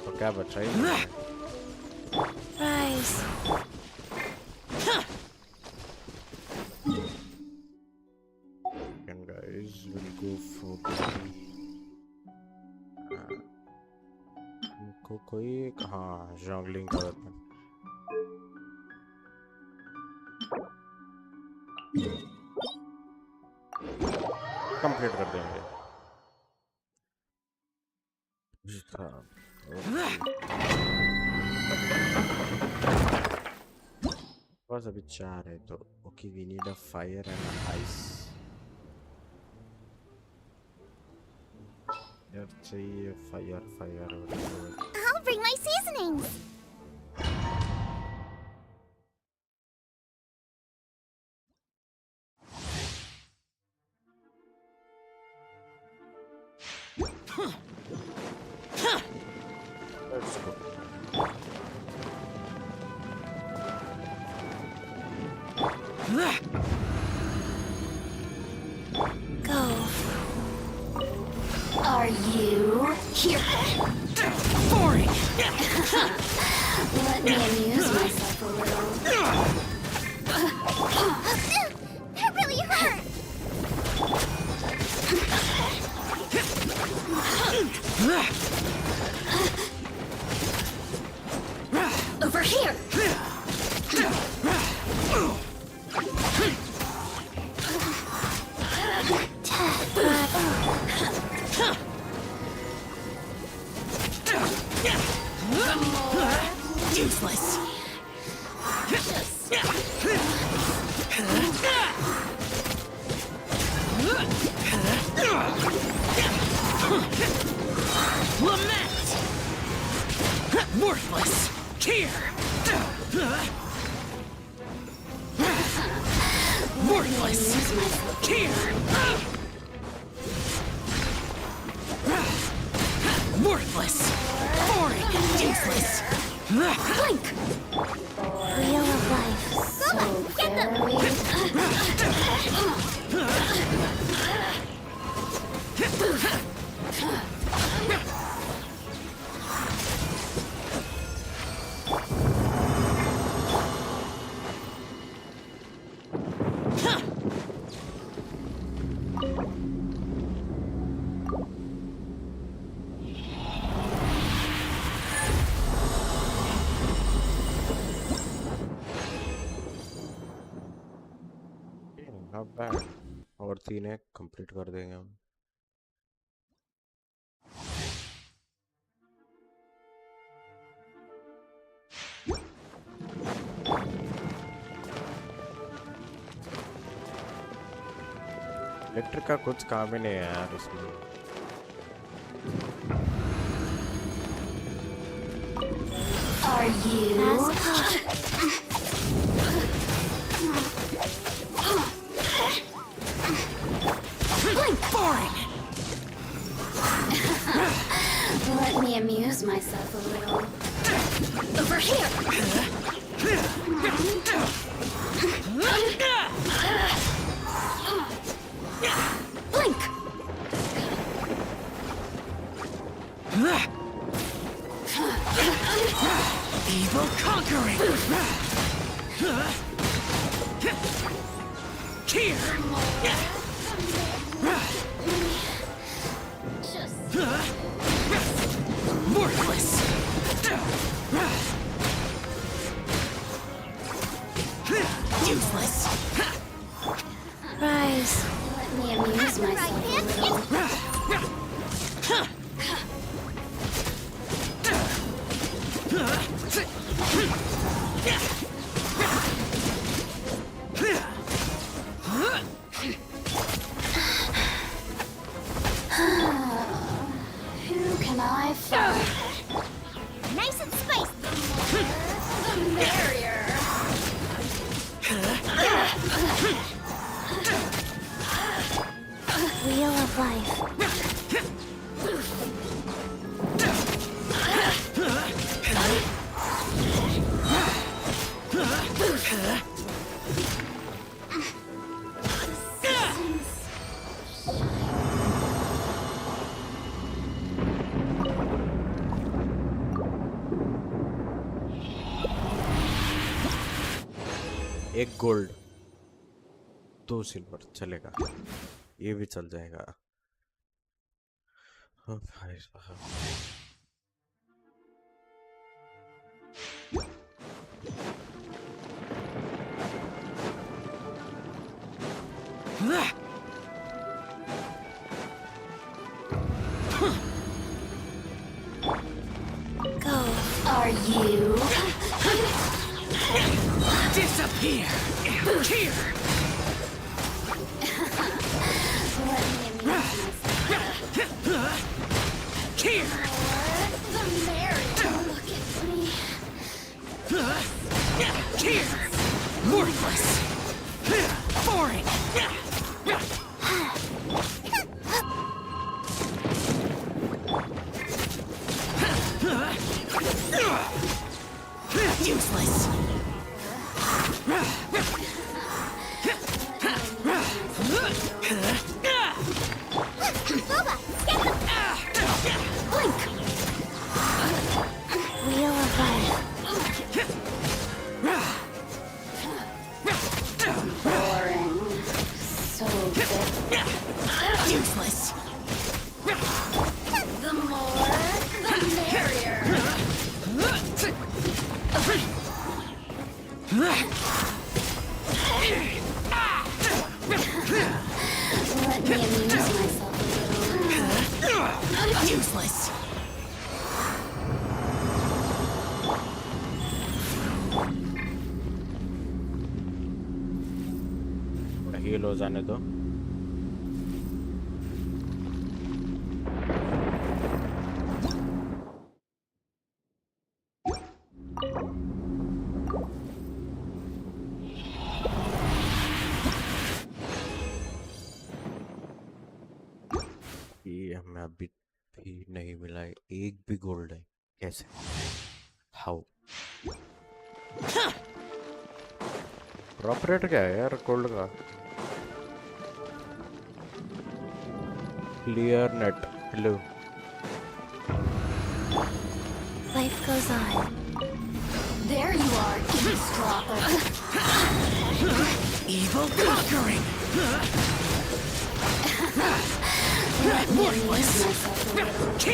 तो क्या बचा ही नहीं है? Rise. And guys, we'll go for हमको कोई हाँ जॉगलिंग का वेपन. कंप्लीट कर देंगे. बस अभी 4 है तो okay. We need a fire and ice. यार चाहिए fire fire. I'll bring my seasonings. Let's go. Go. Are you here? Boring! Let me amuse myself a little. That really hurt. Over here. Useless! Worthless. Here! Worthless! Boring! Useless! Blink! Wheel of life. So Not bad. और 3 है complete कर देंगे हम. Electric का कुछ काम ही नहीं है यार इसमें. Are you? Blink! Boring! Let me amuse myself a little. Over here! Blink! Evil conquering! Here! Worthless! Useless! Rise. Let me amuse myself a little. Who can I find? Nice and spicy. The merrier. Wheel of life. एक gold 2 silver चलेगा. ये भी चल जाएगा. ओ भाई साहब. Go. Are you? Disappear! Here! Here! The merrier. Look at me. Here! Worthless! Boring! Useless! Blink. Wheel of life. Boring. So good. Useless! The more, the merrier. Let me amuse myself a little. Useless! Heal हो जाने दो. हमें अभी भी नहीं मिला है, एक भी गोल्ड है, कैसे? हाउ? प्रॉपर रेट क्या है यार गोल्ड का? Clear net, hello. Life goes on. There you are, eavesdropper. Evil conquering. Let me amuse myself a little.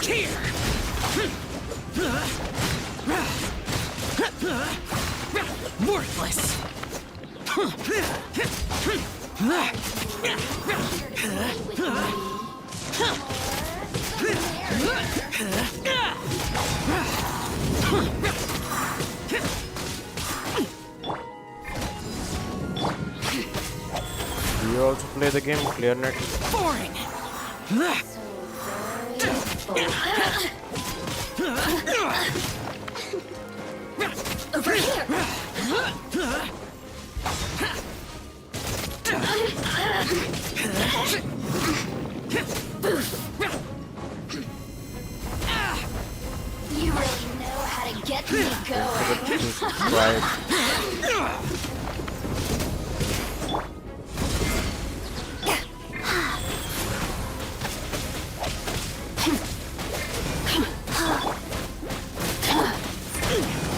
Here. Here. Worthless. Do you also play the game Clear Net? Boring. Over here. You really know how to get me going. Subscribe.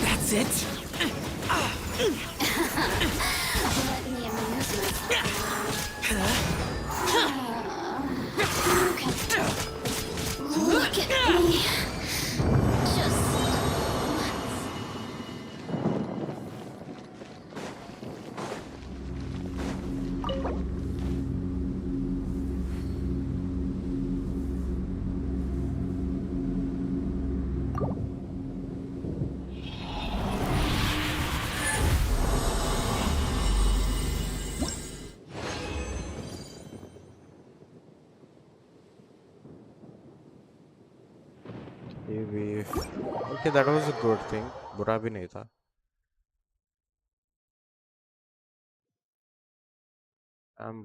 That's it. Let me amuse myself. Look at me. Just Okay, that was a good thing. बुरा भी नहीं था.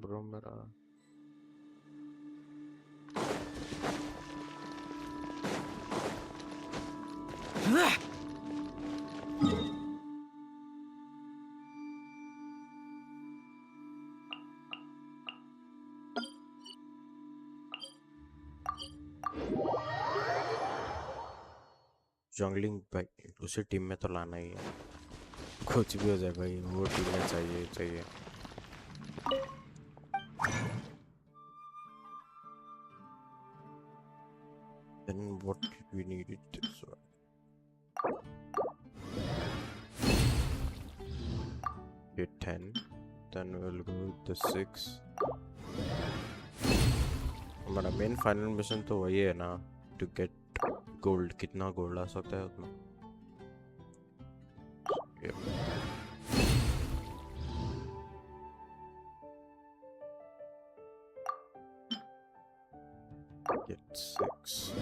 Bro मेरा. Jungling भाई उसी team में तो लाना ही है, कुछ भी हो जाए भाई, वो टीम में चाहिए चाहिए. Then what we needed this one. Get 10, then we'll go with the 6. हमारा मेन फाइनल मिशन तो वही है ना, to get गोल्ड. कितना गोल्ड आ सकता है उसमें? Get 6.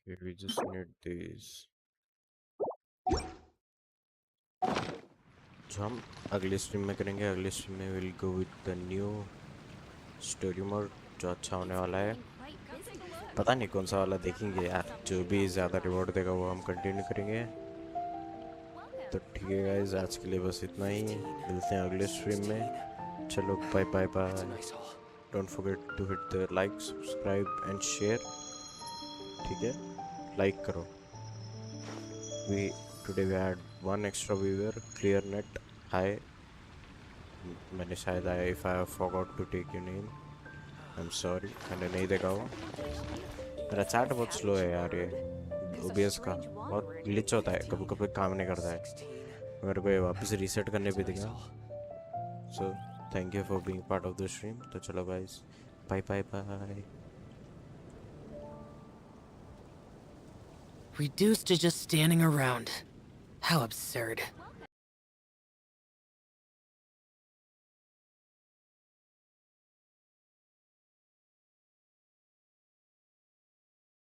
Okay, we just need these. जो हम अगली स्ट्रीम में करेंगे, अगली स्ट्रीम में will go with the new story mode जो अच्छा होने वाला है. पता नहीं कौन सा वाला देखेंगे यार, जो भी ज़्यादा रिवॉर्ड देगा वो हम कंटिन्यू करेंगे. तो ठीक है गाइस, आज के लिए बस इतना ही. मिलते हैं अगले स्ट्रीम में. चलो bye bye bye. Don't forget to hit the like, subscribe and share. ठीक है, लाइक करो. Today we had one extra viewer, Clear Net. Hi. मैंने शायद if I forgot to take your name, I'm sorry. मैंने नहीं देखा वो. मेरा चैट बहुत स्लो है यार, ये OBS का बहुत ग्लिच होता है, कभी कभी काम नहीं करता है, मेरे को ये वापस रीसेट करने पे दिखा. So thank you for being part of the stream. तो चलो guys, bye bye bye. Reduced to just standing around. How absurd.